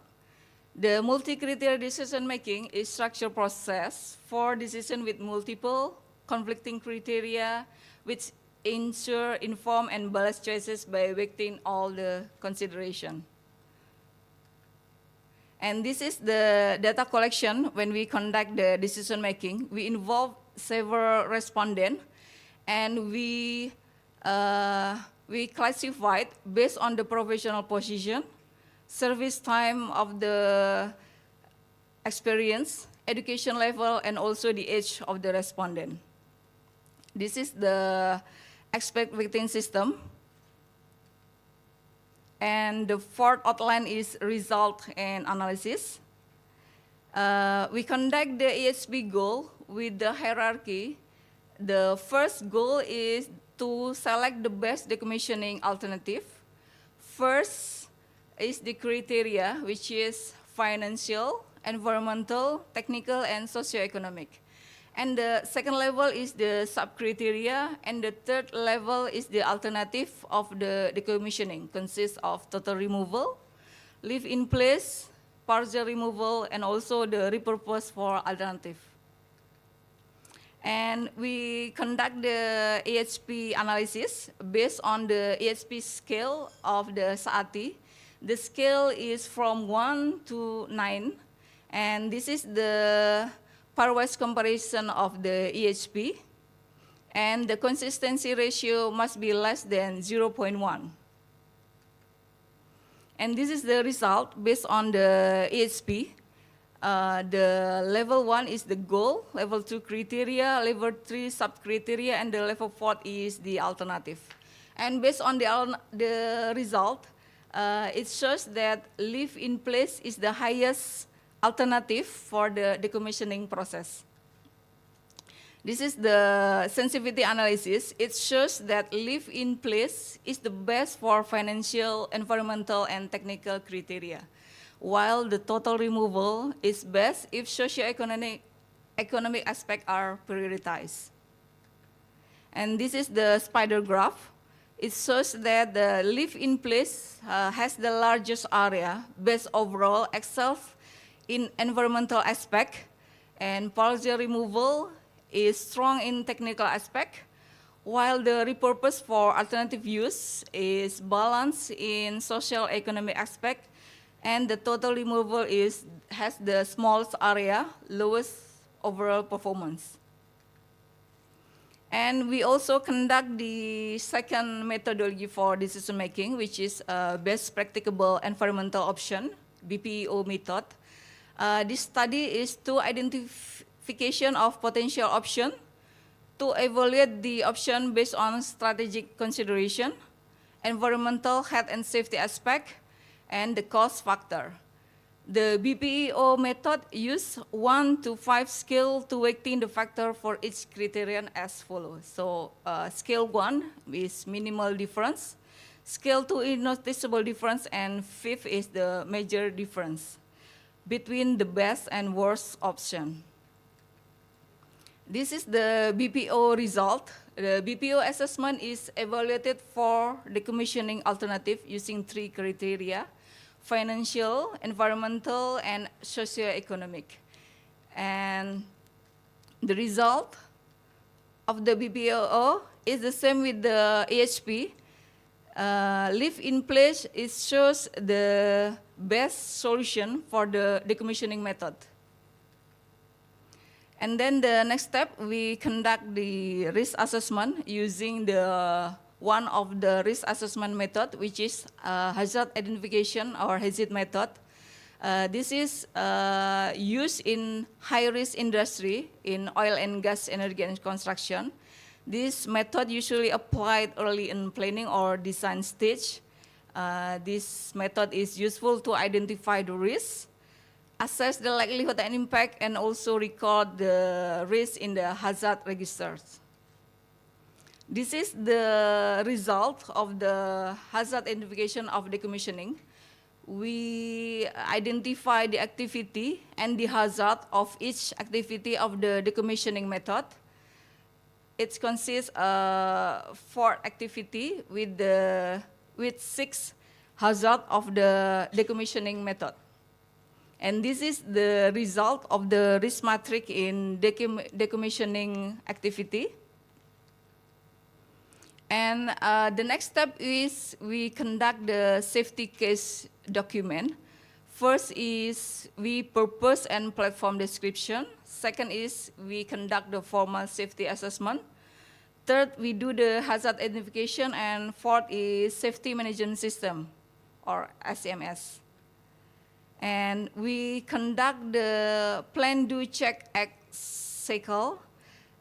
The multi-criteria decision making is structured process for decision with multiple conflicting criteria, which ensure informed and balanced choices by weighting all the consideration. And this is the data collection when we conduct the decision making. We involve several respondents, and we classified based on the professional position, service time of the experience, education level, and also the age of the respondent. This is the expert weighting system. And the fourth outline is result and analysis. We conduct the EHP goal with the hierarchy. The first goal is to select the best decommissioning alternative. First is the criteria, which is financial, environmental, technical, and socioeconomic. And the second level is the sub-criteria, and the third level is the alternative of the decommissioning, consists of total removal, leave in place, partial removal, and also the repurpose for alternative. And we conduct the EHP analysis based on the EHP scale of the SAATI. The scale is from 1 to 9, and this is the pairwise comparison of the EHP, and the consistency ratio must be less than 0.1. And this is the result based on the EHP. The level 1 is the goal, level 2 criteria, level 3 sub-criteria, and the level 4 is the alternative. And based on the result, it shows that leave in place is the highest alternative for the decommissioning process. This is the sensitivity analysis. It shows that leave in place is the best for financial, environmental, and technical criteria, while the total removal is best if socioeconomic aspects are prioritized. And this is the spider graph. It shows that the leave in place has the largest area, best overall, excels in environmental aspect, and partial removal is strong in technical aspect, while the repurpose for alternative use is balanced in social economic aspect, and the total removal has the smallest area, lowest overall performance. And we also conduct the second methodology for decision making, which is best practicable environmental option, BPEO method. This study is to identification of potential option, to evaluate the option based on strategic consideration, environmental health and safety aspect, and the cost factor. The BPEO method uses 1 to 5 scale to weighting the factor for each criterion as follows. So scale 1 is minimal difference, scale 2 is noticeable difference, and 5th is the major difference between the best and worst option. This is the BPO result. The BPO assessment is evaluated for decommissioning alternative using 3 criteria: financial, environmental, and socioeconomic. And the result of the BPO is the same with the EHP. Leave in place, it shows the best solution for the decommissioning method. And then the next step, we conduct the risk assessment using one of the risk assessment method, which is hazard identification or hazard method. This is used in high-risk industry in oil and gas, energy and construction. This method usually applied early in planning or design stage. This method is useful to identify the risks, assess the likelihood and impact, and also record the risk in the hazard registers. This is the result of the hazard identification of decommissioning. We identify the activity and the hazard of each activity of the decommissioning method. It consists of 4 activity with 6 hazard of the decommissioning method. And this is the result of the risk matrix in decommissioning activity. And the next step is we conduct the safety case document. First is we purpose and platform description. Second is we conduct the formal safety assessment. Third, we do the hazard identification. And fourth is safety management system, or SMS. And we conduct the plan, do, check, act cycle.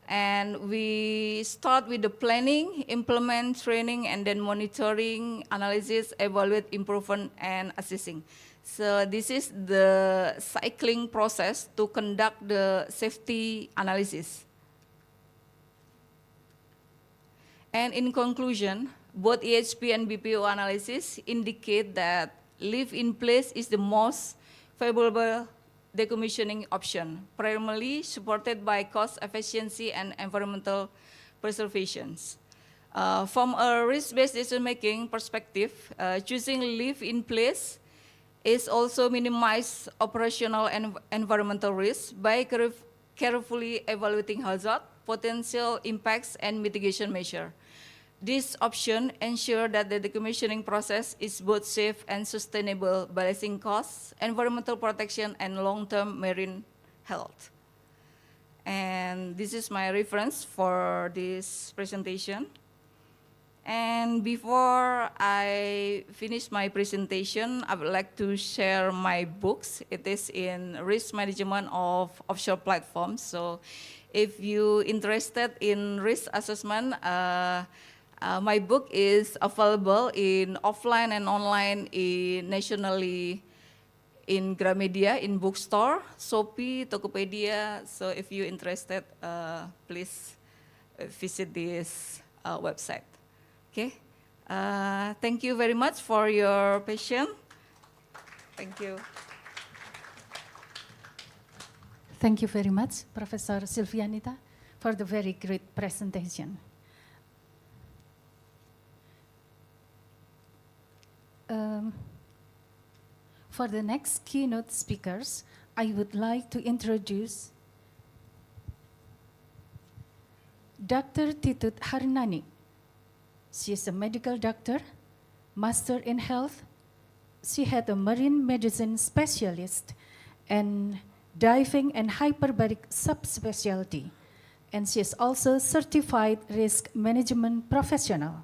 And we start with the planning, implement, training, and then monitoring, analysis, evaluate, improvement, and assessing. So this is the cycling process to conduct the safety analysis. And in conclusion, both EHP and BPO analysis indicate that leave in place is the most favorable decommissioning option, primarily supported by cost efficiency and environmental preservation. From a risk-based decision-making perspective, choosing leave in place is also minimize operational and environmental risks by carefully evaluating hazard, potential impacts, and mitigation measures. This option ensures that the decommissioning process is both safe and sustainable, balancing costs, environmental protection, and long-term marine health. And this is my reference for this presentation. And before I finish my presentation, I would like to share my books. It is in risk management of offshore platforms. So if you're interested in risk assessment, my book is available in offline and online nationally in Gramedia, in bookstore, Shopee, Tokopedia. So if you're interested, please visit this website. Okay. Thank you very much for your patience. Thank you. Thank you very much, Professor Silvianita, for the very great presentation. For the next keynote speakers, I would like to introduce Dr. Titut Harnani. She is a medical doctor, master in health. She had a marine medicine specialist and diving and hyperbaric subspecialty. And she is also certified risk management professional.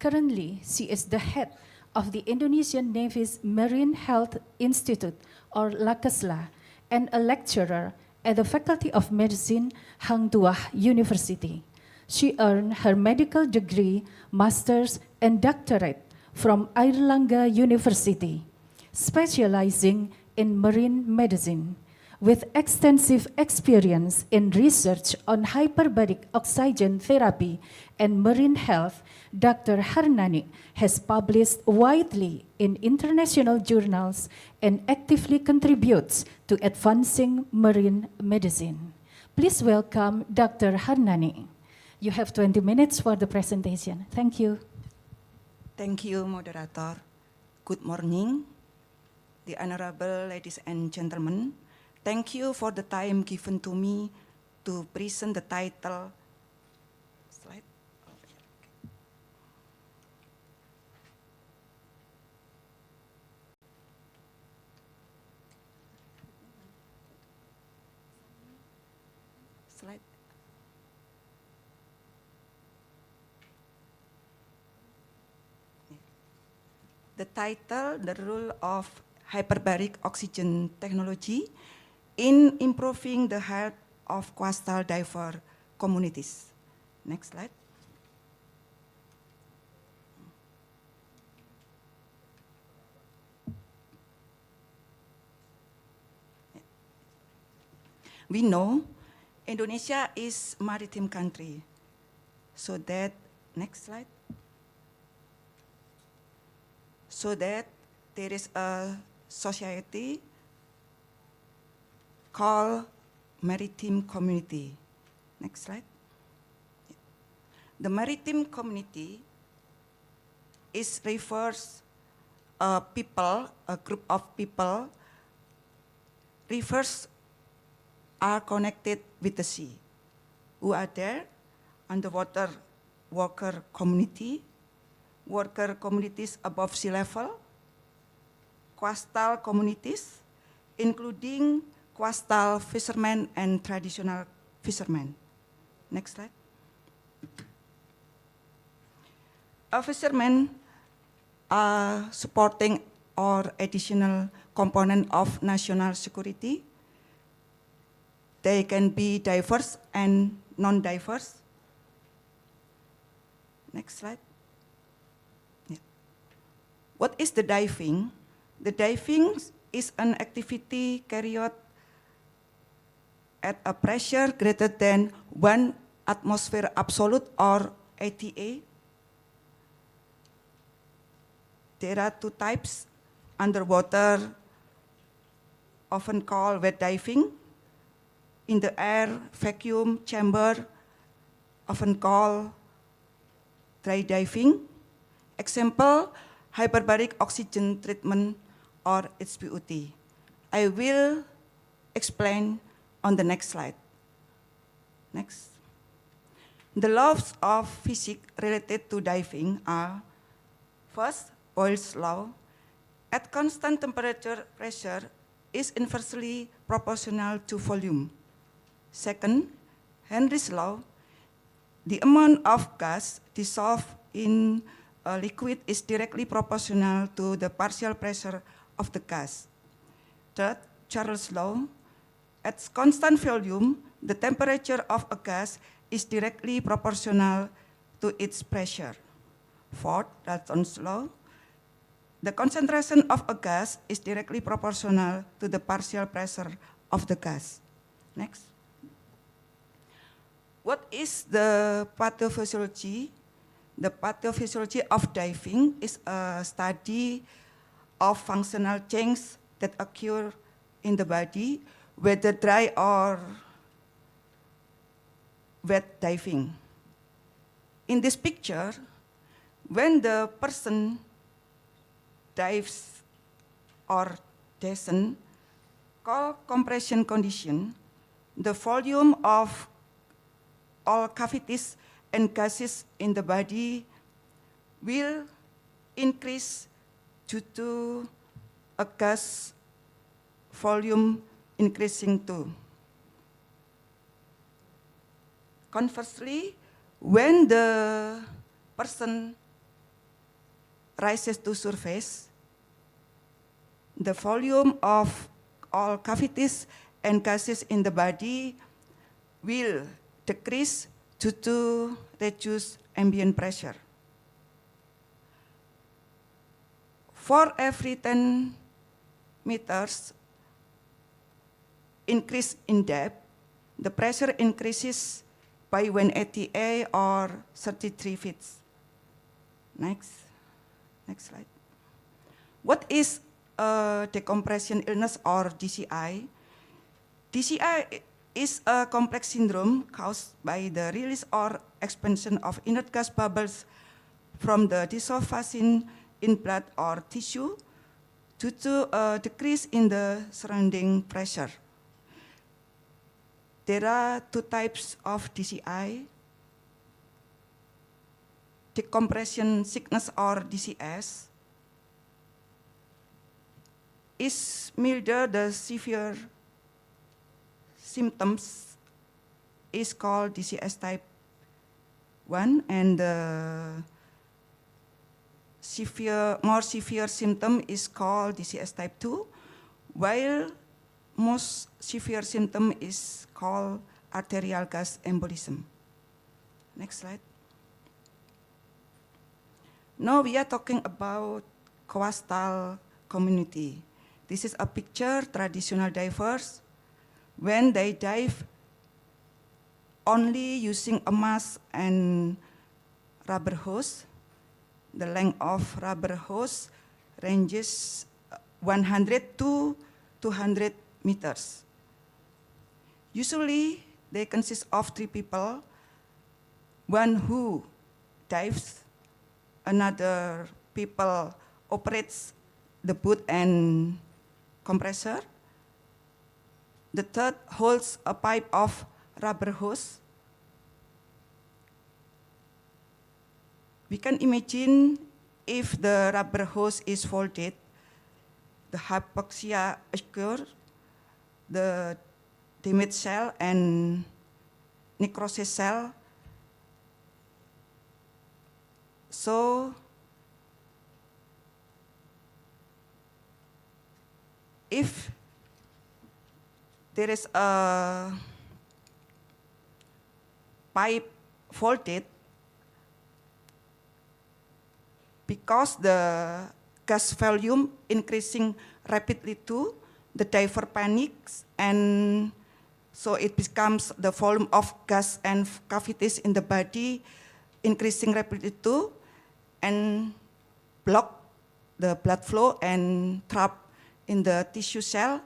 Currently, she is the head of the Indonesian Navy's Marine Health Institute, or LAKESLA, and a lecturer at the Faculty of Medicine, Hang Tuah University. She earned her medical degree, master's, and doctorate from Airlangga University, specializing in marine medicine. With extensive experience in research on hyperbaric oxygen therapy and marine health, Dr. Harnani has published widely in international journals and actively contributes to advancing marine medicine. Please welcome Dr. Harnani. You have 20 minutes for the presentation. Thank you. Thank you, moderator. Good morning, the honorable ladies and gentlemen. Thank you for the time given to me to present the title. Slide. Slide. The title, The Role of hyperbaric oxygen technology in improving the health of coastal diver communities. Next slide. We know Indonesia is maritime country, so that, next slide. So that there is a society called maritime community. Next slide. The maritime community is refers people, a group of people, rivers are connected with the sea. Who are there? Underwater worker community, worker communities above sea level, coastal communities, including coastal fishermen and traditional fishermen. Next slide. A fisherman are supporting or additional component of national security. They can be diverse and non-diverse. Next slide. Yeah. What is the diving? The diving is an activity carried out at a pressure greater than 1 atmosphere absolute or ATA. There are two types, underwater, often called wet diving, in the air vacuum chamber, often called dry diving. Example, hyperbaric oxygen treatment or HPOT. I will explain on the next slide. Next. The laws of physics related to diving are, first, Boyle's law. At constant temperature, pressure is inversely proportional to volume. Second, Henry's law. The amount of gas dissolved in a liquid is directly proportional to the partial pressure of the gas. Third, Charles' law. At constant volume, the temperature of a gas is directly proportional to its pressure. Fourth, Dalton's law. The concentration of a gas is directly proportional to the partial pressure of the gas. Next. What is the pathophysiology? The pathophysiology of diving is a study of functional changes that occur in the body, whether dry or wet diving. In this picture, when the person dives or descends, called compression condition, the volume of all cavities and gases in the body will increase due to a gas volume increasing too. Conversely, when the person rises to surface, the volume of all cavities and gases in the body will decrease due to reduced ambient pressure. For every 10 meters increase in depth, the pressure increases by 1 ATA or 33 feet. Next slide. What is decompression illness or DCI? DCI is a complex syndrome caused by the release or expansion of inert gas bubbles from the dissolved vaccine in blood or tissue due to a decrease in the surrounding pressure. There are two types of DCI. Decompression sickness or DCS is milder. The severe symptoms is called DCS type 1, and the more severe symptom is called DCS type 2, while most severe symptom is called arterial gas embolism. Next slide. Now we are talking about coastal community. This is a picture, traditional divers, when they dive only using a mask and rubber hose. The length of rubber hose ranges 100 to 200 meters. Usually, they consist of 3 people, one who dives, another people operates the boat and compressor. The third holds a pipe of rubber hose. We can imagine if the rubber hose is folded, the hypoxia occurs, the damaged cell and necrosis cell. So, if there is a pipe folded, because the gas volume increasing rapidly too, the diver panics, and so it becomes the volume of gas and cavities in the body increasing rapidly too, and block the blood flow and trap in the tissue cell,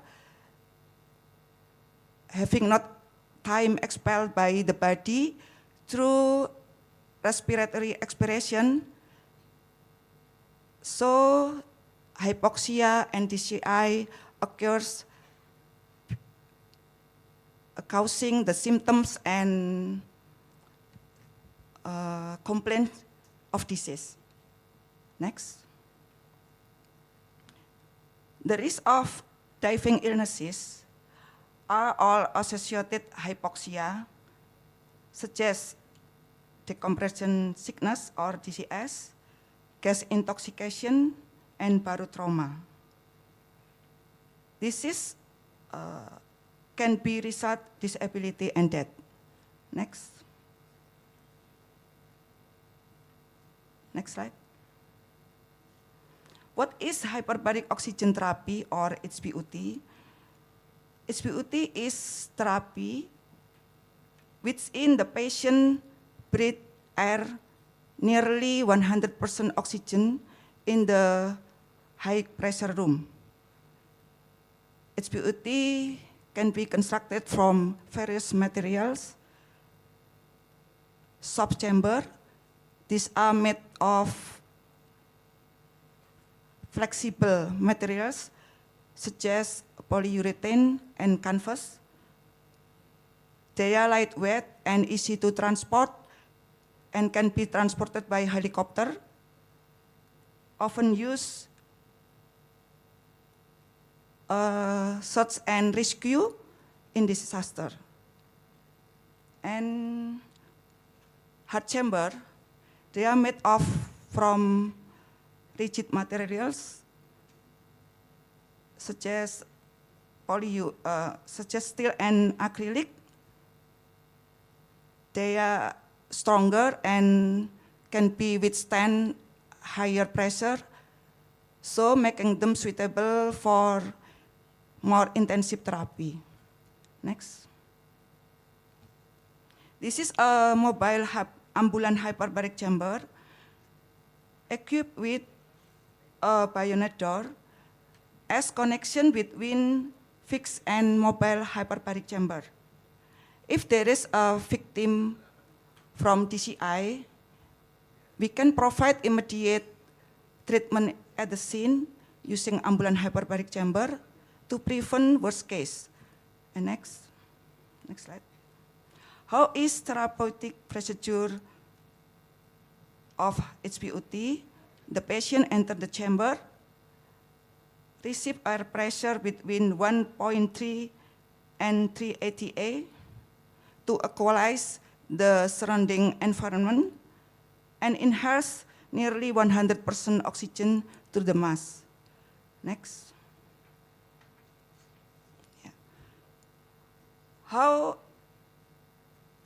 having not time expelled by the body through respiratory expiration. So hypoxia and DCI occurs, causing the symptoms and complaints of disease. Next. The risk of diving illnesses are all associated hypoxia, such as decompression sickness or DCS, gas intoxication, and barotrauma. Disease can be result disability and death. Next. Next slide. What is hyperbaric oxygen therapy or HBOT? HBOT is therapy wherein the patient breathes air nearly 100% oxygen in the high pressure room. HBOT can be constructed from various materials. Soft chamber, these are made of flexible materials such as polyurethane and canvas. They are lightweight and easy to transport and can be transported by helicopter, often used search and rescue in disaster. And hard chamber, they are made of from rigid materials such as steel and acrylic. They are stronger and can be withstand higher pressure, so making them suitable for more intensive therapy. Next. This is a mobile ambulant hyperbaric chamber equipped with a bayonet door as connection between fixed and mobile hyperbaric chamber. If there is a victim from DCI, we can provide immediate treatment at the scene using ambulant hyperbaric chamber to prevent worst case. And next slide. How is therapeutic procedure of HBOT? The patient enters the chamber, receive air pressure between 1.3 and 3 ATA to equalize the surrounding environment and enhance nearly 100% oxygen to the mass. Next. Yeah. How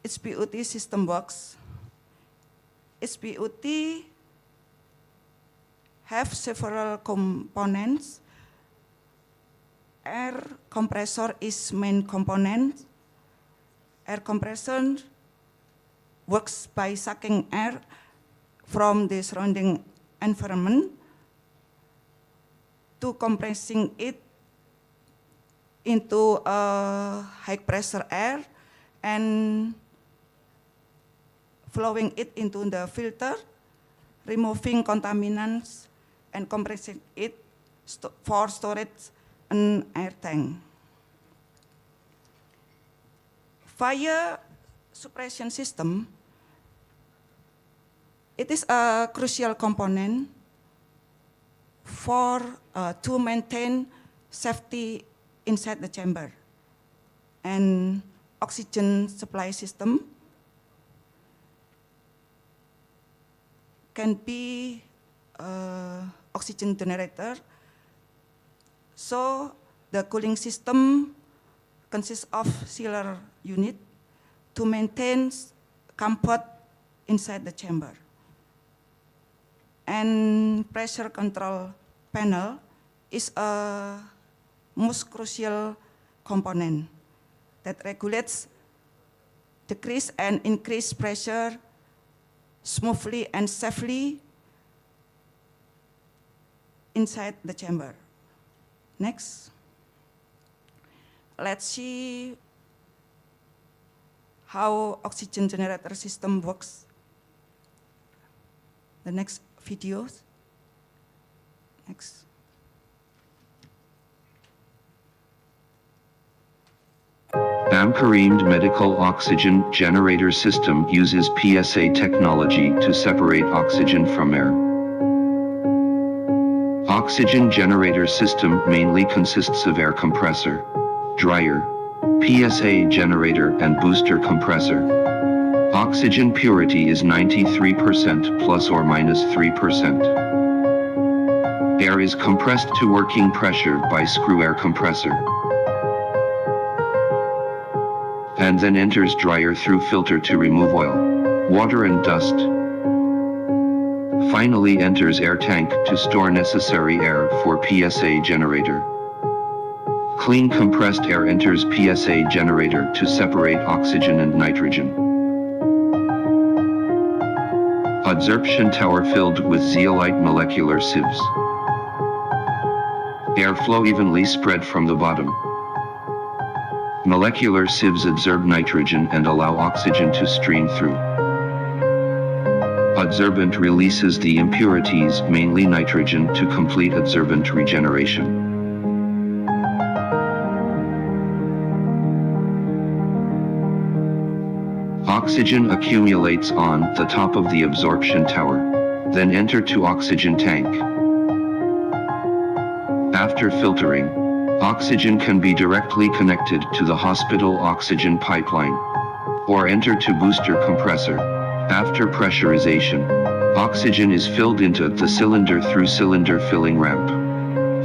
HPUT system works? HPUT have several components. Air compressor is main component. Air compression works by sucking air from the surrounding environment to compressing it into high pressure air and flowing it into the filter, removing contaminants and compressing it for storage in air tank. Fire suppression system, it is a crucial component for to maintain safety inside the chamber. And oxygen supply system can be oxygen generator. So the cooling system consists of chiller unit to maintain comfort inside the chamber. And pressure control panel is a most crucial component that regulates decrease and increase pressure smoothly and safely inside the chamber. Next. Let's see how oxygen generator system works. The next videos. Next. Kareem Medical Oxygen Generator System uses PSA technology to separate oxygen from air. Oxygen generator system mainly consists of air compressor, dryer, PSA generator and booster compressor. Oxygen purity is 93% plus or minus 3%. Air is compressed to working pressure by screw air compressor, and then enters dryer through filter to remove oil, water and dust. Finally enters air tank to store necessary air for PSA generator. Clean compressed air enters PSA generator to separate oxygen and nitrogen. Adsorption tower filled with zeolite molecular sieves. Airflow evenly spread from the bottom. Molecular sieves absorb nitrogen and allow oxygen to stream through. Adsorbent releases the impurities, mainly nitrogen, to complete adsorbent regeneration. Oxygen accumulates on the top of the absorption tower, then enter to oxygen tank. After filtering, oxygen can be directly connected to the hospital oxygen pipeline, or enter to booster compressor. After pressurization, oxygen is filled into the cylinder through cylinder filling ramp.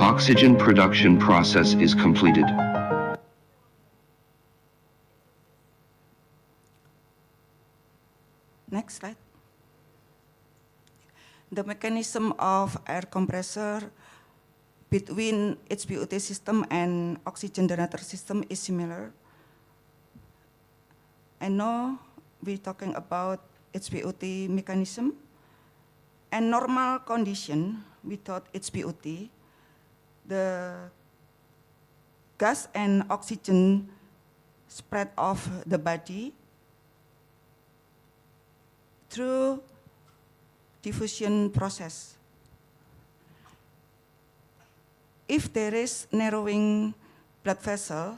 Oxygen production process is completed. Next slide. The mechanism of air compressor between HPUT system and oxygen generator system is similar. And now we're talking about HPUT mechanism. And normal condition without HPUT, the gas and oxygen spread off the body through diffusion process. If there is narrowing blood vessel,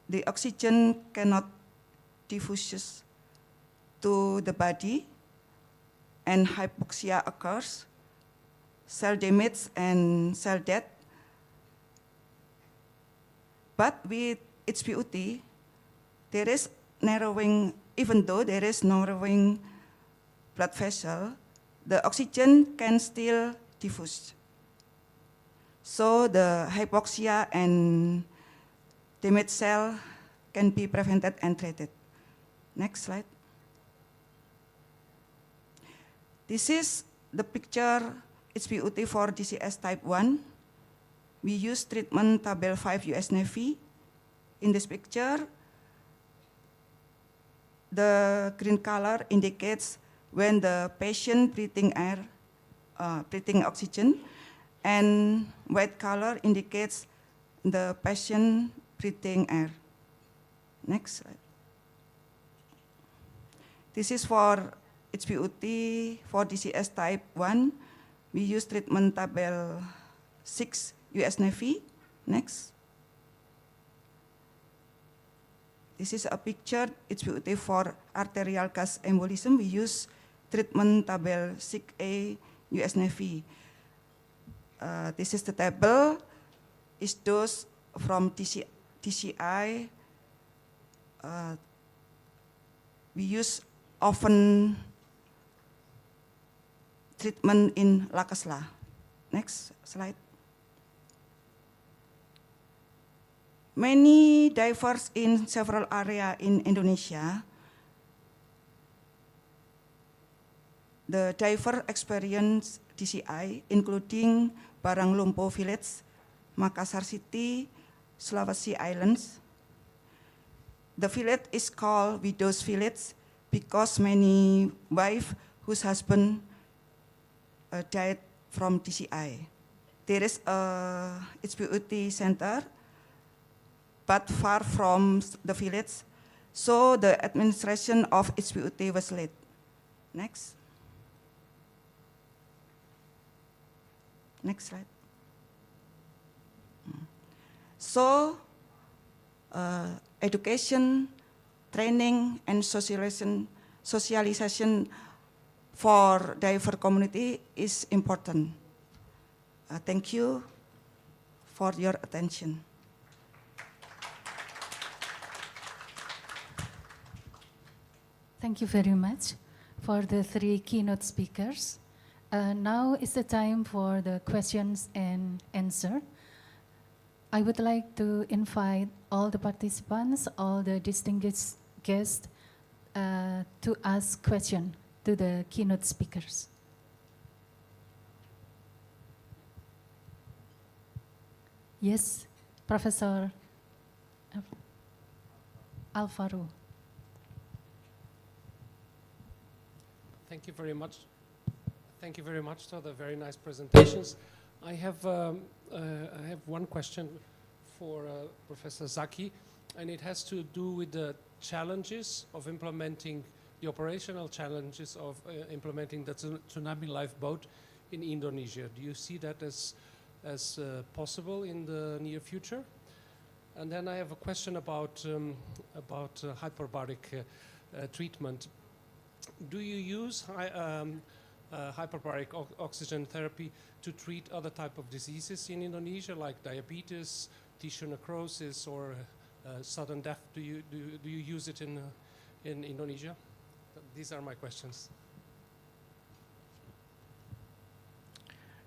the oxygen cannot diffuse to the body and hypoxia occurs, cell damage and cell death. But with HPUT, there is narrowing, even though there is narrowing blood vessel, the oxygen can still diffuse. So the hypoxia and damaged cell can be prevented and treated. Next slide. This is the picture HPUT for DCS type 1. We use treatment table 5 US Navy. In this picture, the green color indicates when the patient breathing air, breathing oxygen, and white color indicates the patient breathing air. Next slide. This is for HPUT for DCS type 1. We use treatment table 6 US Navy. Next. This is a picture HPUT for arterial gas embolism. We use treatment table 6A US Navy. This is the table. Is dose from TCI. We use often treatment in Lakesla. Next slide. Many divers in several areas in Indonesia, the diver experience DCI, including Baranglumpo Village, Makassar City, Sulawesi Islands. The village is called Widow's Village because many wives whose husband died from DCI. There is a HPUT center, but far from the village, so the administration of HPUT was late. Next. Next slide. So, education, training, and socialization for diver community is important. Thank you for your attention. Thank you very much for the 3 keynote speakers. Now is the time for the questions and answer. I would like to invite all the participants, all the distinguished guests to ask questions to the keynote speakers. Yes, Professor Alvaro. Thank you very much. Thank you very much for the very nice presentations. I have one question for Professor Zaki, and it has to do with the challenges of implementing, the operational challenges of implementing the tsunami lifeboat in Indonesia. Do you see that as possible in the near future? And then I have a question about hyperbaric treatment. Do you use hyperbaric oxygen therapy to treat other type of diseases in Indonesia, like diabetes, tissue necrosis, or sudden death? Do you use it in Indonesia? These are my questions.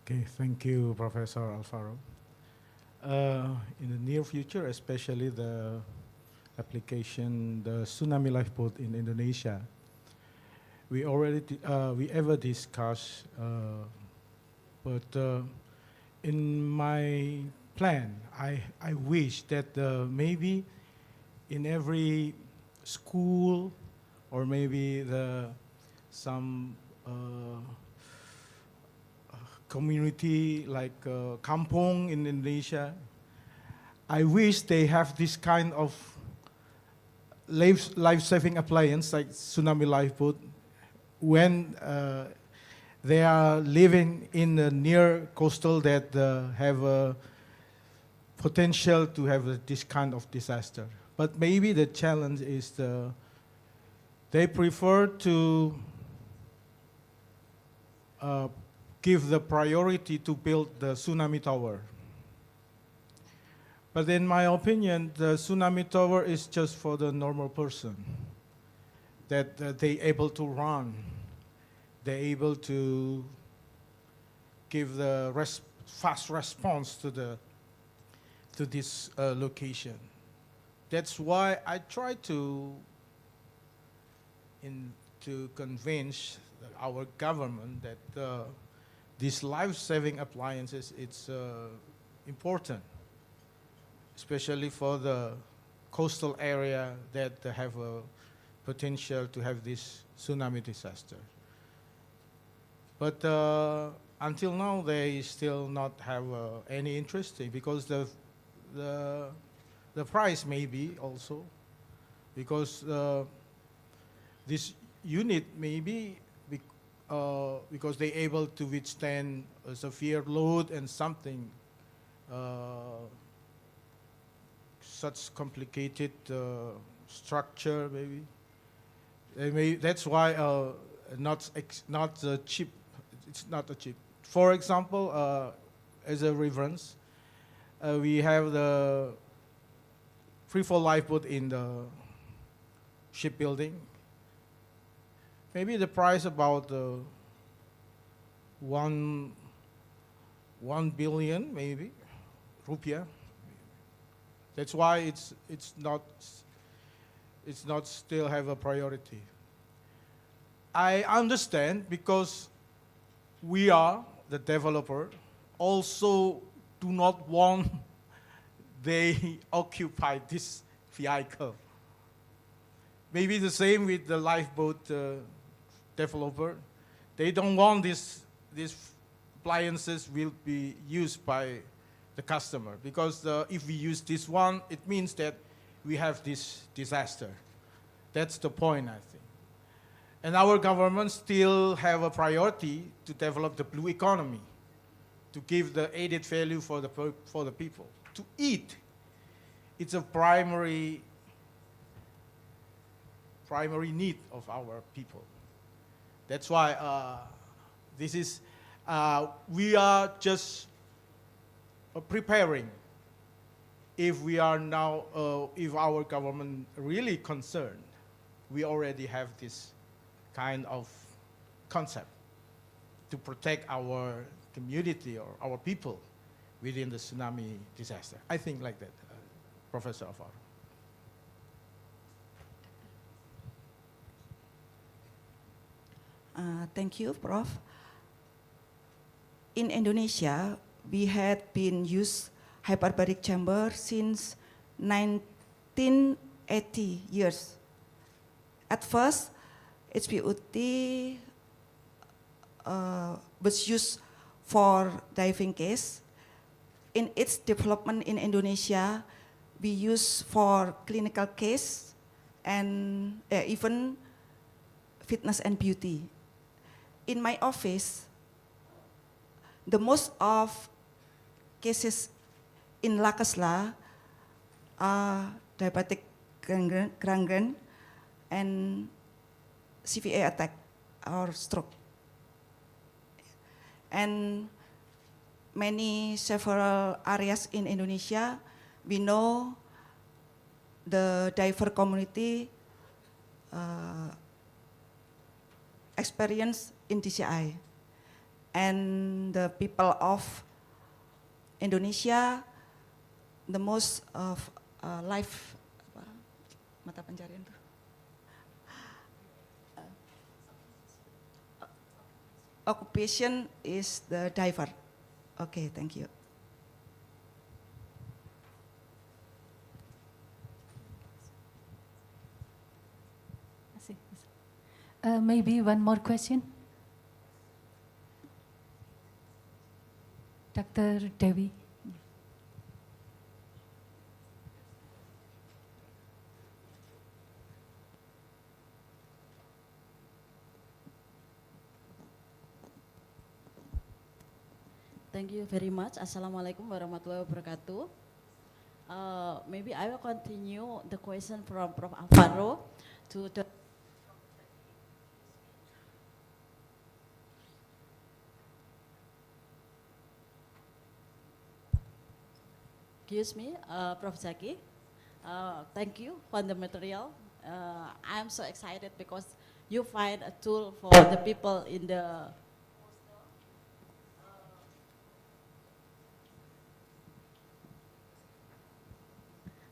Okay, thank you, Professor Alvaro. In the near future, especially the application, the tsunami lifeboat in Indonesia, we ever discussed, but in my plan, I wish that maybe in every school or maybe some community like kampung in Indonesia, I wish they have this kind of life-saving appliance like tsunami lifeboat when they are living in a near coastal that have a potential to have this kind of disaster. But maybe the challenge is they prefer to give the priority to build the tsunami tower. But in my opinion, the tsunami tower is just for the normal person, that they able to run. they're able to give the fast response to this location. That's why I try to convince our government that these life-saving appliances, it's important, especially for the coastal area that have a potential to have this tsunami disaster. But until now, they still not have any interest because the price maybe also, because this unit maybe because they're able to withstand a severe load and something such complicated structure maybe. That's why not cheap. It's not a cheap. For example, as a reference, we have the free-fall lifeboat in the shipbuilding. Maybe the price about 1 billion maybe rupiah. That's why it's not still have a priority. I understand because we are the developer also do not want they occupy this vehicle. Maybe the same with the lifeboat developer. They don't want these appliances will be used by the customer because if we use this one, it means that we have this disaster. That's the point, I think. And our government still have a priority to develop the blue economy, to give the added value for the people. To eat, it's a primary need of our people. That's why this is we are just preparing. If we are now, if our government really concerned, we already have this kind of concept to protect our community or our people within the tsunami disaster. I think like that, Professor Alvaro. Thank you, Prof. In Indonesia, we had been used hyperbaric chamber since 1980 years. At first, HPUT was used for diving case. In its development in Indonesia, we use for clinical case and even fitness and beauty. In my office, the most of cases in Lakesla are diabetic gangrene and CVA attack or stroke. And several areas in Indonesia, we know the diver community experience in DCI. And the people of Indonesia, the most of life, mata pencarian tuh. Occupation is the diver. Okay, thank you. Maybe one more question. Dr. Dewi. Thank you very much. Assalamualaikum warahmatullahi wabarakatuh. Maybe I will continue the question from Prof. Alvaro to the Excuse me, Prof. Zaki. Thank you for the material. I am so excited because you find a tool for the people in the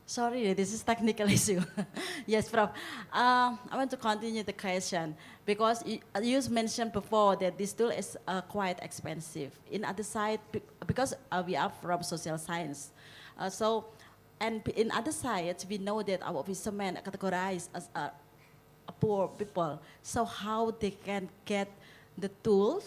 Sorry, this is technical issue. Yes, Prof. I want to continue the question because you mentioned before that this tool is quite expensive. In other side, because we are from social science, and in other sides we know that our fishermen are categorized as poor people. So how they can get the tools?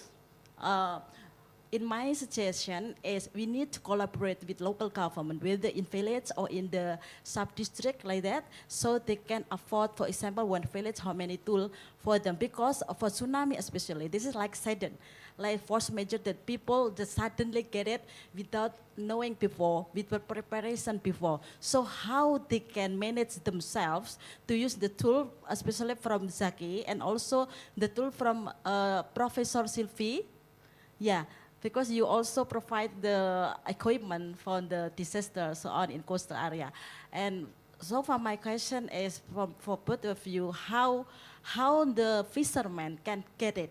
In my suggestion is we need to collaborate with local government, whether in village or in the sub-district like that, so they can afford, for example, one village, how many tools for them. Because for tsunami especially, this is like sudden, like force major that people just suddenly get it without knowing before, without preparation before. So how they can manage themselves to use the tool, especially from Zaki, and also the tool from Professor Sylvie. Yeah, because you also provide the equipment for the disaster so on in coastal area. And so far my question is for both of you, how the fishermen can get it?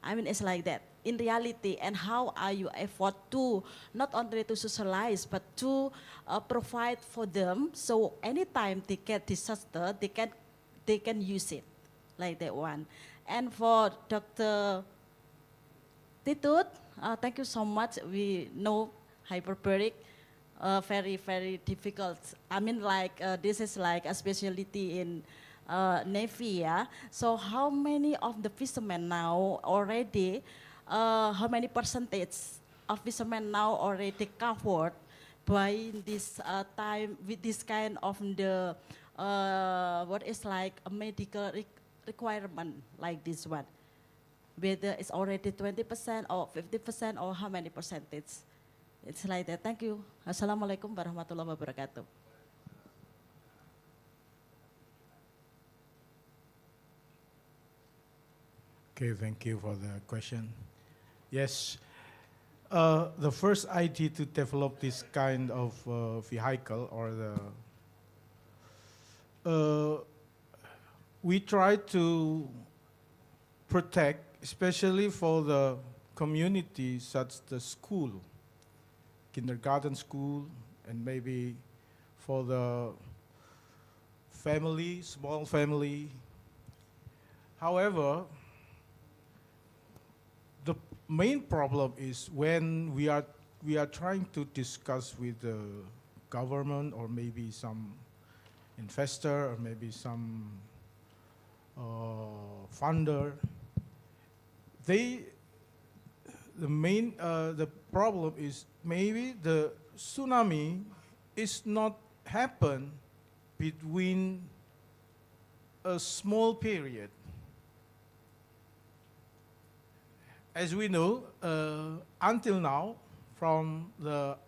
I mean, it's like that in reality, and how are you effort to not only to socialize but to provide for them so anytime they get disaster they can use it like that one. And for Dr. Titut, thank you so much. We know hyperbaric, very, very difficult. I mean, like, this is like a specialty in Navy, yeah? So how many of the fishermen now already, how many percentage of fishermen now already covered by this time with this kind of the, what is like a medical requirement like this one? Whether it's already 20% or 50% or how many percentage. It's like that. Thank you. Assalamualaikum warahmatullahi wabarakatuh. Okay, thank you for the question. Yes, the first idea to develop this kind of vehicle or we try to protect, especially for the community such the school, kindergarten school, and maybe for the family, small family. However, the main problem is when we are trying to discuss with the government or maybe some investor or maybe some funder. The problem is maybe the tsunami is not happen between a small period. As we know, until now, from the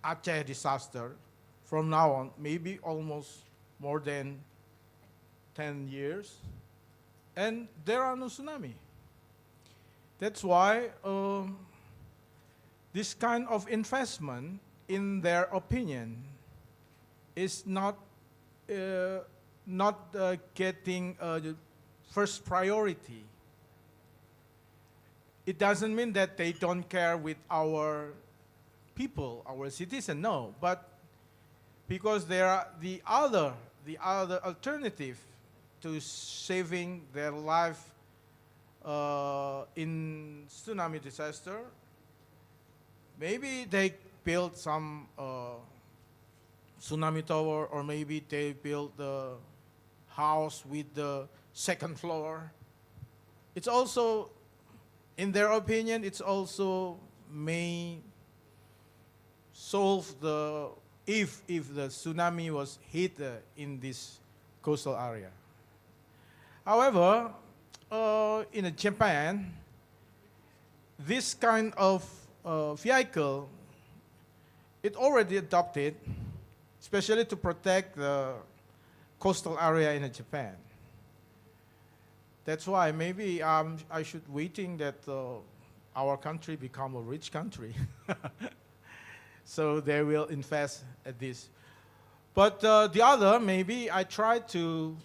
Aceh disaster, from now on, maybe almost more than 10 years, and there are no tsunami. That's why this kind of investment, in their opinion, is not getting the first priority. It doesn't mean that they don't care with our people, our citizens, no. But because there are the other alternative to saving their life in tsunami disaster, maybe they build some tsunami tower, or maybe they build the house with the second floor. It's also, in their opinion, it's also may solve the, if the tsunami was hit in this coastal area. However, in Japan, this kind of vehicle, it already adopted, especially to protect the coastal area in Japan. That's why maybe I should waiting that our country become a rich country. So they will invest at this. But the other, maybe I try to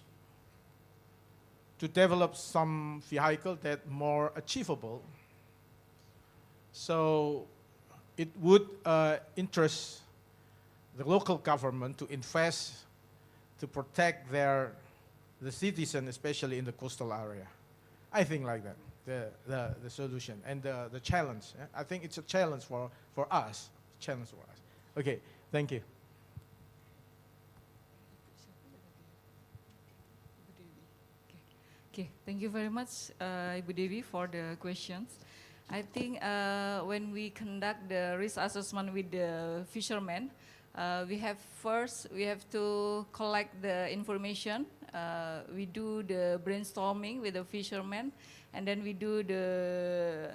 to develop some vehicle that more achievable. So it would interest the local government to invest to protect the citizen, especially in the coastal area. I think like that, the solution and the challenge. I think it's a challenge for us. Okay, thank you. Okay, thank you very much, Ibu Devi, for the questions. I think when we conduct the risk assessment with the fishermen, we have to collect the information. We do the brainstorming with the fishermen, and then we do the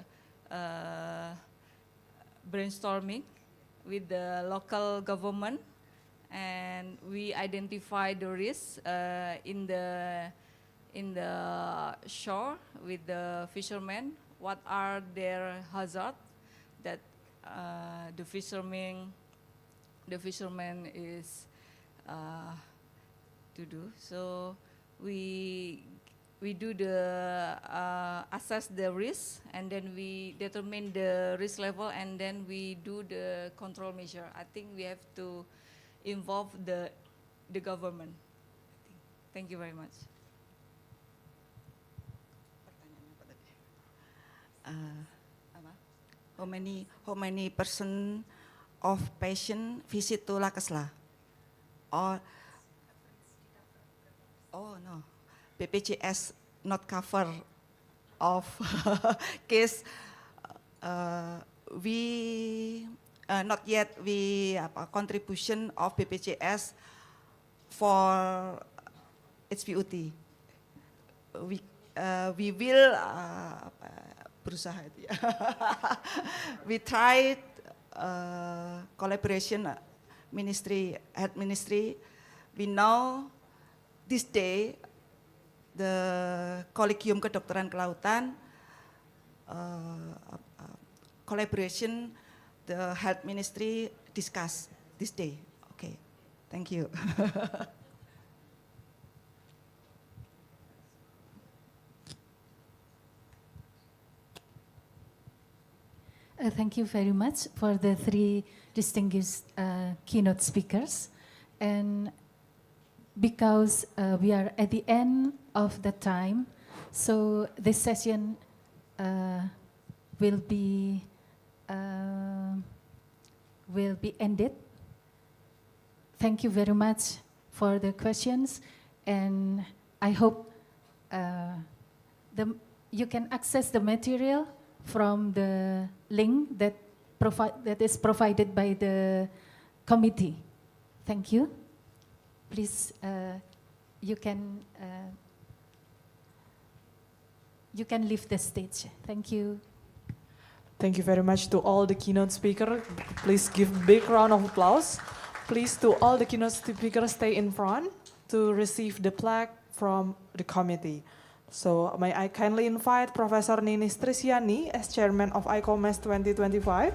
brainstorming with the local government, and we identify the risks in the shore with the fishermen. What are their hazards that the fishermen is to do? So we do the assess the risk, and then we determine the risk level, and then we do the control measure. I think we have to involve the government. Thank you very much. How many person of patient visit to Lakesla? Or no, BPJS not cover of case. We not yet we contribution of BPJS for HPUT. We will berusaha itu ya. We tried collaboration head ministry. We know this day the Collegium Kedokteran Kelautan collaboration the health ministry discuss this day. Okay, thank you. Thank you very much for the three distinguished keynote speakers. And because we are at the end of the time, so this session will be ended. Thank you very much for the questions, and I hope you can access the material from the link that is provided by the committee. Thank you. Please, you can leave the stage. Thank you. Thank you very much to all the keynote speakers. Please give a big round of applause. Please, to all the keynote speakers, stay in front to receive the plaque from the committee. So may I kindly invite Professor Ninis Trisyani as Chairman of ICOMES 2025,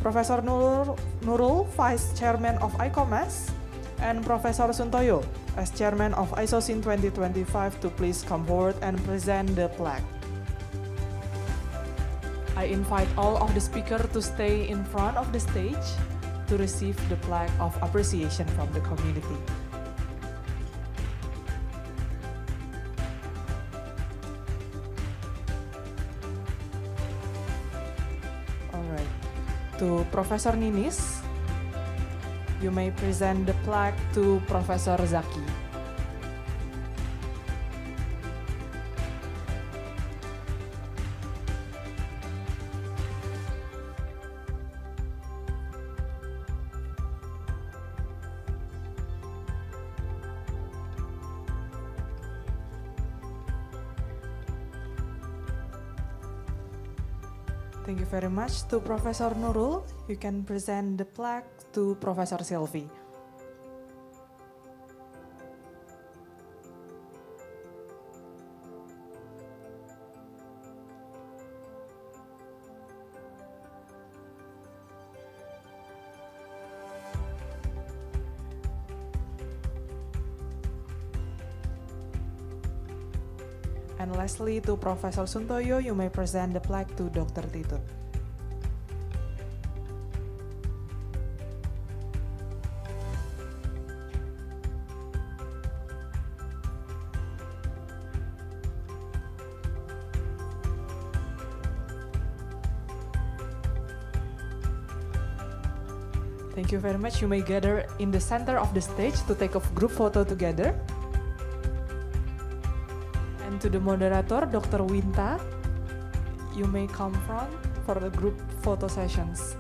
Professor Nurul, Vice Chairman of ICOMES, and Professor Suntoyo as Chairman of ISOCEEN 2025 to please come forward and present the plaque. I invite all of the speakers to stay in front of the stage to receive the plaque of appreciation from the community. All right, to Professor Ninis, you may present the plaque to Professor Zaki. Thank you very much to Professor Nurul. You can present the plaque to Professor Sylvie. And lastly, to Professor Suntoyo, you may present the plaque to Dr. Titut. Thank you very much. You may gather in the center of the stage to take a group photo together. And to the moderator, Dr. Winta, you may come front for the group photo sessions.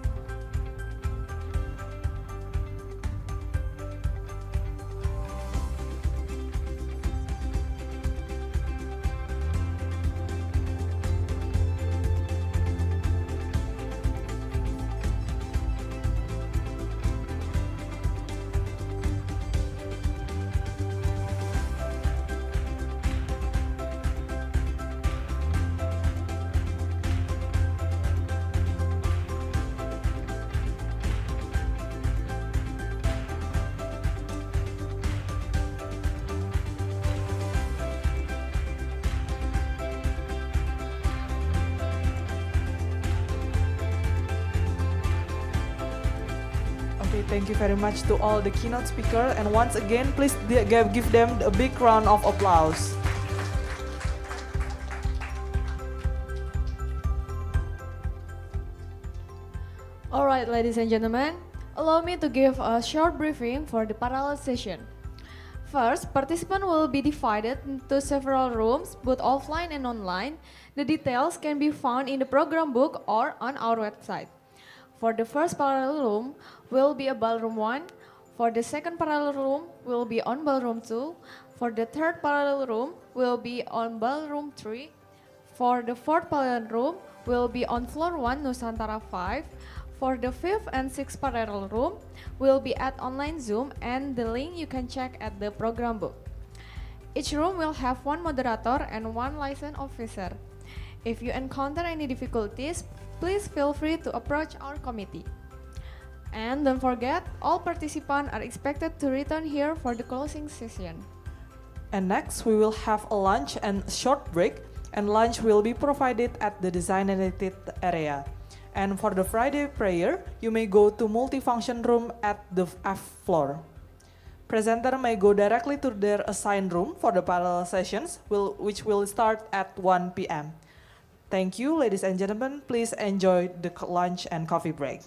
Okay, thank you very much to all the keynote speakers. And once again, please give them a big round of applause. All right, ladies and gentlemen, allow me to give a short briefing for the parallel session. First, participants will be divided into several rooms, both offline and online. The details can be found in the program book or on our website. For the first parallel room will be a ballroom 1. For the second parallel room will be on ballroom 2. For the third parallel room will be on ballroom 3. For the fourth parallel room will be on floor 1 Nusantara 5. For the fifth and sixth parallel room will be at online Zoom, and the link you can check at the program book. Each room will have one moderator and one liaison officer. If you encounter any difficulties, please feel free to approach our committee. And don't forget, all participants are expected to return here for the closing session. And next, we will have a lunch and short break, and lunch will be provided at the designated area. And for the Friday prayer, you may go to multifunction room at the F floor. Presenter may go directly to their assigned room for the parallel sessions, which will start at 1 p.m. Thank you, ladies and gentlemen. Please enjoy the lunch and coffee break.